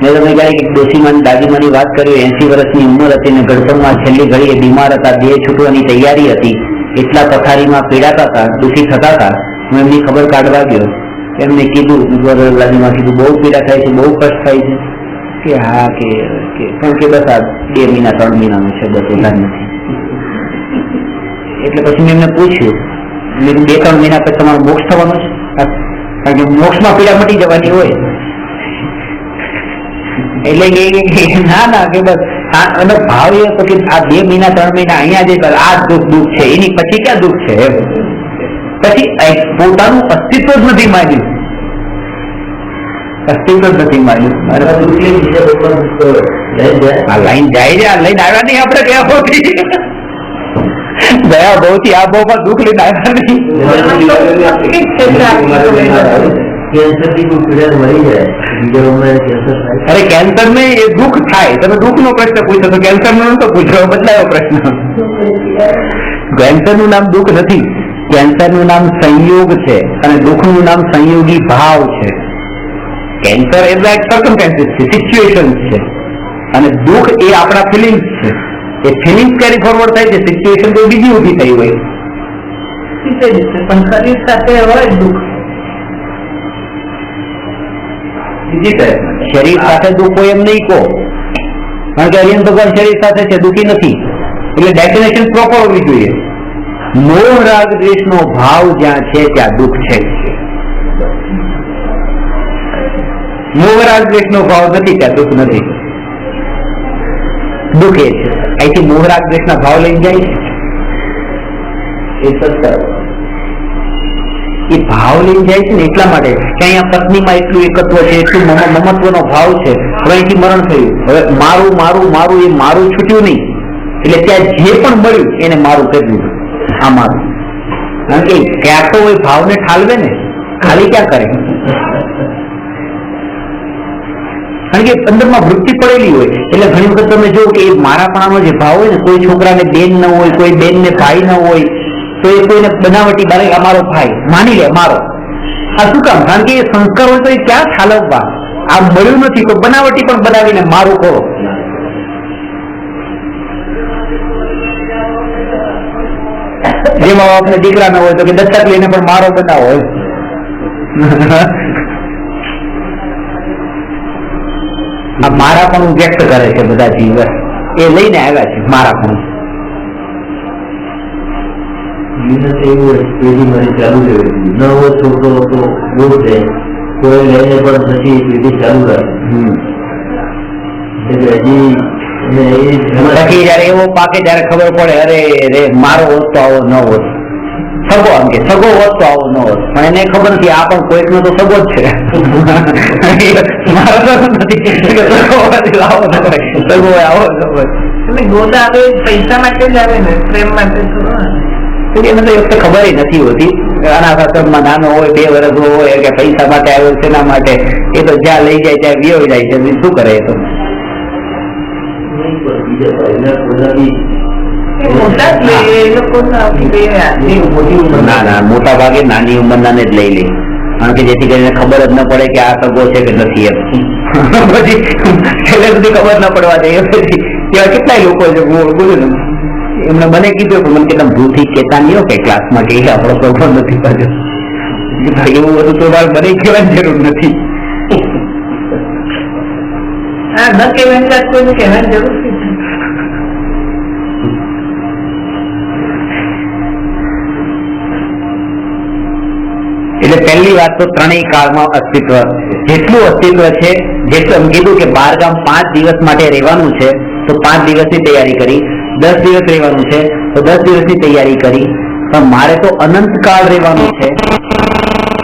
મેં તમે ક્યારેક ડોશીમાની દાદીમાની વાત કરી, 80 વર્ષની ઉંમર હતી ને ગળપણમાં છેલ્લી ઘડીએ બીમાર હતા, દેહ છૂટવાની તૈયારી હતી, એટલા પથારીમાં પીડાતા હતા, દુઃખી થતા હતા. હું એમની ખબર કાઢવા ગયો, એમને કીધું, દાદીમાં કીધું બહુ પીડા થાય છે, બહુ કષ્ટ થાય છે. કે હા કે પણ કે બસ આ 2 મહિના 3 મહિનાનું છે, બસ વધારે નથી. એટલે પછી મેં એમને પૂછ્યું, 2-3 મહિના પછી તમારું મોક્ષ થવાનું છે? કારણ કે મોક્ષમાં પીડા મટી જવાની હોય. એટલે ના કે બસ અને ભાવ એ હતો કે આ 2 મહિના 3 મહિના અહીંયા જે આ દુઃખ છે, એની પછી ક્યાં દુઃખ છે? પછી પોતાનું અસ્તિત્વ જ નથી માન્યું, અસ્તિત્વ જ નથી માન્યું. આ લાઈન જાય છે, આ લઈને આવ્યા નહીં આપણે ગયા બહુ થી આ ભાવમાં દુઃખ લઈને આવ્યા નહીં. અરે કેન્સર ને એ દુઃખ થાય, તમે દુઃખ નો પ્રશ્ન પૂછો તો કેન્સર નો નતો પૂછો, બદલાયો પ્રશ્ન. કેન્સર નું નામ દુઃખ નથી, કેન્સર નું નામ સંયોગ છે અને દુઃખ નું નામ સંયોગી ભાવ છે. કેન્સર એટલે એક સર્કમસ્ટાન્સીસ છે, સિચ્યુએશન્સ છે, અને દુઃખ એ આપણા ફિલિંગ્સ છે. એ ફિલિંગ્સ કેરી ફોરવર્ડ થાય છે, સિચ્યુએશન કોઈ બીજી ઊભી થઈ હોય. પણ શરીર સાથે હોય દુઃખ, શરીર સાથે દુઃખ હોય એમ નહીં કહો, કારણ કે હરિયન ભગવાન શરીર સાથે છે, દુઃખી નથી. એટલે ડેફિનેશન પ્રોપર હોવી જોઈએ. મોહ રાગ દ્વેષ નો ભાવ જ્યાં છે ત્યાં દુઃખ છે. મોહ રાગ દ્વેષ નો ભાવ નથી ત્યાં દુઃખ નથી. દુઃખ એ છે અહીંથી મોહ રાગ દ્વેષ ના ભાવ લઈને જાય છે, એ સત્ય એ ભાવ લઈને જાય છે ને એટલા માટે કે અહીંયા પત્નીમાં એટલું એકત્વ છે, એટલું મમત્વનો ભાવ છે. હવે અહીંથી મરણ થયું, હવે મારું મારું મારું એ મારું છૂટ્યું નહીં, એટલે ત્યાં જે પણ મળ્યું એને મારું કરી દીધું, આ મારું. કારણ કે ક્યાં તો એ ભાવને ઠાલવે ને, ખાલી ક્યાં કરે? કારણ કે અંદરમાં વૃત્તિ પડેલી હોય. એટલે ઘણી વખત તમે જો કે મારાપણાનો જે ભાવ હોય ને, કોઈ છોકરાને બેન ન હોય, કોઈ બેનને ભાઈ ન હોય, તો એ કોઈને બનાવટી બારે અમારો ભાઈ માની લે મારો. આ શું કામ? કારણ કે એ સંસ્કાર હોય તો એ ક્યાં ઠાલવવા? આ મળ્યું નથી તો બનાવટી પણ બનાવીને મારું કરો. જે મા બાપને દીકરા ન હોય તો કે દત્તક લઈને પણ મારો બનાવો. આ મારા પણ વ્યક્ત કરે છે બધા જીવ, એ લઈને આવ્યા છે મારા પણ. એવું પેઢી મારી ચાલુ રહેવી, નવો છોકરો તો બહુ છે, કોઈ લઈને પણ પછી પેઢી ચાલુ રાખે. હજી જયારે એવો પાકે ત્યારે ખબર પડે, અરે રે મારો હોત તો આવો ન હોત, સગો આમ કે સગો હોત તો આવો ન હોત. પણ એને ખબર નથી આ પણ કોઈક નો તો સગો જ છે, મારો તો નથી. સગો હોય આવો સગો. ગોદા આવે પૈસા માટે જ આવે ને, પ્રેમ માટે એને તો એ વખતે ખબર નથી હોતી. અનાથ આશ્રમમાં નાનો હોય, 2 વર્ષ હોય, કે પૈસા માટે આવ્યો છે એના માટે, એ તો જ્યાં લઈ જાય ત્યાં વિયો જાય છે. શું કરે એ તો? ના ના, મોટા ભાગે નાની ઉંમરના ને જ લઈ લે, કારણ કે જેથી કરીને ખબર જ ન પડે કે આ સગો છે કે નથી. એમ પછી છેલ્લે સુધી ખબર ન પડવા દે. એવા કેટલાય લોકો છે, બોલું ને એમને મને કીધું કે મને કે ભૂલથી કહેતા નહીં હો કે ક્લાસમાં કે આપણો પ્રોગ્રામ નથી પાછો. એવું બધું તો મારે મને કહેવાની જરૂર નથી. હા, ન કહેવાની વાત કોઈને કહેવાની જરૂર નથી. એટલે પહેલી વાત તો ત્રણેય કાળમાં અસ્તિત્વ જેટલું અસ્તિત્વ છે, જેટલું કીધું કે 12 ગામ 5 દિવસ માટે રહેવાનું છે તો 5 દિવસની તૈયારી કરી, 10 દિવસ રહેવાનું છે તો 10 દિવસની તૈયારી કરી, પણ મારે તો અનંત કાળ રહેવાનું છે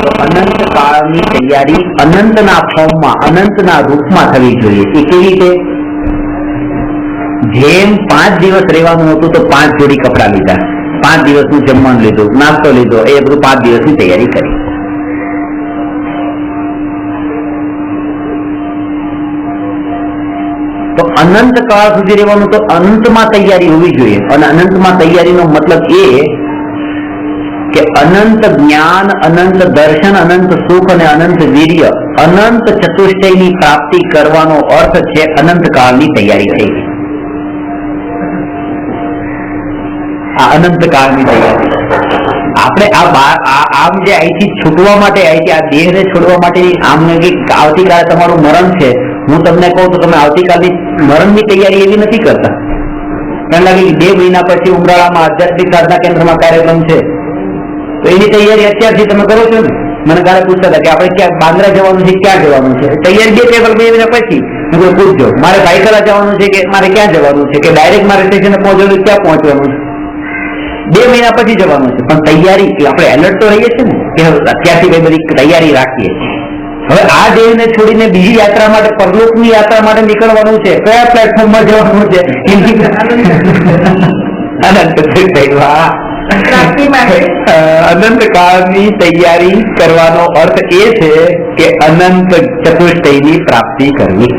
તો અનંત કાળની તૈયારી અનંતના ફોર્મમાં અનંતના રૂપમાં થવી જોઈએ. એ કેવી રીતે? જેમ 5 દિવસ રહેવાનું હતું તો 5 જોડી કપડા લીધા, 5 દિવસનું જમવાનું લીધું, નાસ્તો લીધો, એ બધું 5 દિવસની તૈયારી કરી. તો અનંત કાળ સુધી રહેવાનું તો અનંતમાં તૈયારી હોવી જોઈએ. અને અનંતમાં તૈયારીનો મતલબ એ કે અનંત જ્ઞાન, અનંત દર્શન, અનંત સુખ અને અનંત વીર્ય, અનંત ચતુષ્ટયની પ્રાપ્તિ કરવાનો અર્થ છે અનંત કાળની તૈયારી થઈ ગઈ. આ અનંત કાળની તૈયારી આપણે આમ જે અહીંથી છૂટવા માટે, અહીંથી આ દેહને છોડવા માટે, આમ આવતીકાલે તમારું મરણ છે, હું તમને કહું તો તમે આવતીકાલની મરણની તૈયારી એવી નથી કરતા. મને લાગે કે 2 મહિના પછી ઉમરાળામાં આધ્યાત્મિક સાધના કેન્દ્રમાં કાર્યક્રમ છે તો એની તૈયારી અત્યારથી તમે કરો છો ને. મને કાલે પૂછતા હતા કે આપણે ક્યાં બાંદ્રા જવાનું છે, ક્યાં જવાનું છે, તૈયારી 2 મહિના પછી મેં પૂછજો મારે ભાઈકલા જવાનું છે કે મારે ક્યાં જવાનું છે, કે ડાયરેક્ટ મારે સ્ટેશને પહોંચવાનું, ક્યાં પહોંચવાનું છે, 2 મહિના પછી જવાનું છે. પણ તૈયારી આપણે એલર્ટ તો રહીએ છીએ ને કે અત્યારથી કઈ બધી તૈયારી રાખીએ. હવે આ દેહને છોડીને બીજી યાત્રા માટે, પરલોકની યાત્રા માટે નીકળવાનું છે. કયા પ્લેટફોર્મમાં જવાનું છે? અનંત કાળની તૈયારી કરવાનો અર્થ એ છે કે અનંત ચતુષ્ટયની પ્રાપ્તિ કરવી.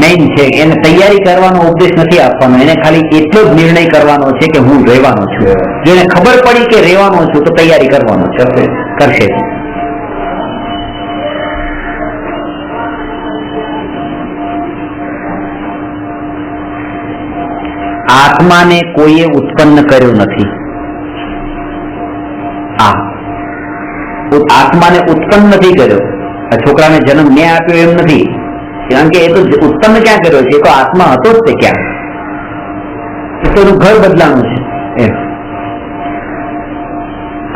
મેઇન છે એને તૈયારી કરવાનો ઉપદેશ નથી આપવાનો, એને ખાલી એટલો જ નિર્ણય કરવાનો છે કે હું રહેવાનો છું. જો એને ખબર પડી કે રહેવાનો છું તો તૈયારી કરવાનો છે, કરશે. આત્માને કોઈએ ઉત્પન્ન કર્યો નથી. આત્માને ઉત્પન્ન નથી કર્યો. આ છોકરાને જન્મ મેં આપ્યો એમ નથી, કારણ કે એ તો ઉત્પન્ન ક્યાં કર્યો છે? એ તો આત્મા હતો જ તે ક્યાં, એ તો એનું ઘર બદલાનું છે.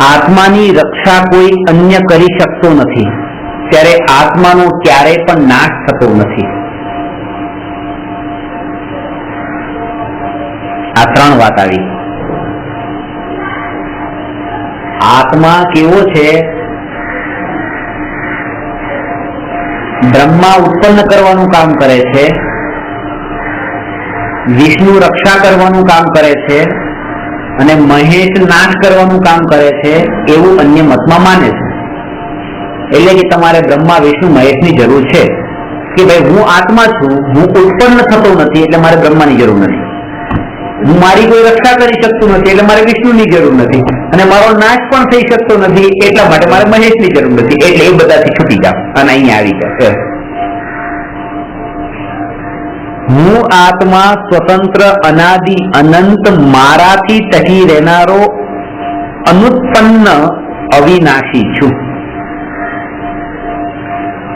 આત્માની રક્ષા કોઈ અન્ય કરી શકતો નથી, ત્યારે આત્માનો ક્યારેય પણ નાશ થતો નથી. આ 3 વાત આવી. આત્મા કેવો છે? બ્રહ્મા ઉત્પન્ન કરવાનું કામ કરે છે, વિષ્ણુ રક્ષા કરવાનું કામ કરે છે અને મહેશ નાશ કરવાનું કામ કરે છે, એવું અન્ય મતમાં માને છે. એટલે કે તમારે બ્રહ્મા, વિષ્ણુ, મહેશની જરૂર છે કે ભાઈ હું આત્મા છું, હું ઉત્પન્ન થતો નથી એટલે મારે બ્રહ્માની જરૂર નથી, હું મારી કોઈ રક્ષા કરી શકતું નથી એટલે મારે વિષ્ણુની જરૂર નથી, અને મારો નાશ પણ થઈ શકતો નથી એટલા માટે મારે મહેશની જરૂર નથી. એટલે એ બધાથી છૂટી જાવ અને અહીંયા આવી જાય. હું આત્મા સ્વતંત્ર, અનાદિ, અનંત, મારાથી ટકી રહેનારો, અનુત્પન્ન, અવિનાશી છું.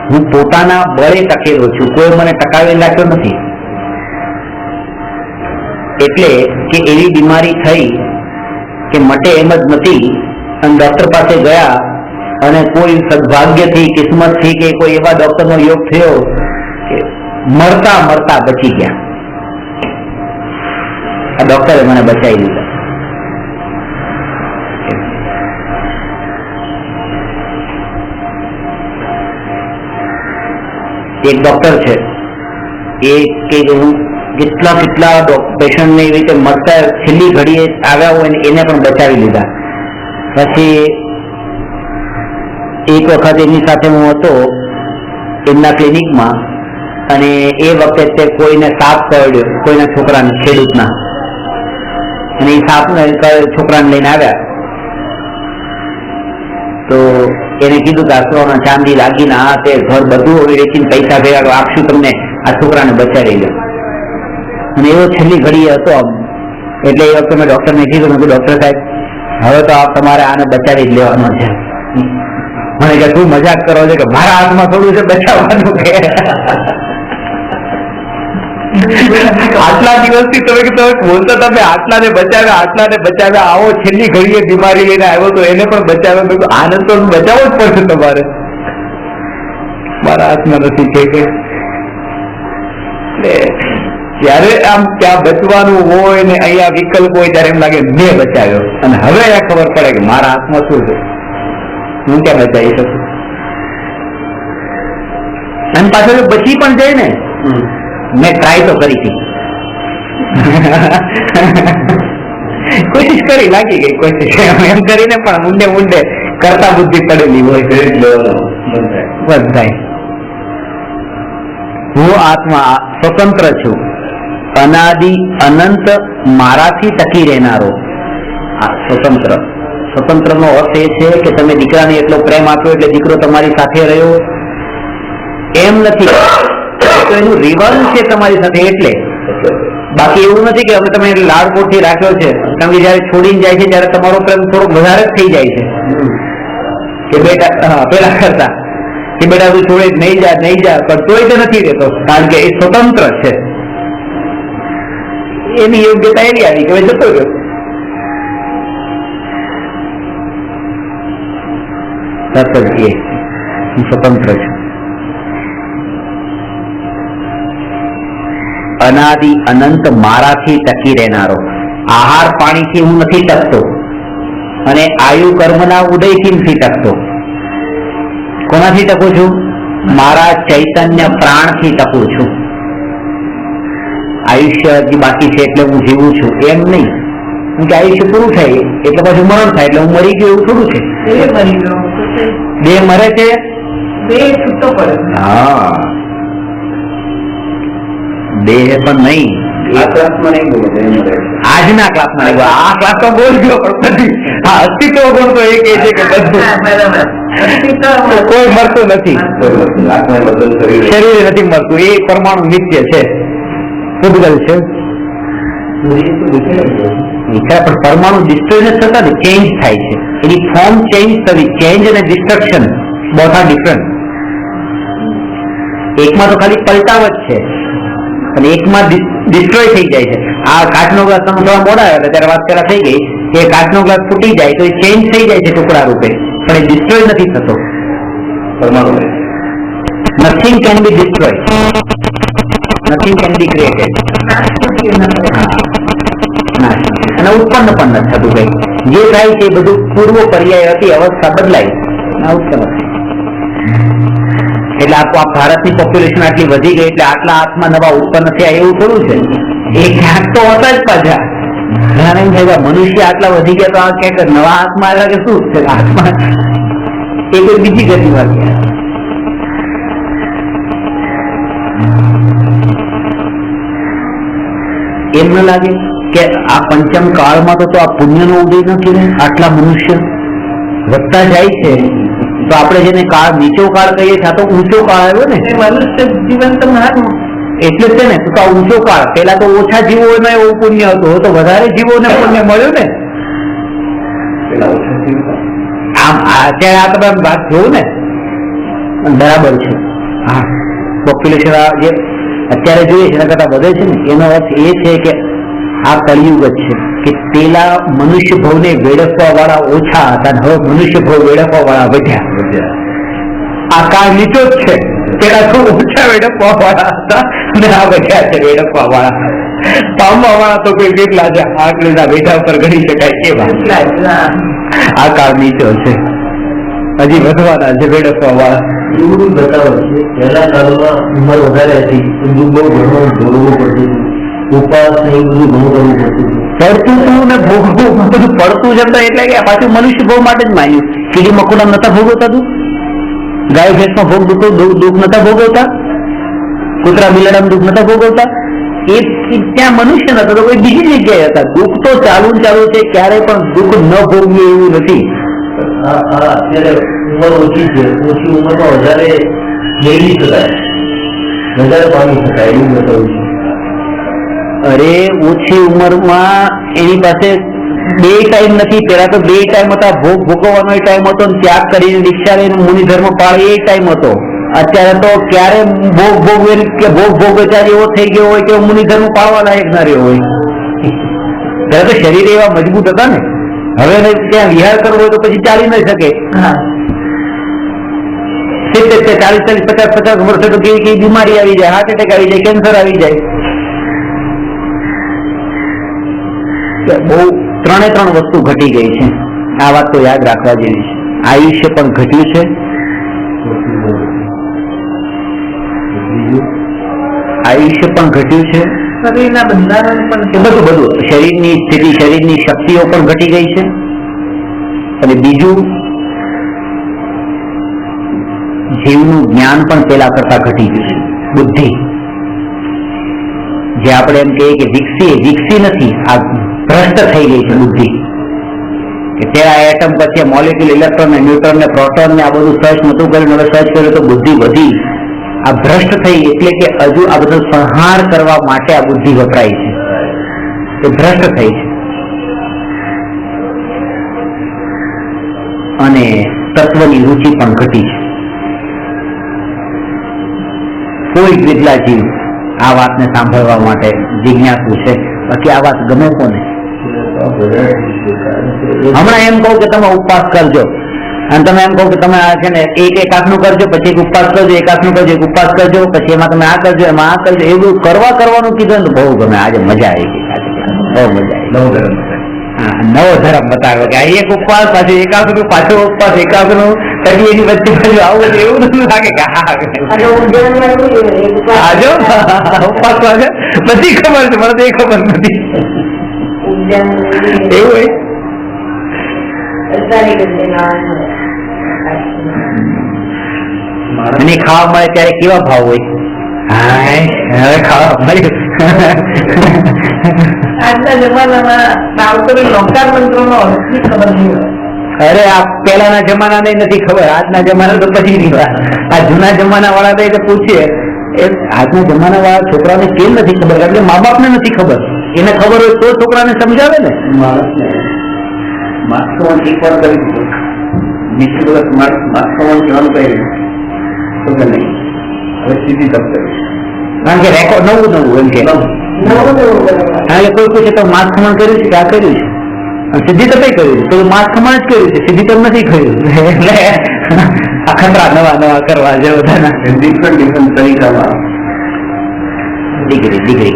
હું પોતાના બળે ટકેલો છું, કોઈ મને ટકાવી રાખ્યો નથી. એટલે કે એવી બીમારી થઈ કે મટે એમ જ નથી, અને ડોક્ટર પાસે ગયા અને કોઈ સદભાગ્યથી, કિસ્મતથી કે કોઈ એવા ડોક્ટરનો યોગ થયો કે મરતા મરતા બચી ગયા. આ ડોક્ટરે મને બચાવી દીધા. એક ડોક્ટર છે, એ કે હું કેટલા પેશન્ટને એવી રીતે મરતા છેલ્લી ઘડીએ આવ્યા હોય એને પણ બચાવી લીધા. પછી એક વખત એમની સાથે હું હતો એમના ક્લિનિકમાં, અને એ વખતે તે કોઈને સાપ કરડ્યો, કોઈના છોકરાને, ખેડૂતના, અને એ સાપ છોકરાને લઈને આવ્યા તો એને કીધું કે આ સોના ચાંદી લાગીને આ તે ઘર બધું હવે વેચીને પૈસા ભેગા આપશું તમને, આ છોકરાને બચાવી લો. અને એવો છેલ્લી ઘડીએ હતો આમ. એટલે એ વખતે મેં ડોક્ટરને કીધું, મેં ડોક્ટર સાહેબ હવે તો તમારે આને બચાવી જ લેવાનો છે. મને કે તું મજાક કરો છો કે મારા હાથમાં થોડું છે બચાવવાનું કે આટલા દિવસથી તમે બોલતા તમે આટલાને બચાવ્યા, આવો છેલ્લી ઘડીએ બીમારી લઈને આવ્યો તો એને પણ બચાવ્યો. આનંદ તો બચાવવો જ પડશે તમારે, મારા હાથમાં નથી કે જયારે આમ ત્યાં બચવાનું હોય ને અહીંયા વિકલ્પ હોય ત્યારે એમ લાગે મેં બચાવ્યો, અને હવે આ ખબર પડે કે મારા હાથમાં શું છે, હું ક્યાં બચાવી શકું. અને પાછળ બચી પણ જાય ને, મેં ટ્રાય તો કરી હતી, કોશિશ કરી, લાગી ગઈ કોશિશ એમ કરીને, પણ ઊંડે કરતા બુદ્ધિ પડેલી હોય બધાય. હું આત્મા સ્વતંત્ર છું, અનાદિ અનંત મારાથી ટકી રહેનારો. સ્વતંત્ર નો અર્થ એ છે કે તમે દીકરાને એટલો પ્રેમ આપ્યો એટલે દીકરો તમારી સાથે રહ્યો એમ નથી, તો એનું રિવર્સ છે તમારી સાથે. એટલે બાકી એવું નથી કે અમે તમે લાડકોટથી રાખ્યો છે, કારણ કે જયારે છોડીને જાય છે ત્યારે તમારો પ્રેમ થોડોક વધારે જ થઈ જાય છે કે બેટા, પેલા કરતા કે બેટા તું છોડે નહીં જા, પણ તોય તો નથી રહેતો, કારણ કે એ સ્વતંત્ર છે. એની યોગ્યતા એવી આવી કે જતો રહ્યો. હું સ્વતંત્ર છું, અનાદિ અનંત મારાથી ટકી રહેનારો. આહાર પાણીથી હું નથી ટકતો, અને આયુ કર્મના ઉદયથી નથી ટકતો. કોનાથી ટકું છું? મારા ચૈતન્ય પ્રાણથી ટકું છું. આયુષ્ય હજી બાકી છે એટલે હું જીવું છું એમ નહીં, કે આયુષ્ય પૂરું થાય એટલે પછી મરણ થાય એટલે હું મરી ગયો, એવું થોડું છે. બે મરે છે, બે છૂટો પડે. હા, બે પણ નહીં, આજના ક્લાસમાં આ ક્લાસમાં બોલ ગયો, પણ અસ્તિત્વ ગુણ તો એક એ છે કે કોઈ મરતું નથી, શરીર નથી મરતું, એ પરમાણુ નિત્ય છે, પૂતગલ છે. પણ પરમાણુ ડિસ્ટ્રોય થતા ને ચેન્જ થાય છે, એની ફોર્મ ચેન્જ થવી. ચેન્જ અને ડિસ્ટ્રક્શન બોથ આર ડિફરન્ટ. એકમાં તો ખાલી પલટાવ જ છે અને એકમાં ડિસ્ટ્રોય થઈ જાય છે. આ કાચનો ગ્લાસ તમે થોડા મોડા આવ્યા ત્યારે વાત પેલા થઈ ગઈ કે કાચનો ગ્લાસ ફૂટી જાય તો એ ચેન્જ થઈ જાય છે ટુકડા રૂપે, પણ એ ડિસ્ટ્રોય નથી થતો. પરમાણુ nothing can be destroy, nothing can be created, અને ઉત્પન્ન પણ નથી થતું. કઈ જે થાય છે એ બધું પૂર્વ પર્યાય હતી, અવસ્થા બદલાય, ઉત્પન્ન થાય. એટલે આ ભારતની પોપ્યુલેશન આટલી વધી ગઈ એટલે આટલા હાથમાં નવા ઉત્પન્ન થયા એવું થોડું છે. એ ક્યાંક તો હતા જ પાછા. ઘણા એમ થાય મનુષ્ય આટલા વધી ગયા તો આ ક્યાંક નવા હાથમાં આવ્યા કે શું છે હાથમાં, એ કોઈ બીજી ગતિમાં ગયા. એમ ન લાગે કે આ પંચમ કાળમાં તો આ પુણ્યનો ઉદય નથી ને, આટલા મનુષ્ય વધતા જાય છે. તો આપણે જેને કાળ નીચો કાળ કહીએ છીએ, આ તો ઊંચો કાળ આવ્યો ને. મનુષ્ય જીવન તો મહાન એટલે છે ને, તો આ ઊંચો કાળ. પેલા તો ઓછા જીવોને એવું પુણ્ય હતું, તો વધારે જીવોને પુણ્ય મળ્યું ને. આમ અત્યારે આ તમે વાત જોવું ને, બરાબર છે. હા, પોપ્યુલેશન જે અત્યારે જોઈએ છે એના કરતા વધે છે ને, એનો અર્થ એ છે કે આ કળિયુગ જ છે કે પેલા મનુષ્ય ભાવને વેડફવા વાળા ઓછા હતા, હવે મનુષ્ય ભાવ વેડફવા વાળા વધ્યા. આ કાળ નીચો જ છે, પેલા ખૂબ ઓછા વેડફવા વાળા હતા અને આ વધ્યા છે વેડફવા વાળા. પામવા વાળા તો કોઈ કેટલા છે, આટલા બેઠા ઉપર ગણી શકાય કેવા. આ કાળ નીચો છે, હજી વધવાના છે વેડફવા વાળા. એવું બતાવે છે પહેલા કાળમાં ઉંમર વધારે હતી, બધું બહુ ઘણું ભોગવવું પડતું હતું, ઉપાસ ને એવું બધું ઘણું કરવું પડતું હતું. પડતું હતું ને ભોગવું બધું પડતું જતા, એટલે કે પાછું મનુષ્ય ભોગ માટે જ માન્યું. કીડી મકોડા નતા ભોગવતા તું, ગાય ભેંસમાં ભોગ દુઃખ નતા ભોગવતા, કૂતરા બિલાડામાં દુઃખ નતા ભોગવતા, એ ત્યાં મનુષ્ય નતા તો કોઈ બીજી જગ્યાએ હતા. દુઃખ તો ચાલુ ને ચાલુ છે, ક્યારે પણ દુઃખ ન ભોગવીએ એવું નથી. અત્યારે ઉંમર ઓછી છે, ઓછી ઉંમરમાં વધારે મેળવી શકાય, વધારે પામી શકાય એવું બતાવ્યું છે. અરે ઓછી ઉંમરમાં એની પાસે બે ટાઈમ નથી. પેલા તો બે ટાઈમ હતા, ભોગ ભોગવવાનો ટાઈમ હતો, ત્યાગ કરીને દીક્ષા લઈને મુનિધર્મ પાળે એ ટાઈમ હતો. અત્યારે તો ક્યારે ભોગ ભોગવે કે ભોગ ભોગવચાર એવો થઈ ગયો હોય કે મુનિધર્મ પાળવા લાયક ના રહ્યો હોય. ત્યારે તો શરીર એવા મજબૂત હતા ને. હવે ત્યાં વિહાર કરવો હોય તો પછી ચાલી ન શકે. 70, 40, 50 વર્ષે તો કેવી કેવી બીમારી આવી જાય, હાર્ટ એટેક આવી જાય, કેન્સર આવી જાય. બહુ 3 વસ્તુ ઘટી ગઈ છે. આ વાત તો યાદ રાખવા જેવી છે. આયુષ્ય પણ ઘટ્યું છે, આયુષ્ય પણ ઘટ્યું છે, શરીરના બંધારણ પણ બધું શરીરની સ્થિતિ, શરીરની શક્તિઓ પણ ઘટી ગઈ છે. અને બીજું, જીવનું જ્ઞાન પણ પેલા કરતા ઘટી ગયું છે. બુદ્ધિ જે આપણે એમ કહીએ કે વિકસી નથી, આ ભ્રષ્ટ થઈ ગઈ છે બુદ્ધિ. કે પેલા એટમ પછી મોલેક્યુલ, ઇલેક્ટ્રોન ને ન્યુટ્રોન ને પ્રોટોન ને આ બધું સર્ચ નતું કર્યું, હવે સર્ચ કર્યું તો બુદ્ધિ વધી. આ ભ્રષ્ટ થઈ એટલે કે હજુ આ બધો સંહાર કરવા માટે આ બુદ્ધિ વપરાય છે, તે ભ્રષ્ટ થઈ છે. અને તત્વની રુચિ પણ ઘટી છે. કોઈ વિરલા જીવ આ વાતને સાંભળવા માટે જિજ્ઞાસુ છે. બાકી આ વાત ગમે કોને? હમણાં એમ કહું કે તમે ઉપવાસ કરજો, અને તમે એમ કહો કે તમે આ છે ને એક આંખનું કરજો, પછી એક ઉપવાસ કરજો, એક આંખનું કરજો, એક ઉપવાસ કરજો, પછી એમાં તમે આ કરજો, એમાં આ કરજો, એવું કરવાનું કીધું ને બહુ ગમે. આજે મજા આવી ગઈ, આજે બહુ મજા આવી. નવો ધર્મ બતાવ્યો કે એક ઉપવાસ, પાછું એક આંખનું, પાછો ઉપવાસ, એક આંખનું, પછી એની વચ્ચે પાછું આવું એવું નથી લાગે કે આજો ઉપવાસ વાગે બધી ખબર છે, મને તો એ ખબર નથી એવું હોય. અને ખાવા મળે ત્યારે કેવા ભાવ હોય? હવે ખાવા મળ્યું. આજના જમાનામાં બાળકોને નોકાર મંત્રોનો અર્થની ખબર નહીં હોય. અરે આ પેલાના જમાના ને નથી ખબર, આજના જમાના તો પછી ની વાત. આ જૂના જમાના વાળા તો પૂછીએ, આજના જમાના વાળા છોકરાને કેમ નથી ખબર? કારણ કે મા બાપ ને નથી ખબર. એને ખબર હોય તો છોકરાને સમજાવે ને. માસ્કવન એક વાર કરી દીધું, બીજી વખત માસ્કવન જવાનું કહ્યું તો કે નહીં, હવે સીધી તપ કરીશ. કારણ કે રેકોર્ડ નવું એમ કે કોઈ પૂછે તો માસ્ક ખમણ કર્યું છે કે આ કર્યું છે, સીધી તપે કર્યું છે તો માસ્ક ખમણ જ કર્યું છે, સીધી તપ નથી કર્યું. એટલે આ ખતરા નવા કરવા છે બધાના. ડિફરન્ટ તરીકામાં ડિગ્રી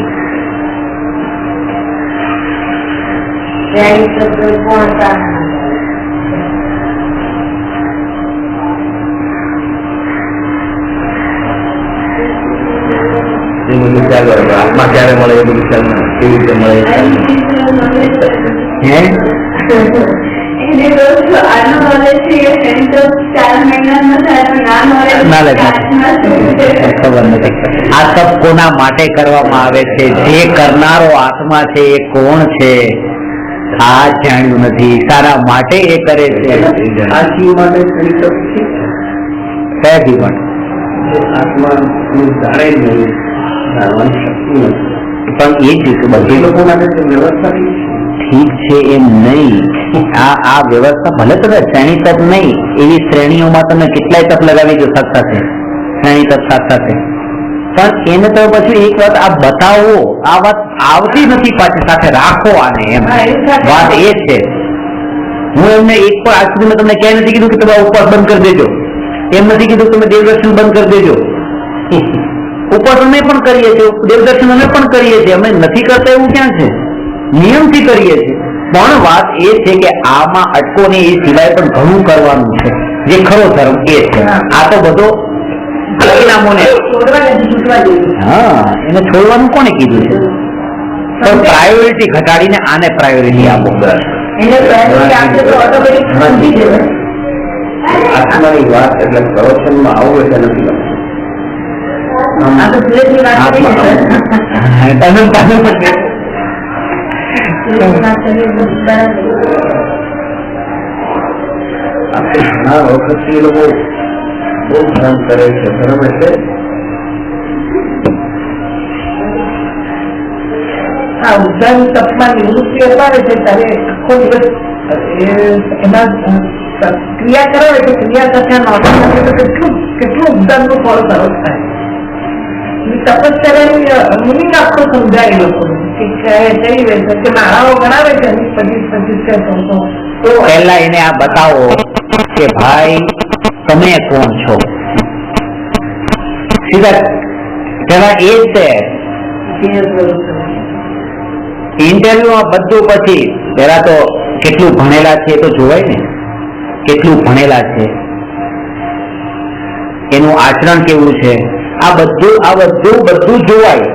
એ બધું ખ્યાલ હોય, આત્મા ક્યારે મળે એ બધું ખ્યાલ ના, કેવી રીતે મળે એ ખ્યાલ ના. ખબર નથી. આ સબ કોના માટે કરવામાં આવે છે? જે કરનારો આત્મા છે એ કોણ છે આ જાણ્યું નથી. સારા માટે એ કરે છે. આ જીવ માટે કયા જીવ માટે? આત્મા જાણે જ નહીં, જાણવાની શક્તિ નથી. પણ એ જ બધી લોકો માટે વ્યવસ્થા ઠીક છે એમ નહીં. આ વ્યવસ્થા ભલે તમે શ્રેણી તપ નહીં, એવી શ્રેણીઓમાં તમે કેટલાય તપ લગાવી દો શકતા છે, શ્રેણી તપ સાથે, પણ એને તો પછી એક વાત આ બતાવો, આ વાત આવતી નથી પાછી સાથે રાખો આને. એમ વાત એ છે. હું એમને એક પણ આજ સુધી મેં તમને ક્યાંય નથી કીધું કે તમે ઉપવાસ બંધ કરી દેજો, એમ નથી કીધું તમે દેવદર્શન બંધ કરી દેજો. ઉપવાસ અમે પણ કરીએ છીએ, દેવદર્શન અમે પણ કરીએ છીએ, અમે નથી કરતા એવું ક્યાં છે? નિયમથી કરીએ છીએ. પણ વાત એ છે કે આમાં અટકો ને એ સિવાય પણ ઘણું કરવાનું છે, જે ખરો ધર્મ એ છે. આ તો બધો હા, એને છોડવાનું કોને કીધું છે? પણ પ્રાયોરિટી ઘટાડીને આને પ્રાયોરિટી આપો. આત્માની વાત એટલે પ્રવચનમાં આવું એટલે નથી લખતું. આ તો સુરેશની વાત કરી છે સર. સુરેશની વાત કરી એટલે બરાબર. ઘણા વખતથી એ લોકો બહુ ધર્મ કરે છે. ધર્મ એટલે આ ઉદ્ધાર તપમાં નિવૃત્તિ અપાવે છે ત્યારે આખો દિવસ એમાં ક્રિયા કરાવે છે. ક્રિયા સાથે નોંધ તો કેટલું ઉદ્ધારનું ફળ સરસ થાય. તપસ્યાની મિનિંગ આખો સમજાય લોકો કે કઈ રહે છે માળાઓ ગણાવે છે 25 તો પહેલા એને આ બતાવો કે ભાઈ તમે કોણ છો. સીધા પેલા એ જ છે ઇન્ટરવ્યુમાં બધું. પછી પેલા તો કેટલું ભણેલા છે તો જોવાય ને, કેટલું ભણેલા છે, એનું આચરણ કેવું છે, આ બધું જોવાય.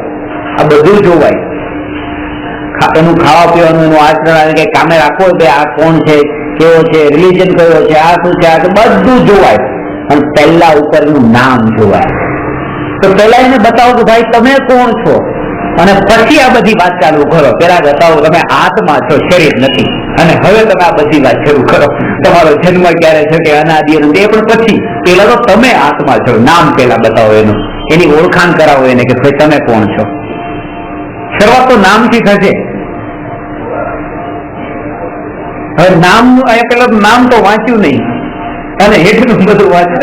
આ બધું જોવાય. એનું ખાવા પીવાનું, એનું આચરણ, કે કામે રાખવો હોય આ કોણ છે, કેવો છે, રિલિજન કયો છે, આ શું છે, આ બધું જોવાય. અને પહેલા ઉપરનું નામ જોવાય. તો પહેલા એને બતાવો કે ભાઈ તમે કોણ છો, અને પછી આ બધી વાત ચાલુ કરો. પેલા બતાવો તમે આત્મા છો, શરીર નથી. અને હવે તમે આ બધી વાત શરૂ કરો. તમારો જન્મ ક્યારે છે કે અનાદિ નથી એ પણ પછી. પેલા તો તમે આત્મા છો, નામ પેલા બતાવો એનું, એની ઓળખાણ કરાવો એને કે ભાઈ તમે કોણ છો. શરૂઆત તો નામથી થશે. હવે નામ પેલા નામ તો વાંચ્યું નહીં અને હેઠળનું બધું વાંચ્યું.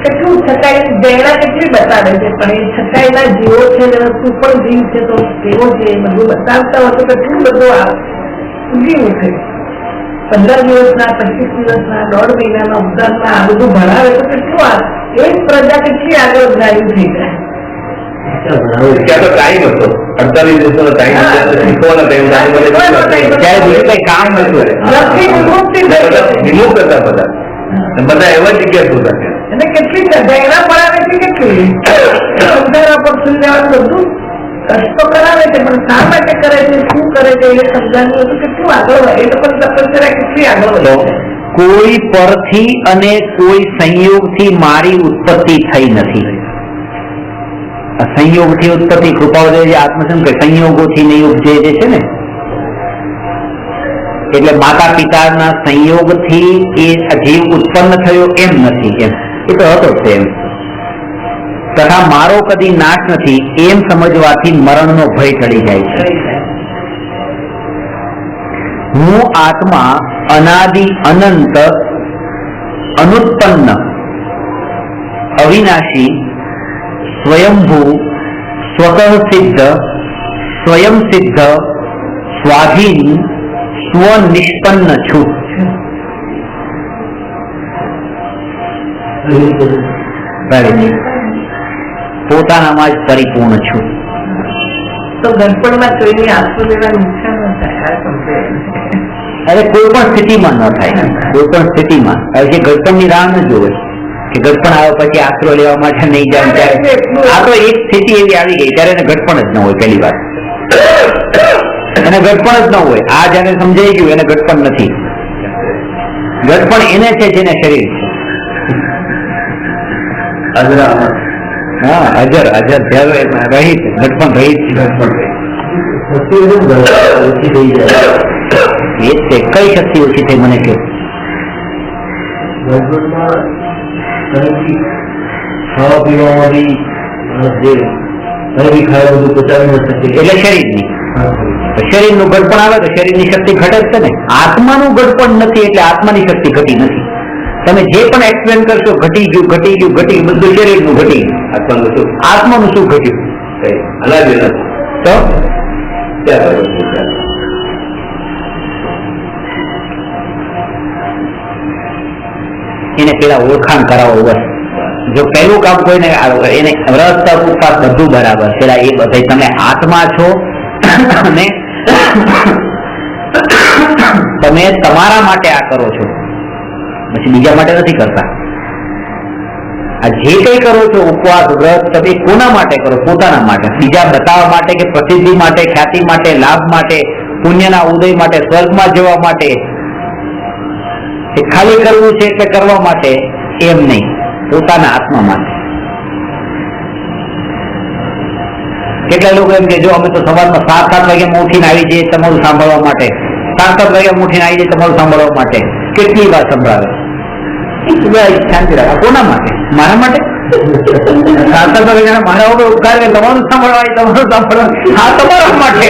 કેટલું છતાંય દૈડા કેટલી બતાવે છે, પણ એ છતાંયના જીવો છે શું પણ જીવ છે તો કેવો છે એ બધું બતાવતા હોય તો કેટલું બધું ઉગી ઉઠે. 15 દિવસના, 25 દિવસના, 1.5 મહિનાના ઉપચારમાં આ બધું ભણાવે તો કેટલું એ પ્રજા કેટલી આગળ જ્ઞાની થઈ જાય. ત્યાં તો ટાઈમ હતો 48 દિવસનો ટાઈમ શીખવાનો ટાઈમ ત્યારે બીજું કઈ કામ નતું. રિમૂવ કરતા બધા એવા જગ્યા શોધા છે. અને કેટલી દૈડા પડાવે છે, કેટલી અંધારા પર સુઈ જવાનું બધું કષ્ટો કરાવે છે, પણ શા માટે કરે છે, શું કરે છે એ સમજાવવું હતું. કેટલું આગળ વધે એ લોકો તપસ્યા કેટલી આગળ વધે. કોઈ પરથી અને કોઈ સંયોગથી મારી ઉત્પત્તિ થઈ નથી. સંયોગથી ઉત્પત્તિ કૃપાવદે જે આત્મસંગ સંયોગોથી નહીં ઉપજે જે છે ને, એટલે માતા પિતાના સંયોગથી એ જીવ ઉત્પન્ન થયો એમ નથી. એમ એ તો હતો જ એમ. તથા મારો કદી નાશ નથી એમ સમજવાથી મરણનો ભય ટળી જાય છે. હું આત્મા અનાદિ અનંત અનુત્પન્ન અવિનાશી સ્વયંભૂ સ્વતઃ સિદ્ધ સ્વયં સિદ્ધ સ્વાધીન સ્વનિષ્પન્ન છું. પોતાનામાં જ પરિપૂર્ણ છું. તો ગણપણમાં કોઈની આંસુ લેવાની ઈચ્છા ન થાય. અરે કોઈ પણ સ્થિતિમાં ન થાય. કોઈ પણ સ્થિતિમાં જે ગળપણની રાહ ન જોવે કે ગળપણ આવે પછી આશરો લેવા માટે નહીં જાય. ત્યારે આ તો એક સ્થિતિ એવી આવી ગઈ ત્યારે એને ગળપણ જ ન હોય. પહેલી વાત એને ગળપણ જ ન હોય. આ જયારે સમજાઈ ગયું એને ગળપણ નથી. ગળપણ એને છે જેને શરીર છે. હા, અજર અજર રહિત ગળપણ રહિત એ છે. કઈ શક્તિ ઓછી થઈ મને કે ખાવા પીવામાંથી એટલે શરીરની શરીરનું ગળપણ આવે તો શરીરની શક્તિ ઘટે જ છે ને. આત્માનું ગળપણ નથી એટલે આત્માની શક્તિ ઘટી નથી. તમે જે પણ એક્સપ્લેન કરશો ઘટી ગયું બધું શરીરનું ઘટી ગયું. આત્માનું શું ઘટ્યું? તો એને પેલા ઓળખાણ કરાવો. બસ જો પહેલું કામ કોઈને એને વ્રત તપ ઉપવાસ બધું બરાબર. પેલા એ બધા તમે આત્મા છો અને તમે તમારા માટે આ કરો છો, પછી બીજા માટે નથી કરતા. આ જે કઈ કરો છો ઉપવાસ વ્રત તમે કોના માટે કરો? પોતાના માટે. બીજા બતાવવા માટે કે પ્રસિદ્ધિ માટે, ખ્યાતિ માટે, લાભ માટે, પુણ્યના ઉદય માટે, સ્વર્ગમાં જવા માટે, ખાલી કરવું છે એટલે કરવા માટે એમ નહીં. પોતાના આત્મા માટે. કેટલા લોકો એમ કે જો અમે તો સવારમાં 7 વાગે ઉઠીને આવી જઈએ તમારું સાંભળવા માટે, 7 વાગે ઉઠીને આવી જઈએ તમારું સાંભળવા માટે. કેટલી વાર સંભળાવે? શાંતિ રાખો. કોના માટે? મારા માટે? 7 વાગે મારા વગર ઉપકાર કે તમારું સાંભળવા, તમારું સાંભળવા. હા, તમારા માટે.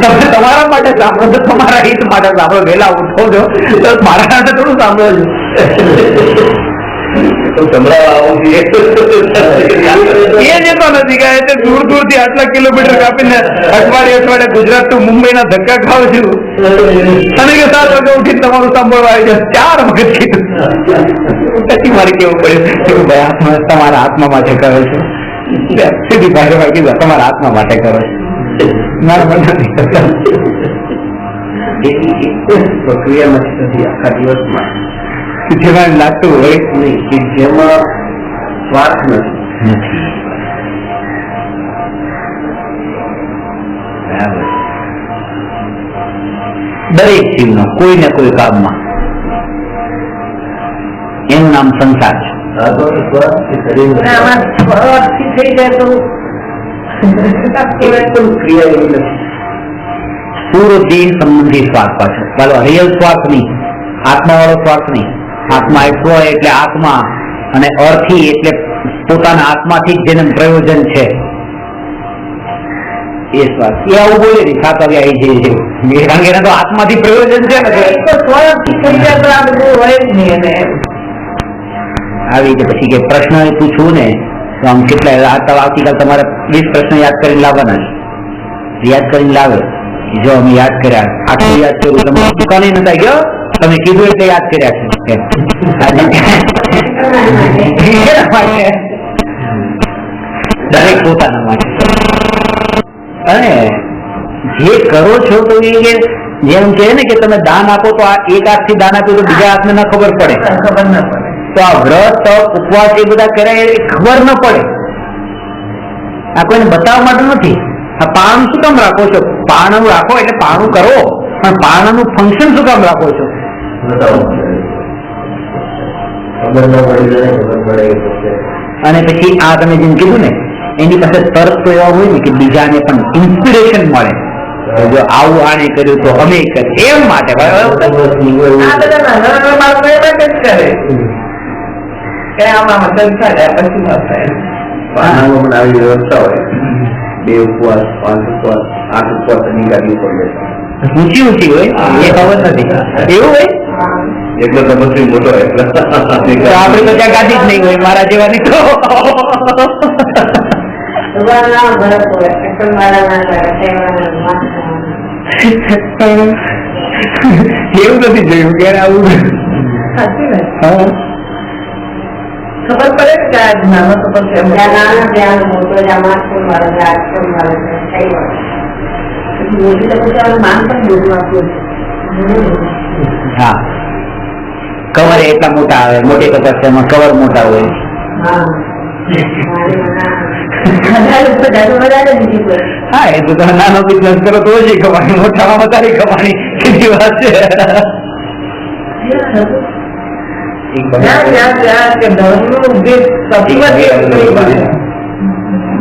તમે તમારા માટે સાંભળો છો, તમારા હિત માટે સાંભળો. વહેલા ઉઠો છો તો મારા માટે થોડું સાંભળો છો. એ જતો નથી કે દૂર દૂર થી આટલા કિલોમીટર કાપીને અઠવાડિયે ગુજરાત to મુંબઈ ના ધક્કા ખાવ છું અને કે 7 વાગે ઉઠીને તમારું સાંભળવા આવી જાય. 4 વખત કીધું. પછી મારે કેવું પડ્યું ભાઈ આત્મા તમારા આત્મા માટે કરો છો. સીધી ભાઈ કીધું તમારા આત્મા માટે કરો છો, મારા માટે નથી કરતા. પ્રક્રિયા નથી આખા દિવસમાં જેમાં લાગતું હોય નહીં કે જેમાં સ્વાર્થ નથી. દરેક જીવનો કોઈ ને કોઈ કામમાં એનું નામ સંસાર છે. આમાં સ્વથી થઈ જાય તો ક્રિયા એવી નથી. પૂરો દેહ સંબંધી સ્વાર્થ પાછળ, ચાલો રિયલ સ્વાર્થ નહીં, આત્મા વાળો સ્વાર્થ નહીં. આત્મા એટલો એટલે આત્મા અને અર્થી એટલે પોતાના આત્માથી જ જેને પ્રયોજન છે એ સ્વાર્થ. એ આવું બોલે નહીં 7 વાગે આવી જઈએ છે કારણ કે એના તો આત્માથી પ્રયોજન છે ને. સ્વથી થઈ જાય તો આ બધું હોય જ નહીં. અને આવી કે પછી કે પ્રશ્ન પૂછવું ને તો આમ કેટલા આવતીકાલ તમારે 20 પ્રશ્ન યાદ કરીને લાવવાના છે. યાદ કરીને લાવે જો અમે યાદ કર્યા, આટલું યાદ કર્યું, તમે દુકાને નતા ગયો, તમે કીધું એટલે યાદ કર્યા છે. દરેક પોતાના માટે. અને જે કરો છો તો એ જેમ છે ને કે તમે દાન આપો તો આ એક હાથથી દાન આપ્યું તો બીજા હાથને ના ખબર પડે. ખબર ના પડે. તો આ વ્રત તપ ઉપવાસ એ બધા કર્યા એ ખબર ન પડે. આ કોઈને બતાવવા માટે નથી. આ પારણું શું કામ રાખો છો? પારણું રાખો એટલે પારણું કરો, પણ પારણાનું ફંક્શન શું કામ રાખો છો? અને પછી આ તમે જેમ કીધું ને એની પાસે તર્ક તો એવા હોય ને કે બીજાને પણ ઇન્સ્પિરેશન મળે. જો આવું આને કર્યું તો અમે કરીએ એમ માટે. આ બધા નાના નાના બાળકો એ માટે જ કરે કે આમાં સંસાર પછી પારણામાં પણ આવી વ્યવસ્થા હોય. 2 ઉપવાસ, 5 ઉપવાસ, 8 ઉપવાસ અધિકારી ઉપર બેઠા. ઊંચી ઊંચી હોય એ ખબર નથી. એવું હોય એટલો તપસ્વી મોટો હોય તો આપણે તો ત્યાં ગાદી જ નહીં હોય મારા જેવાની. તો એવું નથી જોયું ક્યારે આવું. ખબર પડે કે આ નાનો તો પછી માન પણ બોલવું આપ્યું. હા, કવર એટલા મોટા આવે, મોટી તપસ્યામાં કવર મોટા હોય. હા, એ તો તમે નાનો બિઝનેસ કરો તો ઓછી કમાણી, મોટામાં વધારે કમાણી. કેટલી વાત છે.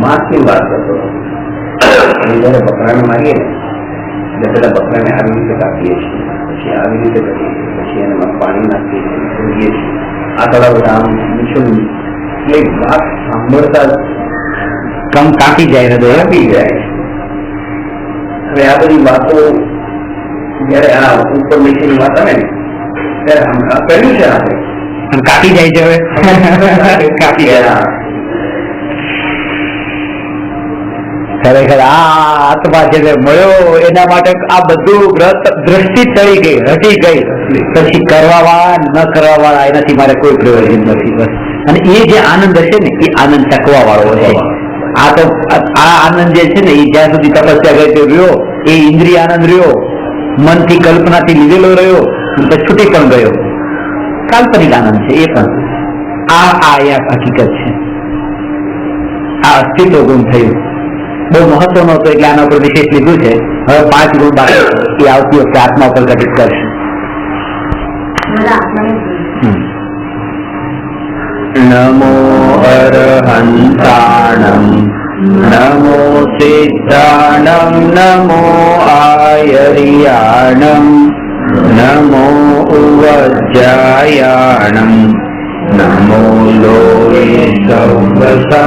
માસની વાત કરતો જયારે બકરાને મારીએ ને એટલે પેલા બકરાને આવી રીતે કાપીએ છીએ, પછી આવી રીતે કરીએ છીએ, પછી એનામાં પાણી નાખીએ છીએ, ધોઈએ છીએ. આ થોડા બધા આમ મિશન એટલે વાત સાંભળતા કમ કાપી જાય હૃદય. કાપી જાય. હવે આ બધી વાતો જયારે આ ઉપર નીચેની વાત આવે ને ત્યારે કર્યું છે આપણે કાપી જાય છે. હવે કાપી જાય. ખરેખર આ આત્મા છે મળ્યો એના માટે આ બધું વ્રત દ્રષ્ટિ ચડી ગઈ, હટી ગઈ. પછી કરવા વાળા ન કરવા વાળા એનાથી મારે કોઈ પ્રયોજન નથી. બસ. અને એ જે આનંદ હશે ને એ આનંદ ચકવા વાળો હશે. આ તો આ આનંદ જે છે ને એ જ્યાં સુધી તપસ્યા કરી રહ્યો એ ઇન્દ્રિય આનંદ રહ્યો, મનથી કલ્પનાથી લીધેલો રહ્યો, પછી છૂટી પણ ગયો. કાલ્પનિક આનંદ છે એ પણ. આ હકીકત છે. આ અસ્તિત્વ ગુણ થયું. બહુ મહત્વનો હતો એટલે આના ઉપર વિશેષ લીધું છે. હવે 5 ગુણ બાકી એ આવતી વખતે આત્મા ઉપર ઘટિત કરશે. નમો અરહંતાણં नमो सिद्धाणं नमो आयर्याणं नमो उवज्जायाणं नमो लोये सौवसा